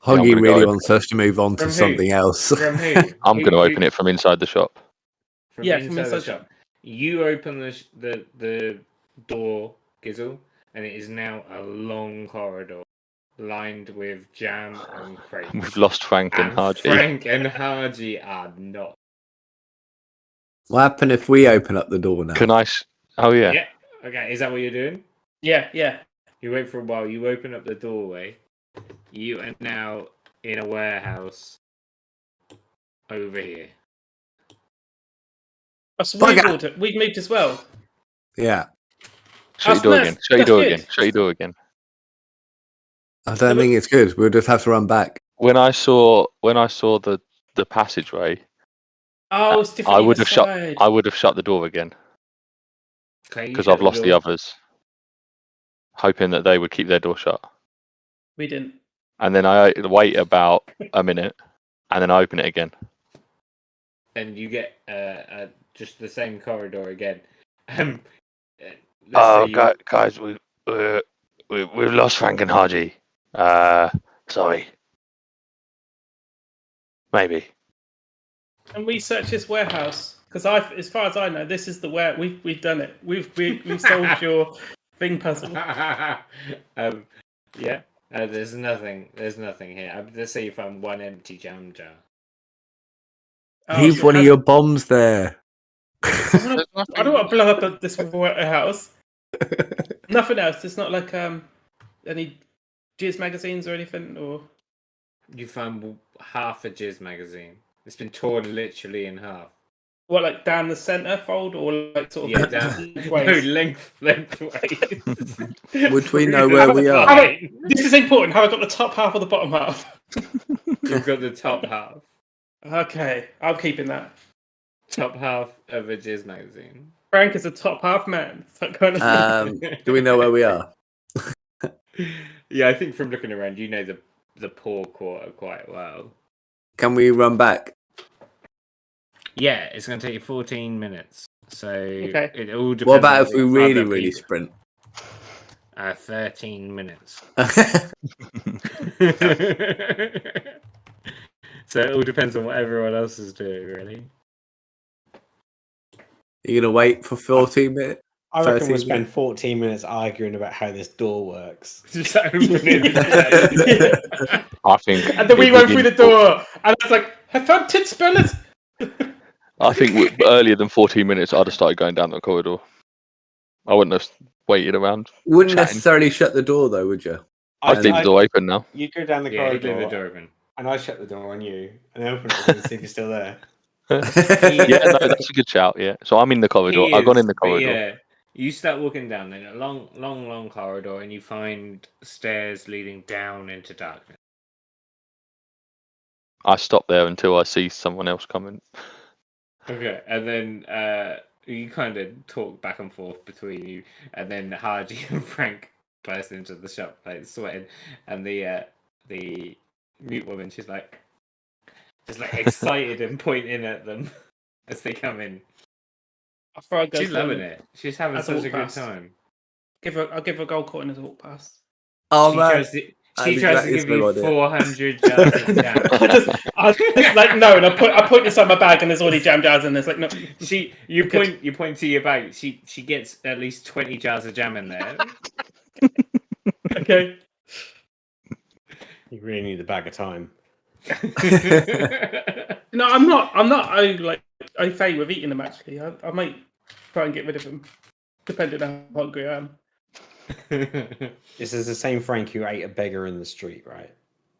I'm Hoggy gonna go really open wants us to move on From to who? something else. From who? I'm going to open it from inside the shop. From Yeah, inside from the inside shop. You open the door, Gizzle, and it is now a long corridor lined with jam and crates. We've lost Frank and Haji. Frank and Haji are not. What happened if we open up the door now? Can I? Oh yeah. Yeah. Okay. Is that what you're doing? Yeah. You wait for a while. You open up the doorway. You are now in a warehouse over here. Oh, so Bugger. we've moved as well. Yeah. Shut your door That's- again. Shut your that's door good. again. Shut your door again. I don't think it's good. We'll just have to run back. When I saw the passageway, Oh, it's different. I either would have shut. side. I would have shut the door again Okay. you because shut I've lost the door. others, hoping that they would keep their door shut. We didn't. And then I wait about a minute, and then I open it again. And you get just the same corridor again. Let's Oh, say you- guys, we've lost Frank and Haji. Sorry. Maybe. And we search this warehouse because as far as I know, this is the where we've done it. We've solved your thing puzzle. Yeah. There's nothing here. Let's say you found one empty jam jar. Oh, Leave so one of has- your bombs there. There's I don't nothing. want to blow up this warehouse. Nothing else. It's not like any Jizz magazines or anything, or You found half a Jizz magazine. It's been torn literally in half. What, like down the center fold, or like sort of Yeah, down. No, lengthways? lengthways. Would we know where we are? This is important. Have I got the top half or the bottom half? You've got the top half. Okay, I'm keeping that. Top half of a jizz magazine. Frank is a top half man. That kind of Do we know where we are? Yeah, I think from looking around, you know the poor quarter quite well. Can we run back? Yeah, it's going to take you 14 minutes. So Okay. it all depends. What about on if we what really, other really people- sprint? 13 minutes. Are So it all depends on what everyone else is doing, really. you going to wait for 14 minutes? I reckon 13 we'll spend minutes? 14 minutes arguing about how this door works. Just opening the gate. I think. And then we it went would through the be- door, and I was like, "I found tit spellers." I think earlier than 14 minutes, I'd have started going down the corridor. I wouldn't have waited around. Wouldn't Chatting. necessarily shut the door, though, would you? I'd leave the door open now. You go down the Yeah, he'd corridor, leave the door open. and I shut the door on you, and open it again and see if you're still there. Yeah, no, that's a good shout. Yeah, so I'm in the corridor. He I've gone is, in the but corridor. yeah, you start walking down then a long corridor, and you find stairs leading down into darkness. I stop there until I see someone else coming. Okay, and then you kind of talk back and forth between you, and then Hardy and Frank burst into the shop, like sweating, and the mute woman, she's like, just like excited and pointing at them as they come in. After I go She's for loving them, it. She's having As a such walk a good past. time. I'll give her a gold coin as a walk past. Oh, She man. tries to, I she think tries that to is give the you idea. 400 jars of jam. I just like no, and I point inside my bag, and there's already jam jars, and there's like no. You point to your bag. She gets at least 20 jars of jam in there. Okay. You really need a bag of time. No, I'm not. I fay with eating them. Actually, I might try and get rid of them, depending on how hungry I am. This is the same Frank who ate a beggar in the street, right?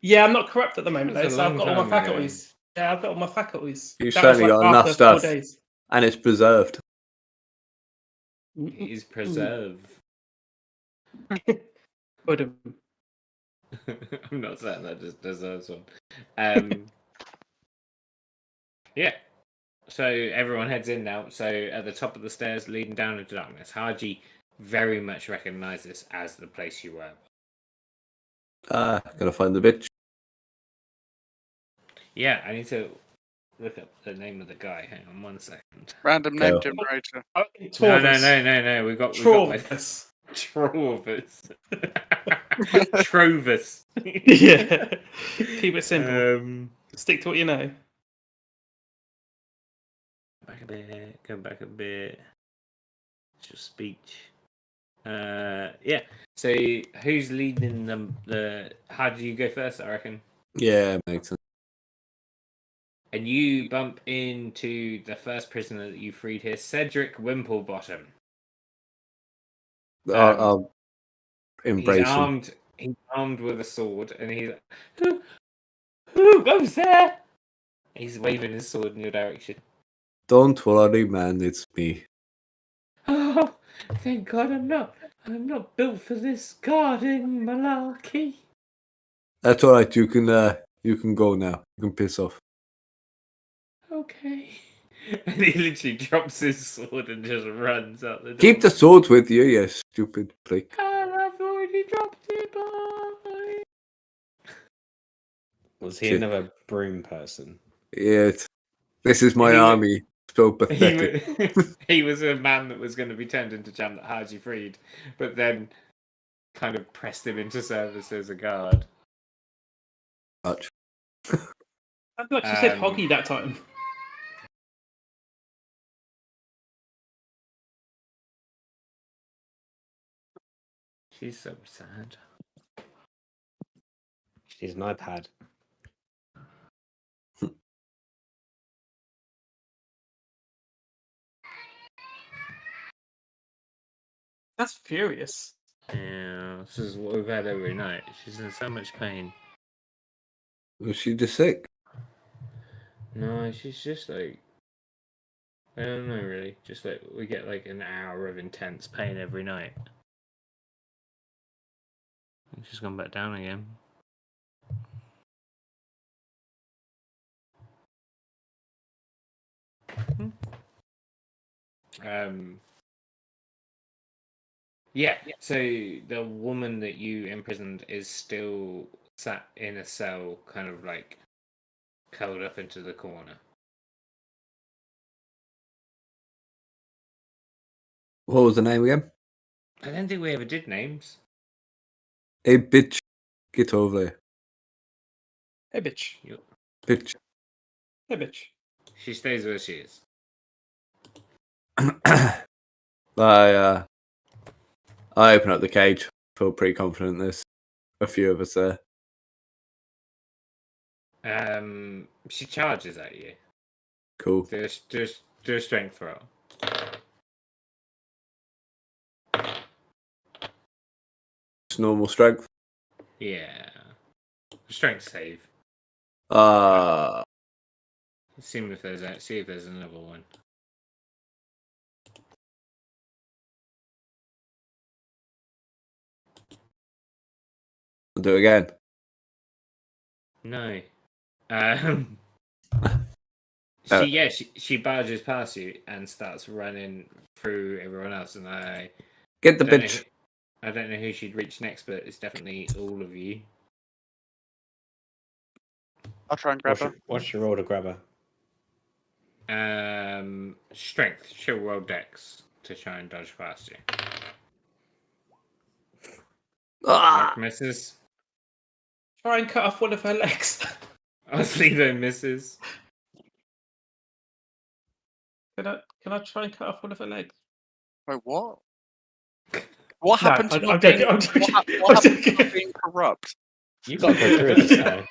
Yeah, I'm not corrupt at the moment, That though, was a so I've long got all my time ago. faculties. Yeah, I've got all my faculties. You've That was, certainly got after enough 4 stuff. days. And it's preserved. He's preserved. Good. I'm not saying that just deserves one. Yeah. So everyone heads in now. So at the top of the stairs leading down into darkness, Haji very much recognised this as the place you were. Gotta find the bitch. Yeah, I need to look up the name of the guy. Hang on 1 second. Random name Go. generator. No. We got Trovus. Trovus. Trovus. Yeah. Keep it simple. Stick to what you know. Go back a bit. It's your speech. Yeah. So who's leading them? How do you go first? I reckon. Yeah, makes sense. And you bump into the first prisoner that you freed here, Cedric Wimplebottom. I'll embrace He's him. armed. He's armed with a sword, and he's who goes there? He's waving his sword in your direction. Don't worry, man. It's me. Oh, thank God I'm not built for this guarding malarkey. That's all right. You can go now. You can piss off. Okay. And he literally drops his sword and just runs out the door. Keep the sword with you, you stupid prick. And I've already dropped it, bye. Was he Shit. another broom person? Yeah, this is my He wa- army. So pathetic. He was a man that was going to be turned into jam that Haji freed, but then kind of pressed him into service as a guard. Much. I feel like she said Um, hoggy that time. She's so sad. She's an iPad. That's furious. Yeah, this is what we've had every night. She's in so much pain. Was she just sick? No, she's just like I don't know really. Just like we get like an hour of intense pain every night. It's just gone back down again. Yeah. So the woman that you imprisoned is still sat in a cell, kind of like curled up into the corner. What was the name again? I don't think we ever did names. Hey, bitch. Get over there. Hey, bitch. Bitch. Hey, bitch. She stays where she is. I open up the cage. Feel pretty confident there's a few of us there. She charges at you. Cool. Do a strength roll. It's normal strength. Yeah. Strength save. See if there's another one. I'll do it again. No. Oh. She barges past you and starts running through everyone else, and I Get the don't know bitch. I don't know who she'd reach next, but it's definitely all of you. I'll try and grab her. What's your roll to grab her? Strength. She'll roll dex to try and dodge past you. Ah! Misses. Try and cut off one of her legs. Oslevo misses. Can I try and cut off one of her legs? Wait, what? What No, happened to I'm not joking, being? I'm joking, What I'm happened to joking. not being corrupt? You got to go through this now.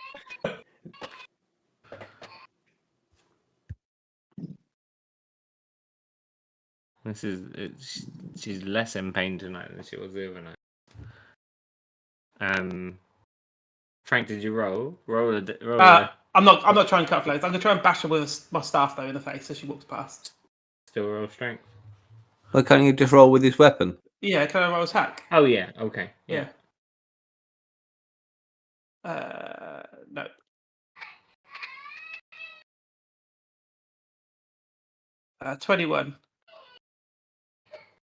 She's less in pain tonight than she was the other night. Frank, did you roll? Roll a I'm not trying to cut off legs. I'm gonna try and bash her with my staff though in the face as she walks past. still roll strength. Why can't you just roll with his weapon? Yeah, can I roll his hack? Oh yeah, okay. Yeah. No. Uh, 21.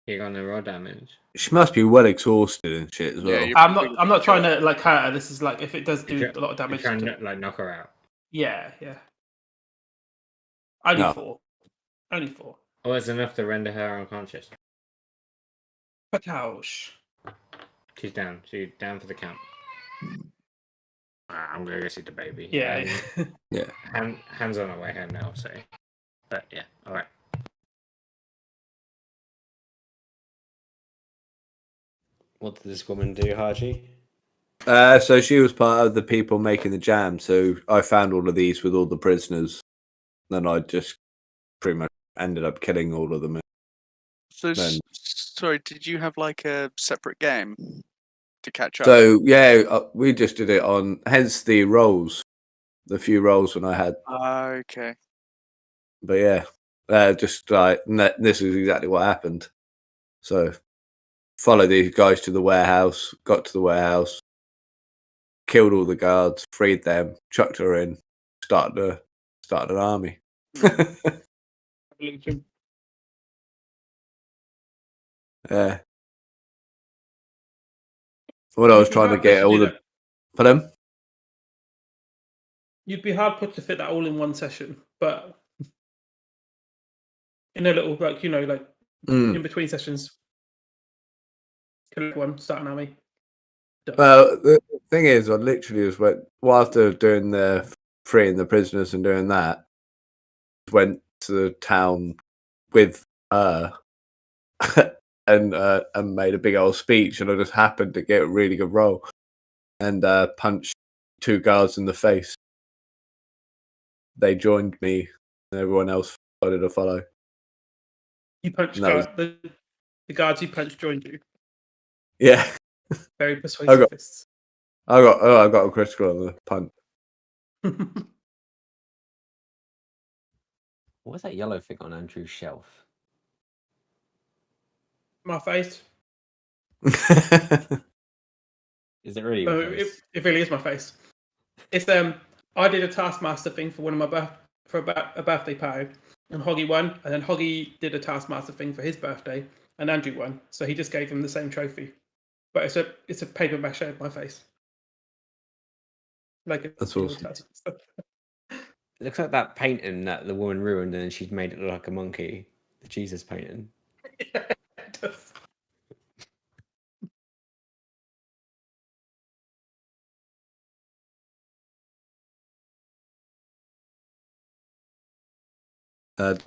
You're gonna roll damage. She must be well exhausted and shit as Yeah, well. you- I'm not trying to like hurt her. This is like if it does do a lot of You're damage. trying to like knock her out. Yeah. Only No. 4. Only 4. Oh, it's enough to render her unconscious. Patouche. She's down. She's down for the count. I'm gonna go see the baby. Yeah. Yeah. Hands on her way home now. So, but yeah, all right. What did this woman do, Haji? So she was part of the people making the jam. So I found all of these with all the prisoners. Then I just pretty much ended up killing all of them. So, Then- sorry, did you have like a separate game to catch up? So yeah, we just did it on. Hence the rolls, the few rolls when I had. Okay. But yeah, just like this is exactly what happened. So followed these guys to the warehouse. Got to the warehouse. Killed all the guards, freed them, chucked her in, started an army. Yeah. What I was trying to get all the for them. You'd be hard put to fit that all in one session, but in a little like in between sessions, kill everyone, start an army. Done. Well, the thing is, I literally just went after doing the freeing the prisoners and doing that. Went to the town with her and made a big old speech, and I just happened to get a really good roll and punched 2 guards in the face. They joined me, and everyone else started to follow. You punched No, it the guards you punched joined you. Yeah, Very persuasive fists. I got a critical on the punch. What's that yellow thing on Andrew's shelf? My face. Is it really No, your face? it really is my face. It's I did a Taskmaster thing for one of my a birthday party, and Hoggy won, and then Hoggy did a Taskmaster thing for his birthday, and Andrew won. So he just gave him the same trophy, but it's a paper mache of my face, like That's a real awesome. Taskmaster. It looks like that painting that the woman ruined, and then she'd made it look like a monkey. The Jesus painting. Yeah, it does.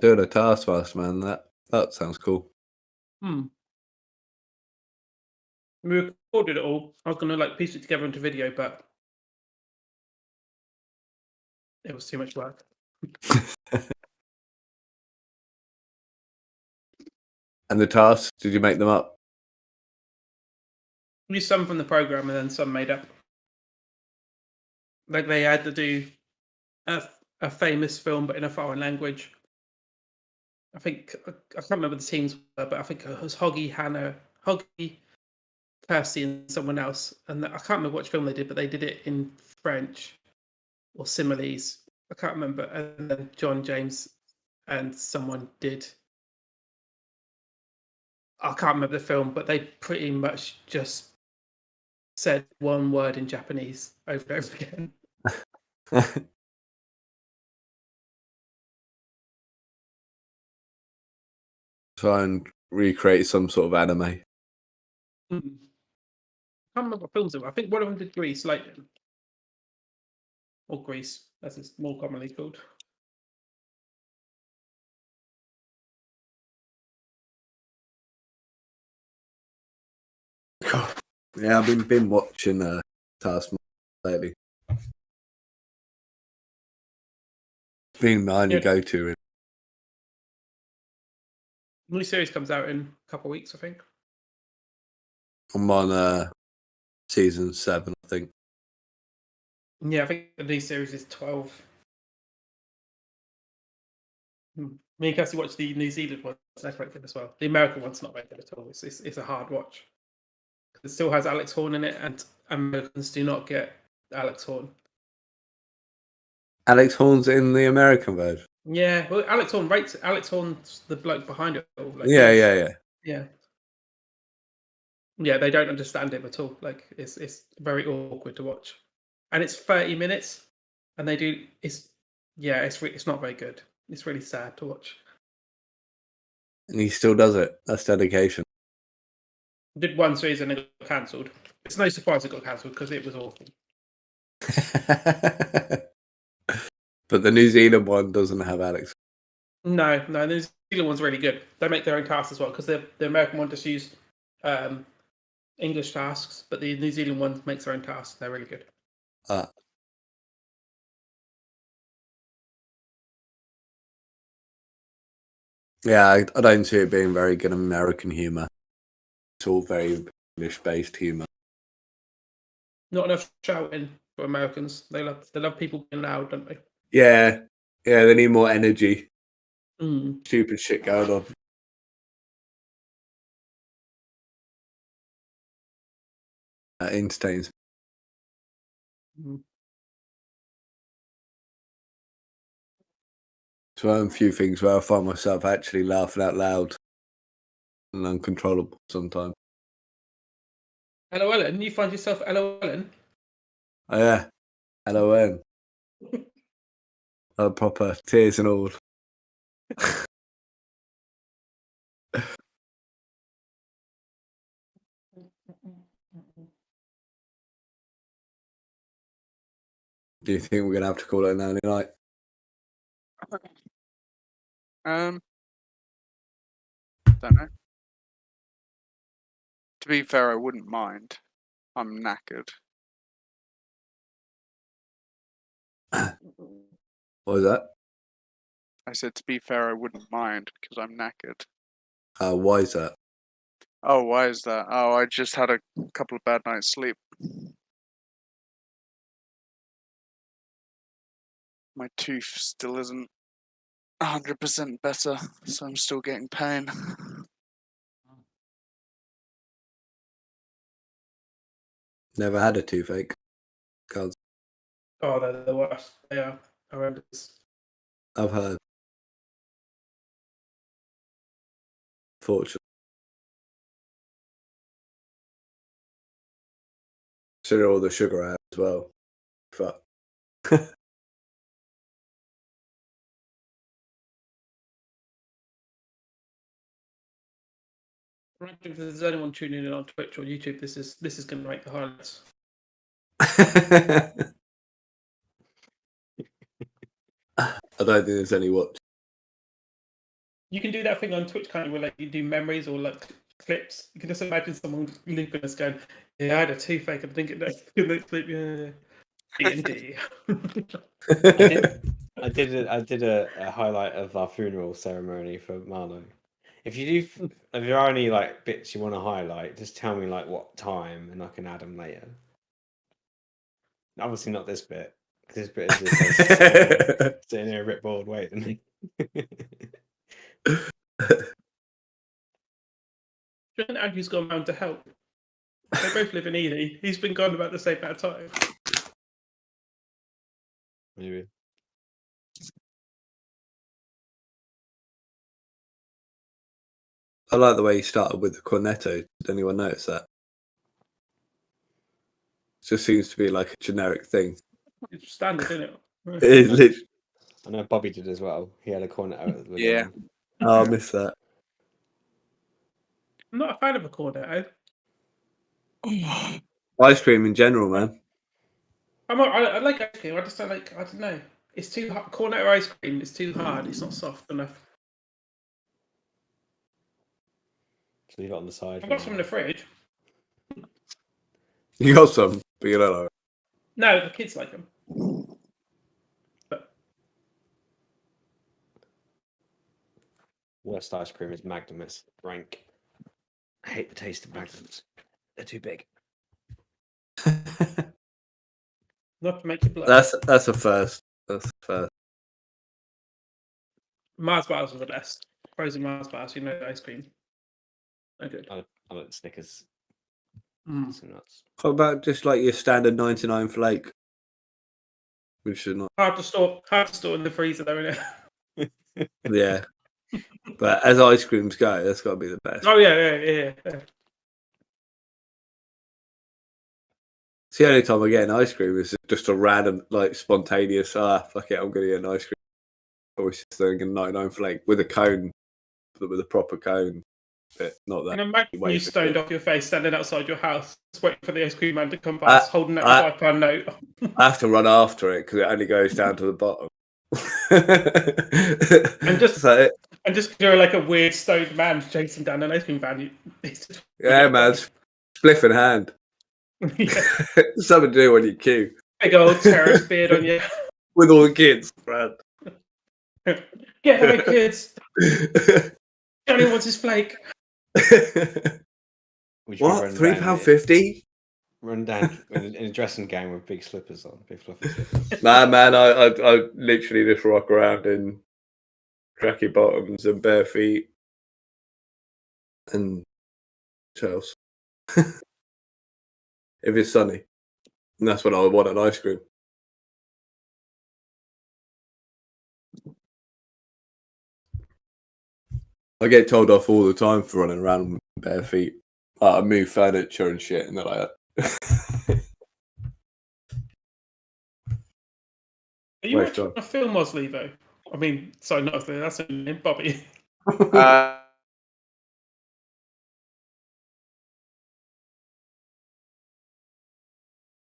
Doing a Taskmaster, man. That sounds cool. We recorded it all. I was gonna like piece it together into video, but it was too much work. And the tasks, did you make them up? We used some from the program and then some made up. Like they had to do a famous film, but in a foreign language. I think I can't remember the teams, but I think it was Hoggy, Hannah, Hoggy, Kirsty, and someone else. And I can't remember which film they did, but they did it in French or similes. I can't remember. And then John James and someone did. I can't remember the film, but they pretty much just said one word in Japanese over and over again. Try and recreate some sort of anime. I can't remember what films it were. I think one of them did Grease, like or Grease, as it's more commonly called. Yeah, I've been watching Taskmaster lately. Been my only Yeah. go-to. New series comes out in a couple of weeks, I think. I'm on season 7, I think. Yeah, I think the new series is 12. Me and Kirsty watched the New Zealand one. That's quite good as well. The American one's not very good at all. It's a hard watch. It still has Alex Horn in it, and Americans do not get Alex Horn. Alex Horn's in the American version. Yeah, well, Alex Horn's the bloke behind it all. Like, Yeah. yeah. Yeah, they don't understand him at all. Like it's very awkward to watch, and it's 30 minutes, and they do it's not very good. It's really sad to watch. And he still does it. That's dedication. Did one season and it got cancelled. It's no surprise it got cancelled because it was awful. But the New Zealand one doesn't have Alex. No, the New Zealand one's really good. They make their own tasks as well because the American one just use English tasks, but the New Zealand one makes their own tasks. They're really good. Yeah, I don't see it being very good American humour. It's all very English-based humour. Not enough shouting for Americans. They love people being loud, don't they? Yeah, they need more energy. Mm. Stupid shit going on. Entertains. Mm. It's one of the few things where I find myself actually laughing out loud and uncontrollable sometimes. LOLing? You find yourself LOLing? Oh yeah, LON. Proper tears and all. Do you think we're gonna have to call it an early night? Don't know. To be fair, I wouldn't mind. I'm knackered. What was that? I said to be fair, I wouldn't mind because I'm knackered. Why is that? Oh, why is that? Oh, I just had a couple of bad nights sleep. My tooth still isn't 100% better, so I'm still getting pain. Never had a toothache. Can't. Oh, they're the worst. They are horrendous. I've heard. Fortunately. Consider all the sugar I have as well. Fuck. If there's anyone tuning in on Twitch or YouTube, this is going to make the highlights. I don't think there's any watch. You can do that thing on Twitch, kind of where like you do memories or like clips. You can just imagine someone looping us going, "Yeah, I had a toothache. I think it next clip, yeah, D&D." I did a highlight of our funeral ceremony for Marlo. If there are any like bits you want to highlight, just tell me like what time, and I can add them later. Obviously not this bit, because this bit is just us sitting here a bit bored waiting. And Andrew's gone round to help. They both live in Ely. He's been gone about the same amount of time. Maybe. I like the way you started with the cornetto. Did anyone notice that? It just seems to be like a generic thing. It's standard, isn't it? It is literally. I know Bobby did as well. He had a cornet out at the Yeah. beginning. Oh, I missed that. I'm not a fan of a cornet. Ice cream in general, man. I like ice cream. I just don't like. I don't know. It's too hard. Cornetto ice cream is too hard. It's not soft enough. So leave it on the side. I've for got some in the now. fridge. You got some, but you don't know. No, the kids like them. But Worst ice cream is Magnum. It's rank. I hate the taste of Magnums. They're too big. not to make you blush. That's a first. That's a first. Mars bars are the best. Frozen Mars bars, you know, the ice cream. Oh, good. I like Snickers. Mm. Some nuts. What about just like your standard 99 flake? Which is not. Hard to store in the freezer, though, isn't it? Yeah. But as ice creams go, that's got to be the best. Oh yeah. It's the only time I get an ice cream is just a random, like, spontaneous, fuck it, I'm going to get an ice cream. Always just thinking 99 flake with a cone, with a proper cone. But not that. And imagine you Wait for stoned it. off your face, standing outside your house, just waiting for the ice cream man to come past, holding that £5 note. I have to run after it because it only goes down to the bottom. And just so, and just you're like a weird stoned man chasing down an ice cream van. yeah, man, spliff in hand. Yeah. Something to do when you queue Big old terrorist beard on you. with all the kids, man. Get away, kids. Johnny wants his flake. Would you What? run down £3.50? Run down in a dressing gown with big slippers on, big fluffy slippers. Nah, man, I literally just rock around in tracky bottoms and bare feet and tails. If it's sunny. And that's when I would want an ice cream. I get told off all the time for running around with bare feet. I move furniture and shit, and they're like that. Are you Waste watching time. a film, Mosley, though? I mean, sorry, not Mosley, that's her name, Bobby.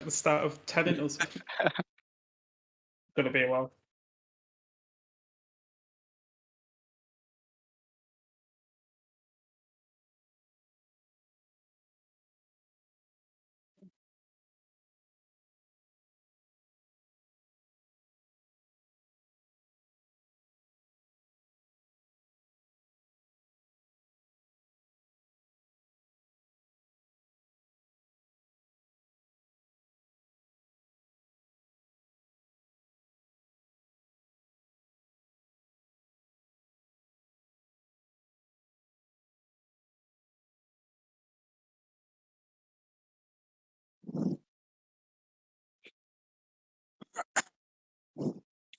At the start of Tenet or something. Gonna be a while.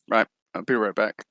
Right, I'll be right back.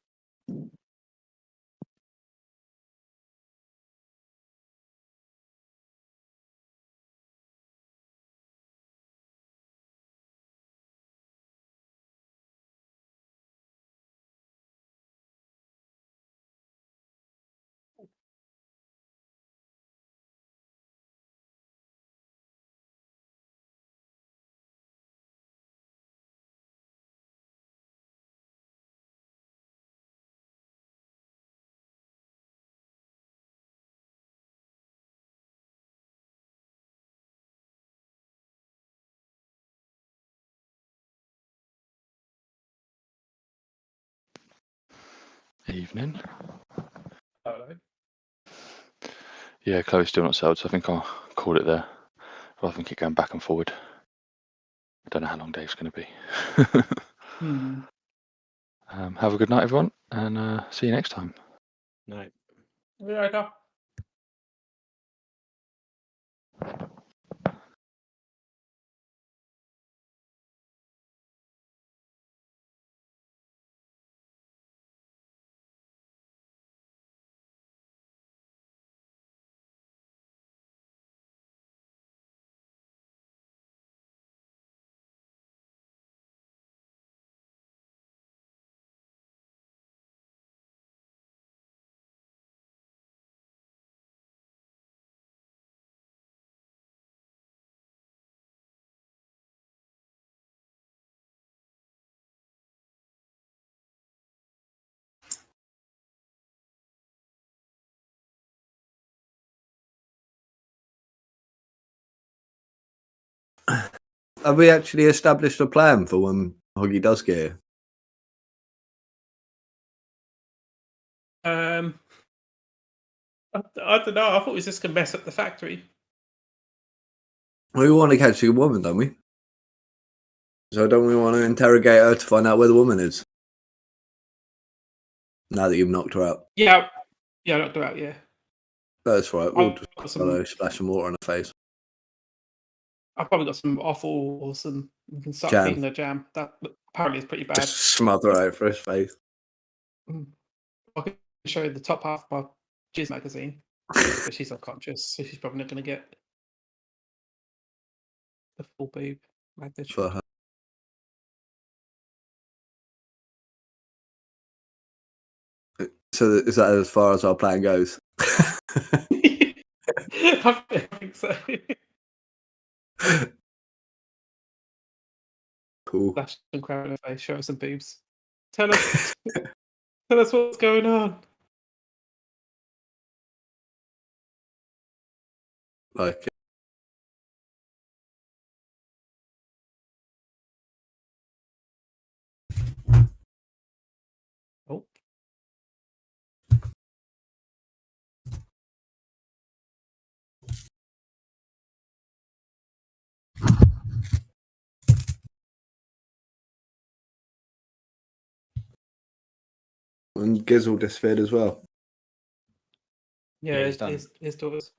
Evening. Hello. Yeah, Chloe's still not sold, so I think I'll call it there. Rather than keep going back and forward. I don't know how long Dave's going to be. Have a good night, everyone, and see you next time. No. Yeah, Have we actually established a plan for when Hoggy does get here? I don't know. I thought it was just gonna mess up the factory. We want to catch the woman, don't we? So don't we want to interrogate her to find out where the woman is? Now that you've knocked her out. Yeah, I knocked her out. Yeah, That's right. We'll I've just got some. splash some water on her face. I've probably got some offal or some. We can start Jam. feeding her jam. That apparently is pretty bad. Just smother her out for his face. I can show you the top half of my Jizz magazine, but she's unconscious, so she's probably not going to get the full boob magazine. For her. So is that as far as our plan goes? I think so. Cool. Flash some crap in her face, show her some boobs. Tell us what's going on. Like, Oh, and Gizzle disappeared as well. yeah, he's done. his daughters.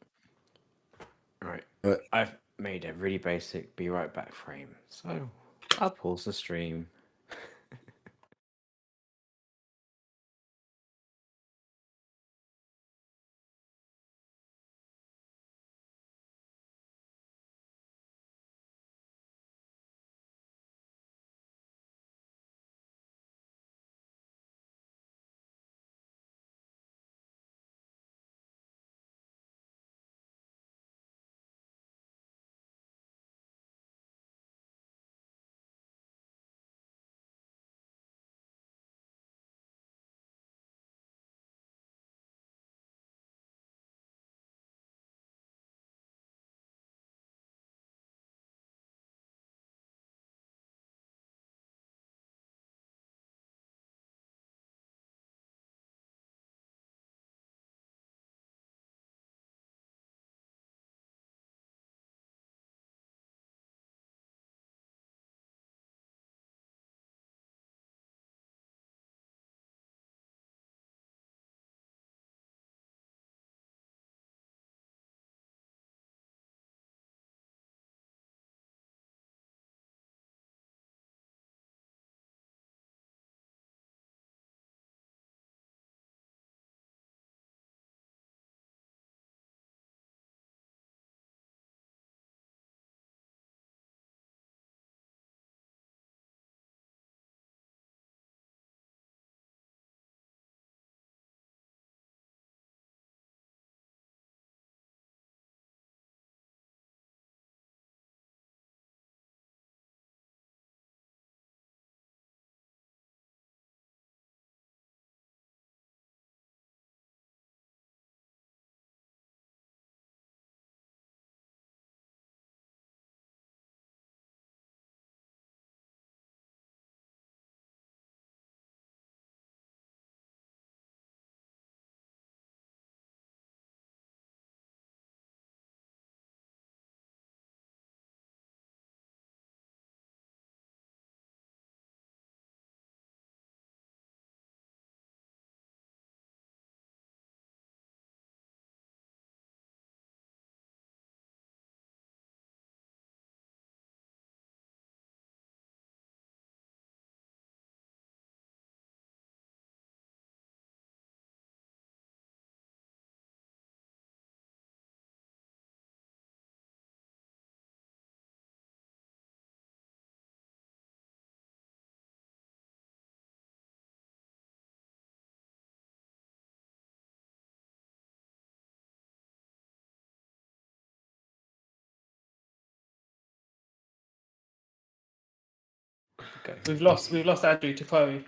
Right. Right. I've made a really basic be right back frame. So I'll pause the stream. Go. We've lost Andrew to Chloe.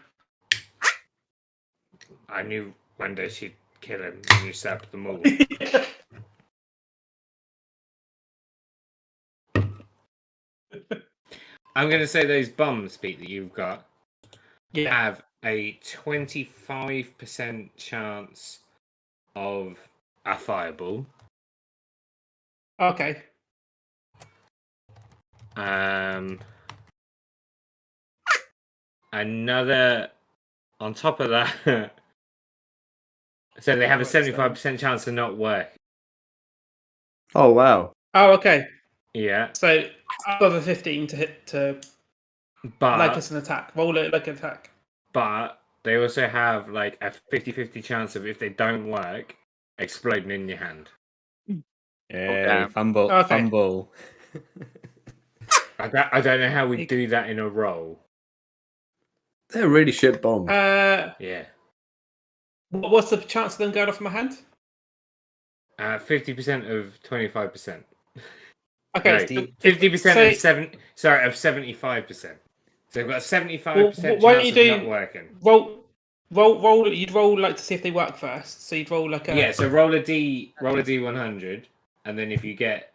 I knew one day she'd kill him and you stabbed them all. I'm going to say those bums, Pete, that you've got Yeah. have a 25% chance of a fireball. Okay. Another on top of that. So they have a Right, so- 75% chance of not work. Oh wow. Oh, okay. Yeah, So I've got a 15 to hit to like but it's an attack. Roll it like an attack. but they also have like a 50-50 chance of, if they don't work, exploding in your hand. Yay, damn. fumble, Okay. fumble. I don't know how we do that in a roll. They're really shit bombs. Yeah, What's the chance of them going off my hand? 50% of 25%. Okay. No, so 50% of so- 75%. So they've got a 75% Well, why don't chance you of do- not working. roll. You'd roll like to see if they work first. So you'd roll like a. Yeah, so roll a D100, and then if you get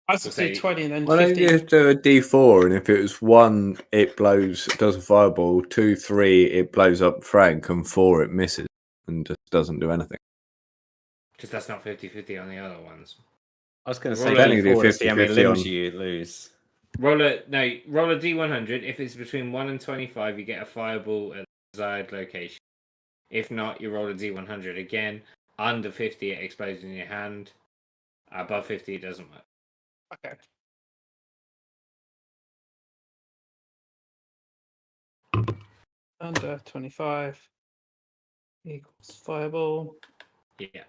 I should say- do 20 and then Why don't you 15. just do a D4, and if it was 1, it does a fireball, 2, 3, it blows up Frank, and 4, it misses and just doesn't do anything. because that's not 50-50 on the other ones. I was going to Roll say it. Technically D4 to see how many 50-50 limbs on- you lose. Roll a D100. If it's between 1 and 25, you get a fireball at the desired location. If not, you roll a D100 again. Under 50, it explodes in your hand. Above 50, it doesn't work. Okay. Under 25 equals fireball. Yeah.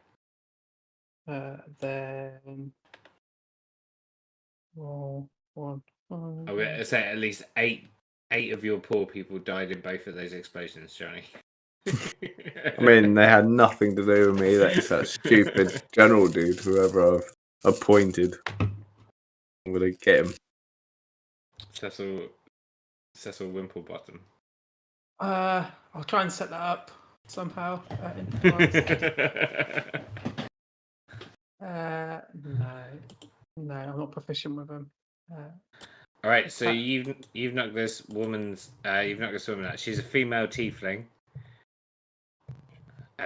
Then roll 1. I'm going to say at least eight of your poor people died in both of those explosions, Johnny. I mean, they had nothing to do with me. That's that stupid general dude, whoever I've appointed. I'm going to get him. Cecil Wimplebottom. I'll try and set that up somehow. No, I'm not proficient with them. All right, so you've knocked this woman out. She's a female tiefling.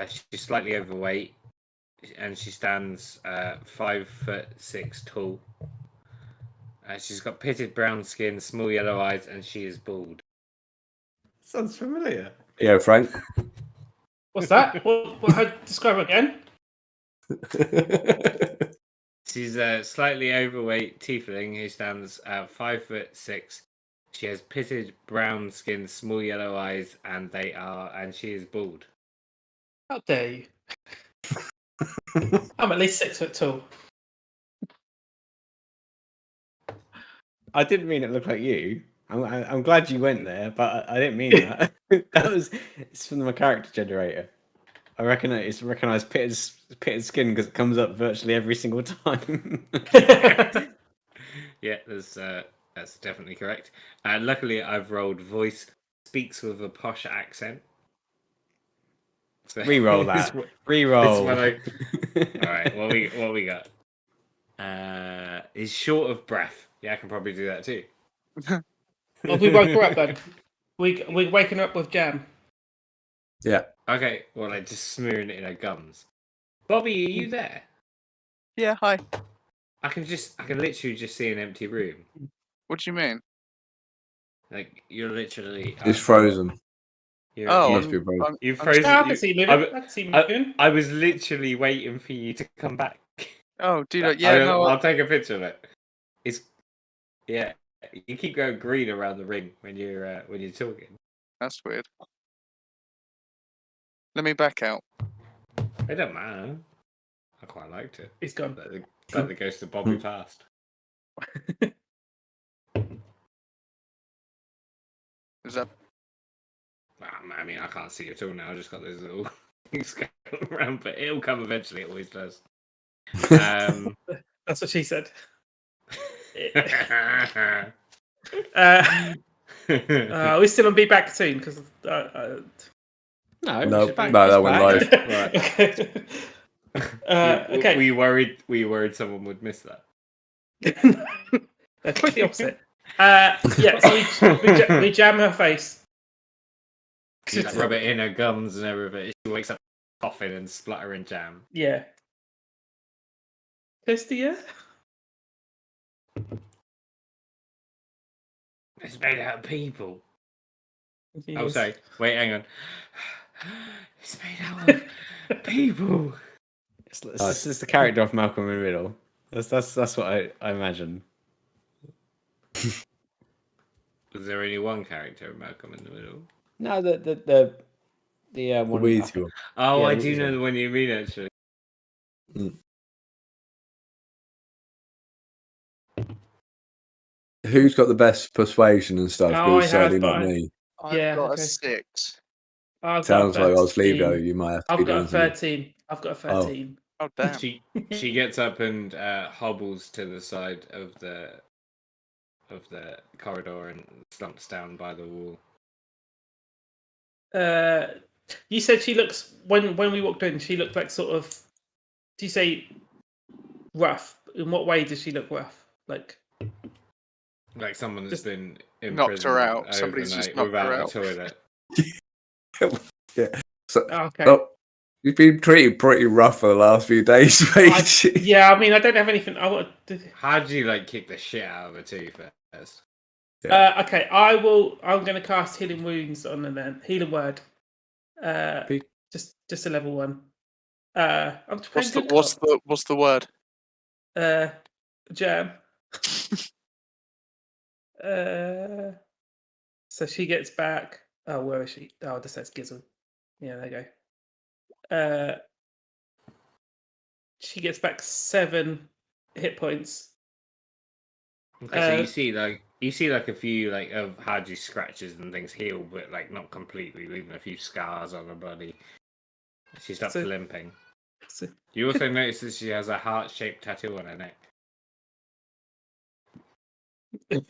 She's slightly overweight, and she stands 5'6" tall. She's got pitted brown skin, small yellow eyes, and she is bald. Sounds familiar. Yeah, Frank. What's that? How describe it again? She's a slightly overweight tiefling who stands 5'6". She has pitted brown skin, small yellow eyes, and she is bald. How dare you? I'm at least 6 foot tall. I didn't mean it looked like you. I'm glad you went there, but I didn't mean that. It's from my character generator. I reckon it's recognised pitted skin because it comes up virtually every single time. Yeah, that's definitely correct. Luckily, I've rolled voice speaks with a posh accent. So Reroll this- that. Reroll. All right, what we got? Is short of breath. Yeah, I can probably do that too. Well, we woke her up then. We're waking her up with jam. Yeah. Okay, well, like just smearing it in her gums. Bobby, are you there? Yeah, hi. I can literally just see an empty room. What do you mean? Like you're literally. It's frozen. You're, Oh, you- must be frozen. you've I'm frozen. I can see moving. I can see moving. I was literally waiting for you to come back. Oh, dude, yeah, I'll take a picture of it. Yeah. You keep going green around the ring when you're talking. that's weird. Let me back out. It don't matter. I quite liked it. He's gone. Like the ghost of Bobby Fast. Is that I mean, I can't see it at all now. I just got those little things going around, but it'll come eventually. It always does. That's what she said. We're still on Be Back soon because. No, No, she's back. no, She's that went back. live. Okay. Okay. We worried someone would miss that. No, quite the opposite. Yeah, so we jam her face. You like, rub it in her gums and everything. She wakes up coughing and spluttering jam. Yeah. Kirsty, yeah? It's made out of people. Oh, Yes. sorry. Wait, hang on. It's made out of people. This is the character of Malcolm in the Middle. That's what I imagine. Was there only one character of Malcolm in the Middle? No, the one. The easy one. Oh, Yeah, I the do easy know one. the one you mean, actually. Who's got the best persuasion and stuff? Oh, I Because have, certainly but not me. I've Yeah, got okay. a 6. I've Sounds got like 13. Oslevo. You might have to I've be got a doing something. 13. I've got a Oh. 13. Oh damn! She gets up and hobbles to the side of the corridor and slumps down by the wall. You said she looks when we walked in. She looked like sort of. Do you say rough? In what way does she look rough? Like Someone that's Just been in knocked her prison out. Somebody's just overnight knocked her without out. a toilet. Yeah. So, okay. oh, you've been treated pretty rough for the last few days, mate. Yeah, I mean, I don't have anything. I want. How do you kick the shit out of her too first? Okay, I'm going to cast Healing Wounds on her then. Healing Word. Big- Just a level 1. I'm What's playing the word? Jam. So she gets back. Oh, where is she? Oh, this says Gizzle. Yeah, there you go. She gets back 7 hit points. Okay, so you see a few of Haji's scratches and things heal, but not completely, leaving a few scars on her body. She stops So- limping. So, You also notice that she has a heart-shaped tattoo on her neck.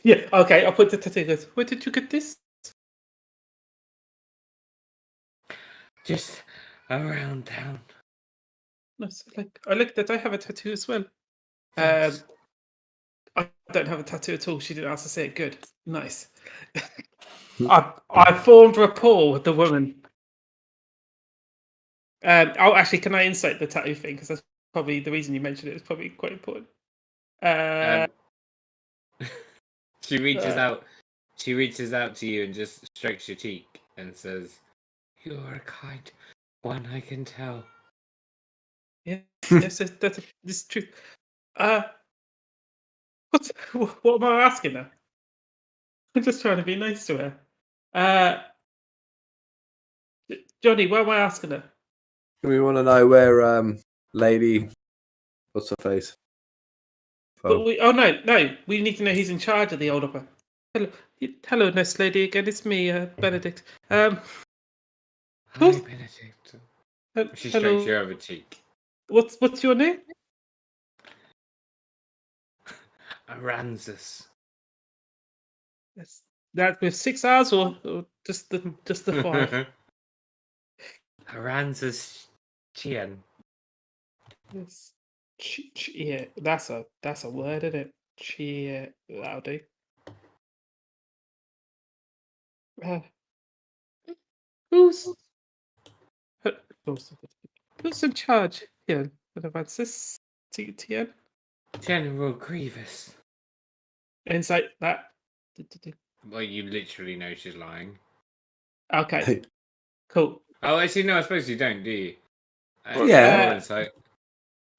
yeah, okay, I'll put the tattoo. Where did you get this? Just around town. No, so, I looked that I have a tattoo as well. Thanks. I don't have a tattoo at all. She didn't ask to say it. Good, nice. I formed rapport with the woman. Oh, actually, can I insight the tattoo thing? Because that's probably the reason you mentioned it. It's probably quite important. She reaches out. She reaches out to you and just strokes your cheek and says, "You are a kind one, I can tell." Yeah, yes, that's true. What am I asking her? I'm just trying to be nice to her. Johnny, what am I asking her? We want to know where Lady, what's her face? But no, we need to know who's in charge of the old opera. Hello, nice lady again. It's me, Benedict. Hi, Who's- Benedict. She hello. strokes your other cheek. What's your name? Aranzus. That with 6 hours or just the 5? Aranzus Chien. Yes. Yeah, that's a word, isn't it? That'll do. Who's who's in charge here? What's this? TN? General Grievous. Insight that. Well, you literally know she's lying. Okay, cool. Oh, actually, no, I suppose you don't, do you? Yeah. roll insight.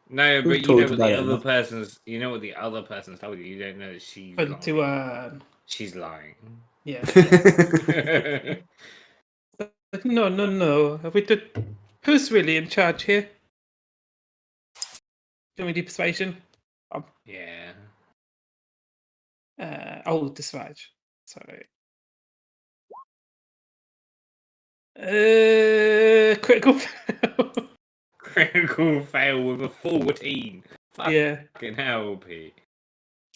No, We've but you know talked what about the it other enough. person's. You know what the other person's told you. You don't know that she's lying. To She's lying. yeah. No. Who's really in charge here? Can we do persuasion? Yeah. Dispatch. Sorry. Critical fail. Critical fail with a 14. Yeah. Fucking hell, Pete.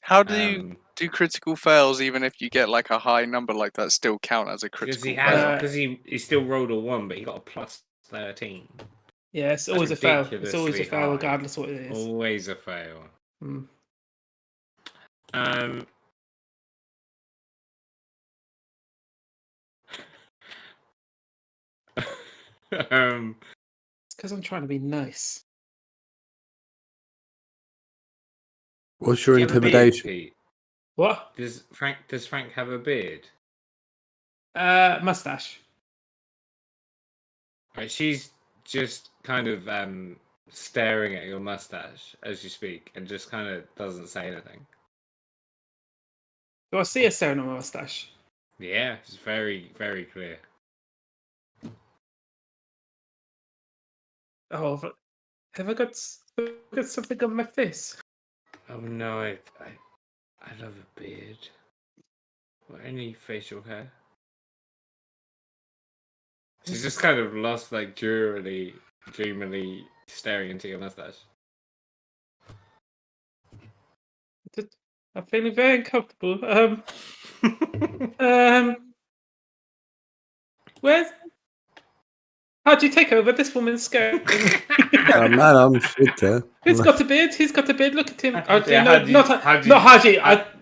How do you Do critical fails, even if you get like a high number like that, still count as a Because critical he fail? has, because he still rolled a 1, but he got a plus 13. Yeah, it's That's always a fail. It's always a ridiculously fail, high. regardless what it is. Always a fail. Mm. Um. It's because I'm trying to be nice. What's do your you have a beard, intimidation? Pete? What? Does Frank have a beard? Mustache. Right, she's just kind of staring at your mustache as you speak, and just kind of doesn't say anything. Do I see a staring at my mustache? Yeah, it's very, very clear. Oh, have I got something on my face? Oh no, I love a beard. Or any facial hair. She's just kind of lost, like, dreamily staring into your mustache. I'm feeling very uncomfortable. Where's? How'd you take over? This woman's scaring me. Oh, man, I'm shit there. He's got a beard. He's got a beard. Look at him. Yeah, Not Haji.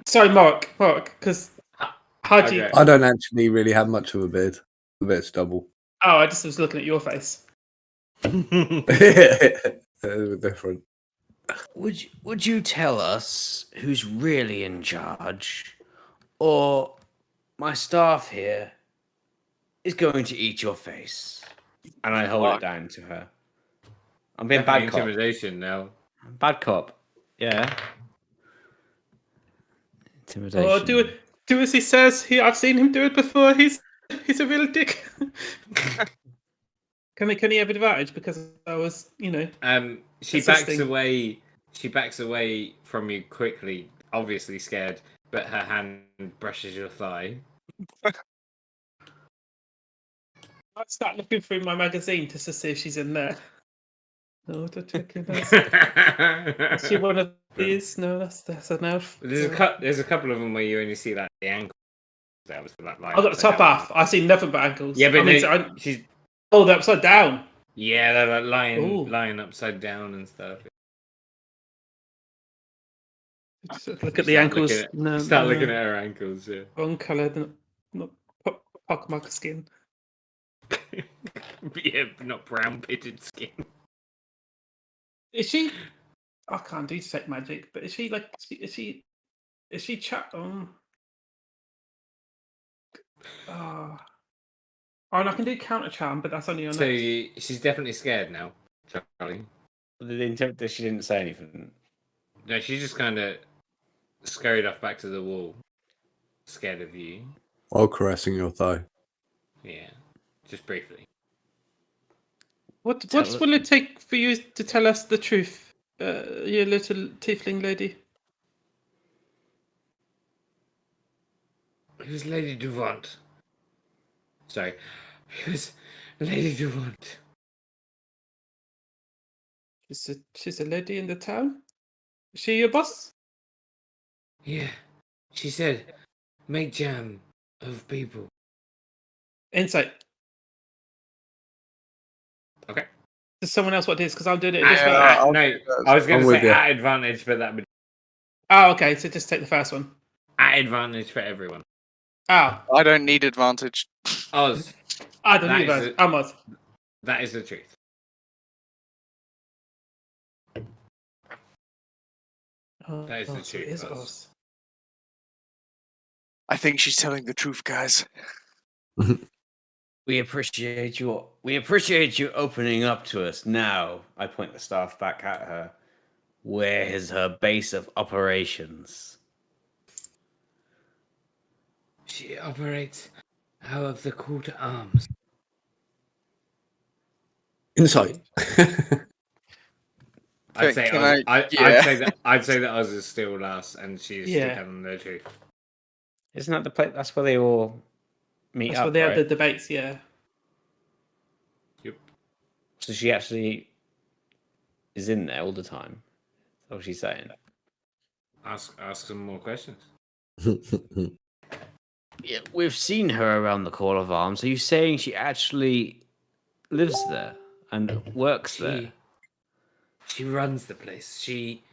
Sorry, Mark. Because Haji. Okay. I don't actually really have much of a beard. A bit of stubble. Oh, I just was looking at your face. It's a bit different. Would you tell us who's really in charge, or my staff here is going to eat your face? And I hold it down to her. I'm being Definitely bad cop. intimidation now. Bad cop. Yeah. Intimidation. Oh, do as he says. I've seen him do it before. He's a real dick. Can he have advantage because I was, She assisting. backs away. She backs away from you quickly, obviously scared, but her hand brushes your thigh. I start looking through my magazine just to see if she's in there. No, to check it out. Is she one of these? No, that's an elf. There's a couple of them where you only see like the ankle. That was like I got the top half. I see nothing but ankles. Yeah, but she's they're upside down. Yeah, they're like Ooh. lying upside down and stuff. Just look at the ankles. Start looking at her ankles. Yeah. Wrong colour, not pockmark skin. Yeah, not brown pitted skin. Is she? I can't do detect magic, but is she like? Is she chat? Oh, and I can do counter charm, but that's only on. So she's definitely scared now, Charlie. She didn't say anything. No, she just kind of scurried off back to the wall, scared of you. While caressing your thigh. Yeah, just briefly. What will it take for you to tell us the truth, you little tiefling lady? Who's Lady Duvant? Sorry, who's Lady Duvant? She's a lady in the town. Is she your boss? Yeah, she said, make jam of people. Insight. Okay. Does someone else what it is? Because I'm doing it. This way. No, I was going I'm to with say you. at advantage, but that would Oh, okay. So just take the first one. at advantage for everyone. Oh, I don't need advantage. Oz, I don't That need is that. I'm Oz. that is the truth. That is the so truth, it is Oz. Oz. I think she's telling the truth, guys. We appreciate you. We appreciate you opening up to us. Now, I point the staff back at her. Where is her base of operations? She operates out of the call to arms. Insight. I'd say Can Oz, I- I'd say that Oz is still last, and she's still Yeah. telling the truth. Isn't that the place? That's where they all meet That's up, where they right? have the debates. Yeah. Yep. So she actually is in there all the time. That's what she's saying. Ask some more questions. Yeah, we've seen her around the Call of Arms. Are you saying she actually lives there and works there? She runs the place. She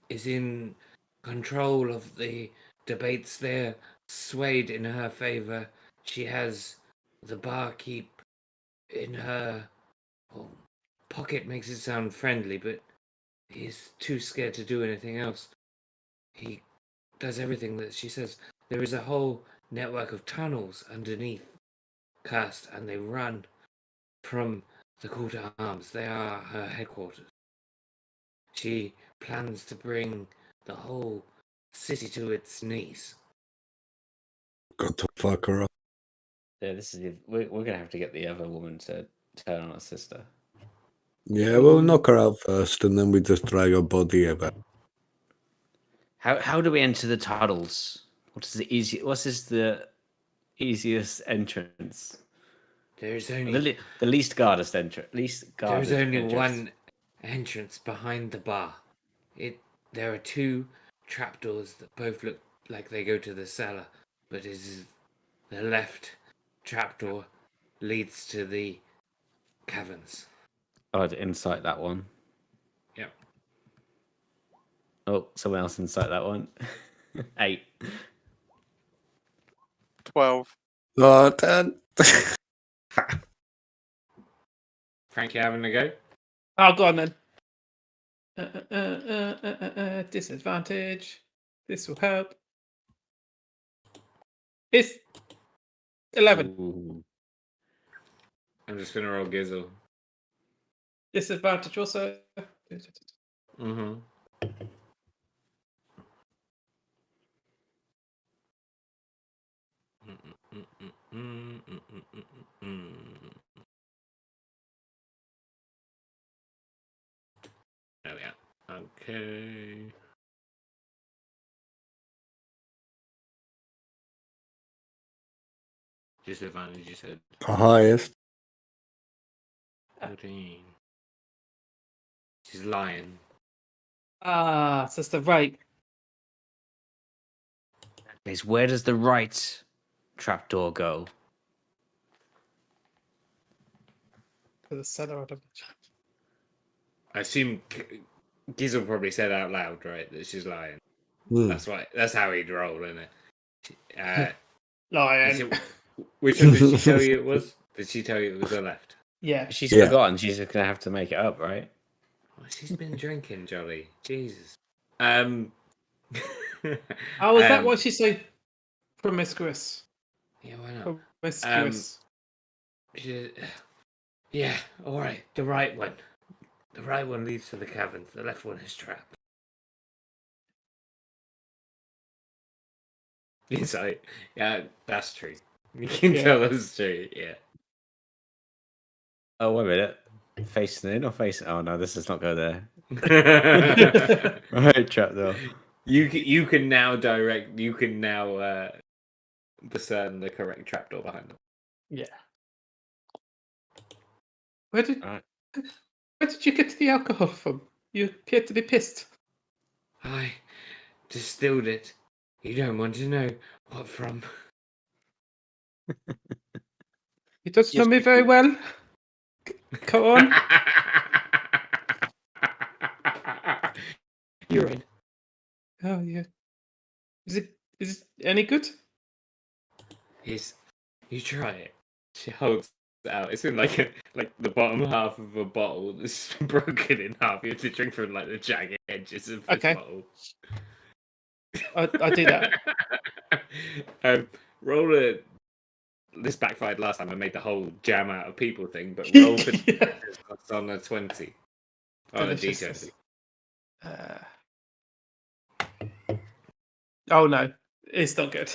is in control of the debates there, swayed in her favor. She has the barkeep in her pocket. Makes it sound friendly, but he's too scared to do anything else. He does everything that she says. There is a whole network of tunnels underneath Cast, and they run from the Call to Arms. They are her headquarters. She plans to bring the whole city to its knees. Got to fuck her up. Yeah, this is we're gonna have to get the other woman to turn on her sister. Yeah, we'll knock her out first, and then we just drag her body about. How do we enter the tunnels? What's the easiest entrance? There's The, only the least guarded entrance. there's only one entrance behind the bar. There are two trapdoors that both look like they go to the cellar, but the left trapdoor leads to the caverns. I'd insight that one. Yep. Oh, someone else insight that one. 8. 12. Oh, 10. Frank, you having a go? Oh, go on then. Disadvantage. This will help. It's 11. Ooh. I'm just gonna roll Gizzle. Disadvantage also. Mm-hmm. There we are. Okay. Disadvantage, you said. The highest. 14. She's lying. Ah, so it's the right. Is where does the right trapdoor go? To the cellar. I assume Gizzle probably said out loud, right, that she's lying. Hmm. That's why. That's how he'd roll, isn't it? Lion. Which one did she tell you it was? Did she tell you it was her left? Yeah. She's Yeah. forgotten. She's just gonna have to make it up, right? Oh, she's been drinking, Jolly. Jesus. Oh, is that why she's so promiscuous? Yeah, why not? Promiscuous. Yeah, all right. The right one. The right one leads to the caverns. The left one is trapped. Insight. Yeah, that's true. You can Yeah. tell that's true. Yeah. Oh, wait a minute. Facing in or facing? Oh no, this does not go there. Right trapdoor. You can now direct. You can now discern the correct trapdoor behind them. Yeah. Where did Right. where did you get the alcohol from? You appear to be pissed. I distilled it. You don't want to know what from. You don't know Yes, me we very do. well. Come on. You're in. Oh yeah. Is it any good? You try it. She holds it out. It's in like the bottom half of a bottle that's broken in half. You have to drink from like the jagged edges of this Okay. bottle. I do that. Roll a. This backfired last time. I made the whole jam out of people thing, but roll for Yeah. on a 20. On a Delicious. D20. Oh no, it's not good.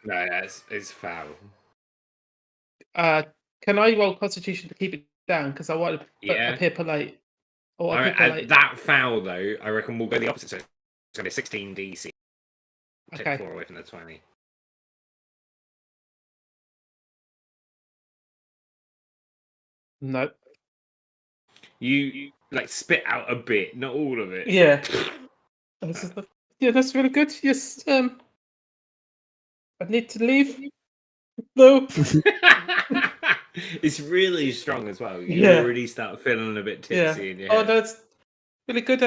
No, it's foul. Can I roll Constitution to keep it down? Because I want to Yeah. appear polite. Or Alright, appear polite. that foul though, I reckon we'll go the opposite. So it's going to be 16 DC. Take Okay. 4 away from the 20. No. You like spit out a bit, not all of it. Yeah. That's really good. Yes. I need to leave. No. It's really strong as well. You Yeah. already start feeling a bit Yeah. tipsy in your Oh, head. no, it's really good.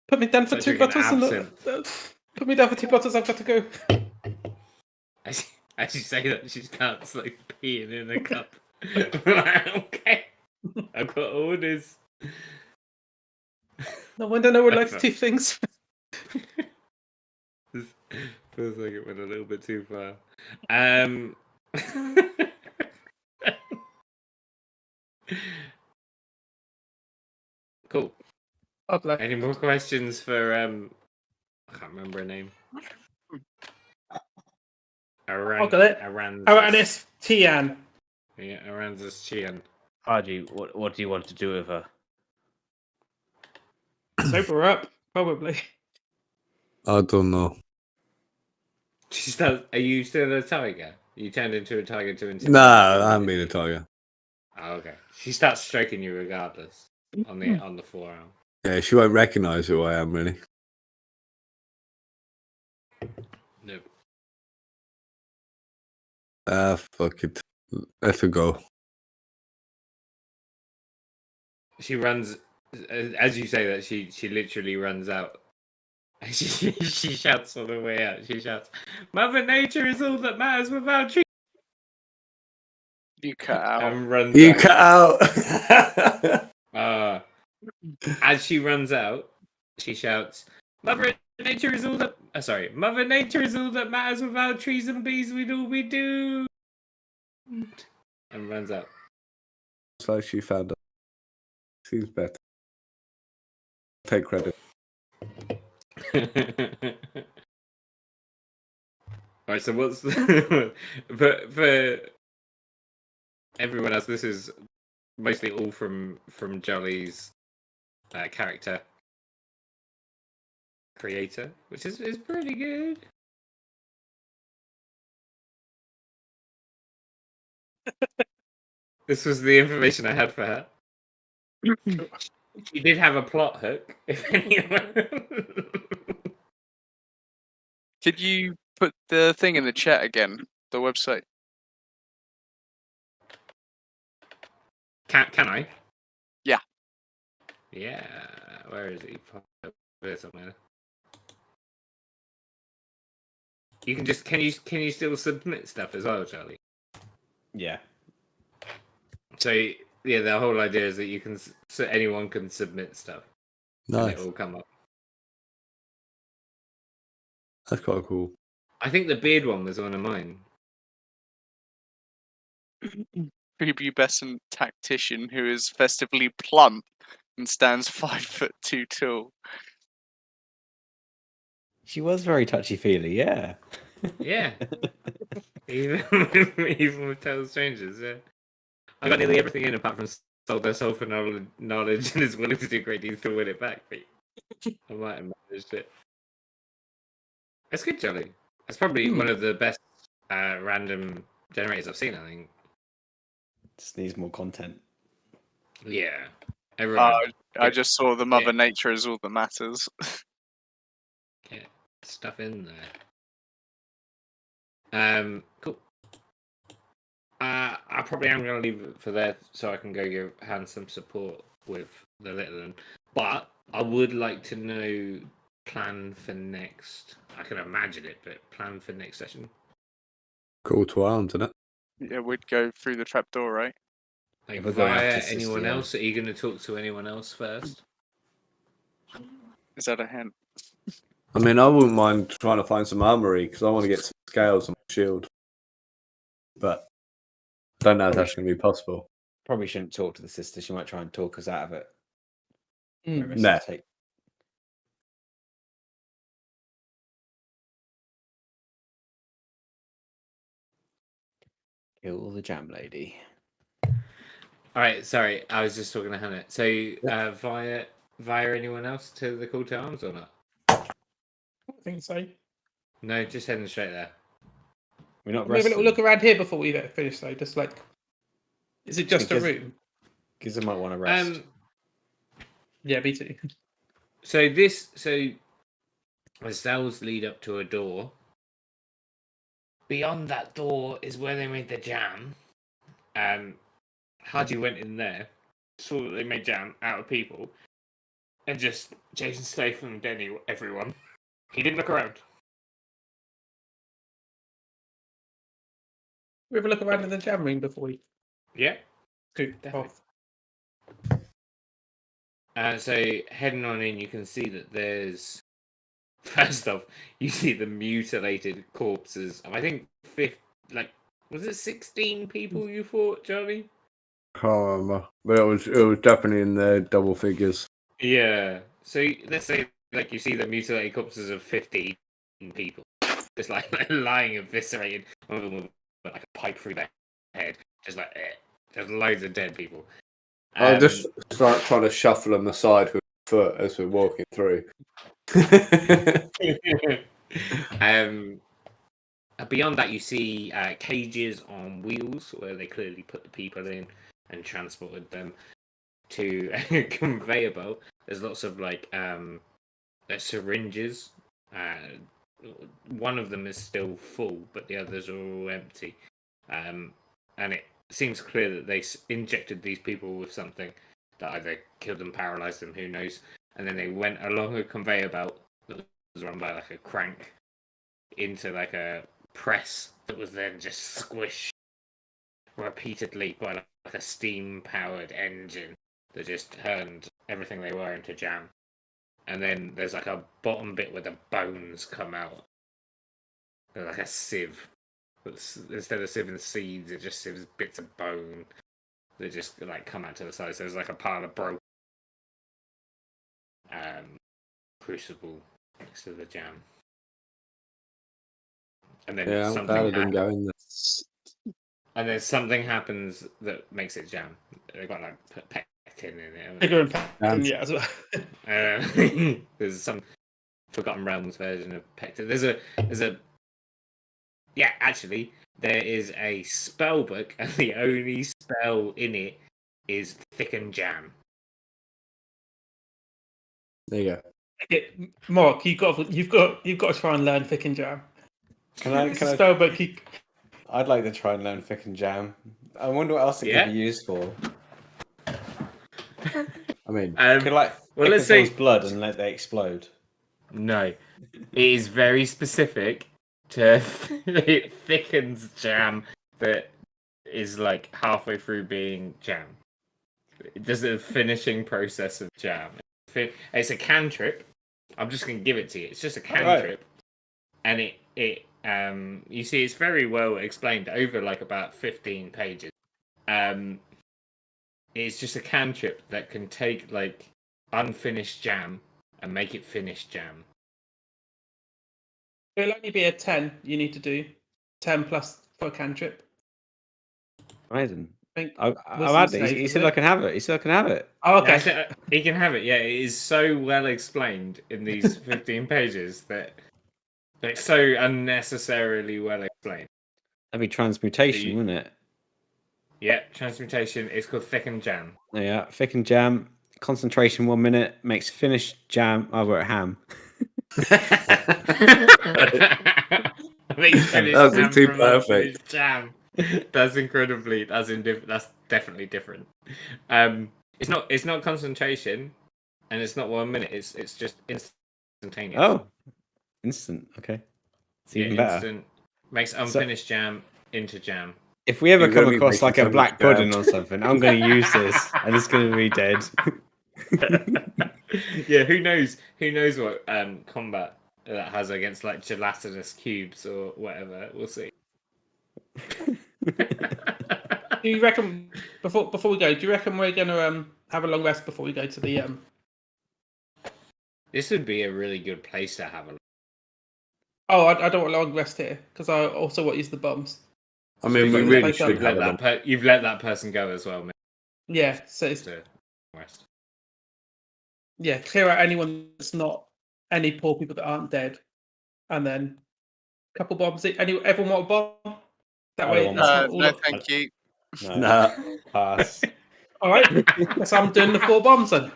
Put me down for Like 2 drinking bottles. Put me down for 2 bottles. I've got to go. As you say that, she starts like peeing in a cup. Okay, I've got orders. No wonder no one likes two things. This feels like it went a little bit too far. Cool. Any more questions for I can't remember her name. I've got it. Aranis Tian. Yeah, Aranzas Chian. Haji, what do you want to do with her? Sober up, probably. I don't know. She starts. Are you still a tiger? You turned into a tiger to intimidate. Nah, I haven't been a tiger. Oh, okay. She starts stroking you regardless on the forearm. Yeah, she won't recognise who I am, really. Nope. Fuck it. Let her go. She runs, as you say that, she literally runs out. She shouts on the way out. She shouts, "Mother Nature is all that matters without trees." You cut out. And runs You out. cut out. As she runs out, she shouts, "Mother Nature is all that." Mother Nature is all that matters without trees and bees. We'd all be doomed. And runs out. So she found out. Seems better. Take credit. Alright, so what's the for everyone else? This is mostly all from Jolly's character creator, which is pretty good. This was the information I had for her. She did have a plot hook, if anyone. Could you put the thing in the chat again? The website. Can I? Yeah. Yeah. Where is he? There somewhere. You can just can you still submit stuff as well, Charlie? Yeah. So yeah, the whole idea is that you can so anyone can submit stuff. And Nice. it will come up. That's quite cool. I think the beard one was one of mine. Prepubescent tactician who is festively plump and stands 5'2" tall. She was very touchy feely, yeah. Yeah. even with total strangers, yeah. I got nearly everything in apart from sold their soul for knowledge and is willing to do great deeds to win it back. But I might have managed it. That's good, Jolly. That's probably one of the best random generators I've seen, I think. Just needs more content. Yeah. Everyone. I just saw the Mother Nature is all that matters. Get stuff in there. Cool. I probably am going to leave it for there so I can go give Hans some support with the little one. But I would like to know plan for next. I can imagine it, but plan for next session. Call to arms, isn't it? Yeah, we'd go through the trapdoor, right? Like We're going via after anyone Sister, else? Are you going to talk to anyone else first? Is that a hint? I mean, I wouldn't mind trying to find some armory because I want to get some scales on my shield. But I don't know if that's going to be possible. Probably shouldn't talk to the sister. She might try and talk us out of it. Nah. Kill the jam lady. All right, sorry, I was just talking to Hannah. So via anyone else to the call to arms or not? I don't think so. No, just heading straight there. We're not Let me have a little resting. look around here before we finish, though. Just like, is it just a Because- room? Giza might want to rest. Yeah, me too. So the cells lead up to a door beyond that door is where they made the jam. Haji went in there, saw that they made jam out of people, and just Jason Statham Denny everyone. He didn't look around. We have a look around in the jam room before we Yeah. scoop Definitely. off. So heading on in, you can see that there's. First off, you see the mutilated corpses. I think was it 16 people you fought, Johnny? Can't remember, but it was definitely in the double figures. Yeah. So let's say you see the mutilated corpses of 15 people, just lying eviscerated. One of them with like a pipe through their head, just there's loads of dead people. I just start trying to shuffle them aside with my foot as we're walking through. Beyond that, you see cages on wheels where they clearly put the people in and transported them to a conveyor belt. There's lots of syringes. One of them is still full, but the others are all empty. And it seems clear that they injected these people with something that either killed them, paralyzed them, who knows. And then they went along a conveyor belt that was run by a crank into a press that was then just squished repeatedly by a steam-powered engine that just turned everything they were into jam. And then there's a bottom bit where the bones come out. They're like a sieve. Instead of sieving seeds, it just sieves bits of bone that just come out to the side. So there's a pile of broken crucible next to the jam. And then Yeah, I'm glad I didn't go in there. And then something happens that makes it jam. They got put pectin in it. Bigger and yeah, as well. There's some Forgotten Realms version of pectin. There's a yeah, actually, there is a spell book, and the only spell in it is thicken jam. There you go. Okay, Mark, you've got to try and learn thick and jam. Can I? Spell book. I'd like to try and learn thick and jam. I wonder what else it could be used for. I mean, could let's say blood and let they explode. No, it is very specific to it thickens jam that is halfway through being jam. It does a finishing process of jam. It's a cantrip. I'm just gonna give it to you. It's just a cantrip, and it you see it's very well explained over about 15 pages. It's just a cantrip that can take unfinished jam and make it finished jam. It'll only be a 10 you need to do. 10 plus for a cantrip. Amazing. I've had it. He said I can have it. He said I can have it. Oh, okay. He can have it. Yeah, it is so well explained in these 15 pages that it's so unnecessarily well explained. That'd be transmutation, wouldn't it? Yeah, transmutation. It's called thicken jam. Yeah, thicken jam. Concentration 1 minute makes finished jam. I wrote ham. That's too perfect. Jam. That's incredibly. That's definitely different. It's not concentration, and it's not 1 minute. It's just instantaneous. Oh, instant. Okay, it's even better. Instant makes unfinished jam into jam. If we ever come across a black pudding or something, I'm going to use this, and it's going to be dead. Yeah, who knows? Who knows what combat that has against gelatinous cubes or whatever? We'll see. Do you reckon before we go? Do you reckon we're gonna have a long rest before we go to the This would be a really good place to have a. Oh, I don't want a long rest here because I also want to use the bombs. I mean, we really should you've let that person go as well, man. Yeah, so it's rest. Yeah, clear out anyone that's not any poor people that aren't dead, and then a couple bombs. Everyone want a bomb? That way, no, thank you. No. Pass. All right, so I'm doing the 4 bombs then.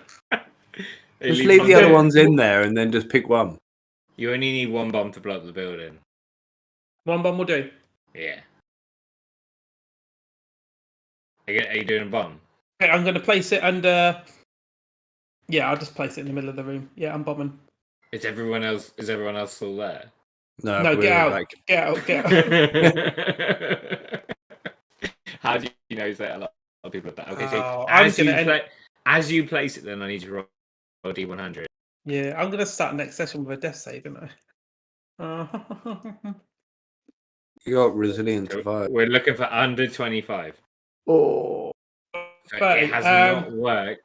Just leave the other ones in there and then just pick one. You only need 1 bomb to blow up the building. 1 bomb will do. Yeah. Are you doing a bomb? Okay, I'm going to place it under. Yeah, I'll just place it in the middle of the room. Yeah, I'm bombing. Is everyone else still there? No, No, we're get out. like, Get out. Get out. How do you know that a lot of people have that? Okay, so Oh, I'm as gonna you end- play, as you place it, then I need to roll a D100. Yeah, I'm going to start next session with a death save, aren't I? you got resilient So 5. we're looking for under 25. Oh, So But, it has not worked.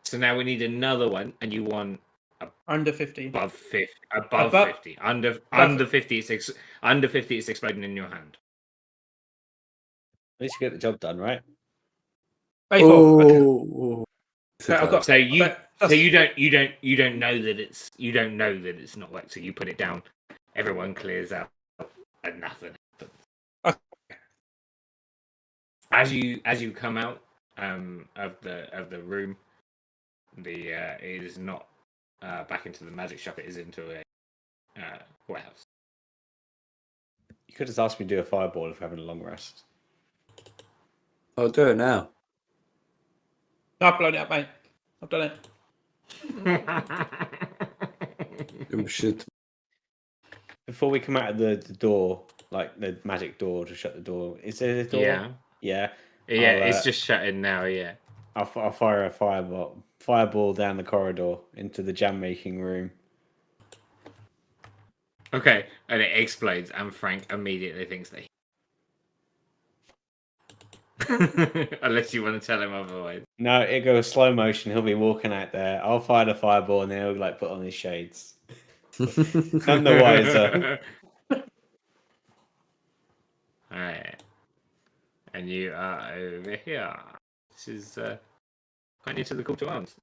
So now we need another one, and you want under 50. above 50. Above- 50. Under 50. Under 50. It's exploding in your hand. At least you get the job done, right? 84. Okay. oh. Okay, I've got. So you That's- you don't know that it's not worked. So you put it down. Everyone clears out, and nothing happens. Okay. As you come out of the room, it is not back into the magic shop. It is into a warehouse. You could just ask me to do a fireball if we're having a long rest. I'll do it now. No, I've blown it up, mate. I've done it. Oh, shit. Before we come out of the door, like the magic door to shut the door, is there a door? Yeah. Yeah. Yeah, I'll, it's just shutting now. Yeah. I'll fire a fireball down the corridor into the jam making room. Okay, and it explodes, and Frank immediately thinks that. Unless you want to tell him otherwise. No, it goes slow motion. He'll be walking out there. I'll fire the fireball, and then he'll like put on his shades. None the wiser. Alright. And you are over here. This is quite near to the call to arms.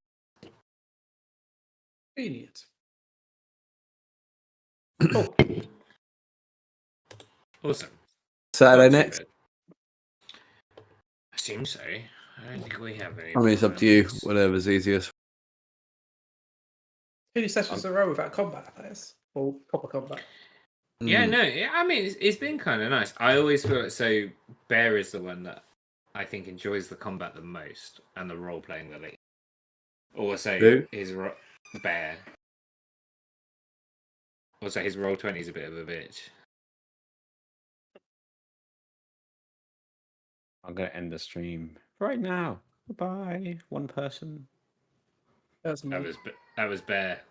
Convenient. Oh. Awesome. Saturday Not too next. bad. I assume so. I don't think we have any. I mean, it's up to you. plans. Whatever's easiest. 2 sessions in a row without combat, that is. Or proper combat. Yeah, Mm. no, I mean, it's been kind of nice. I always feel so. Bear is the one that I think enjoys the combat the most and the role playing the least. Also, Who? Bear. Also, his roll 20 is a bit of a bitch. I'm gonna end the stream right now. Goodbye, one person. That's me. That was Bear.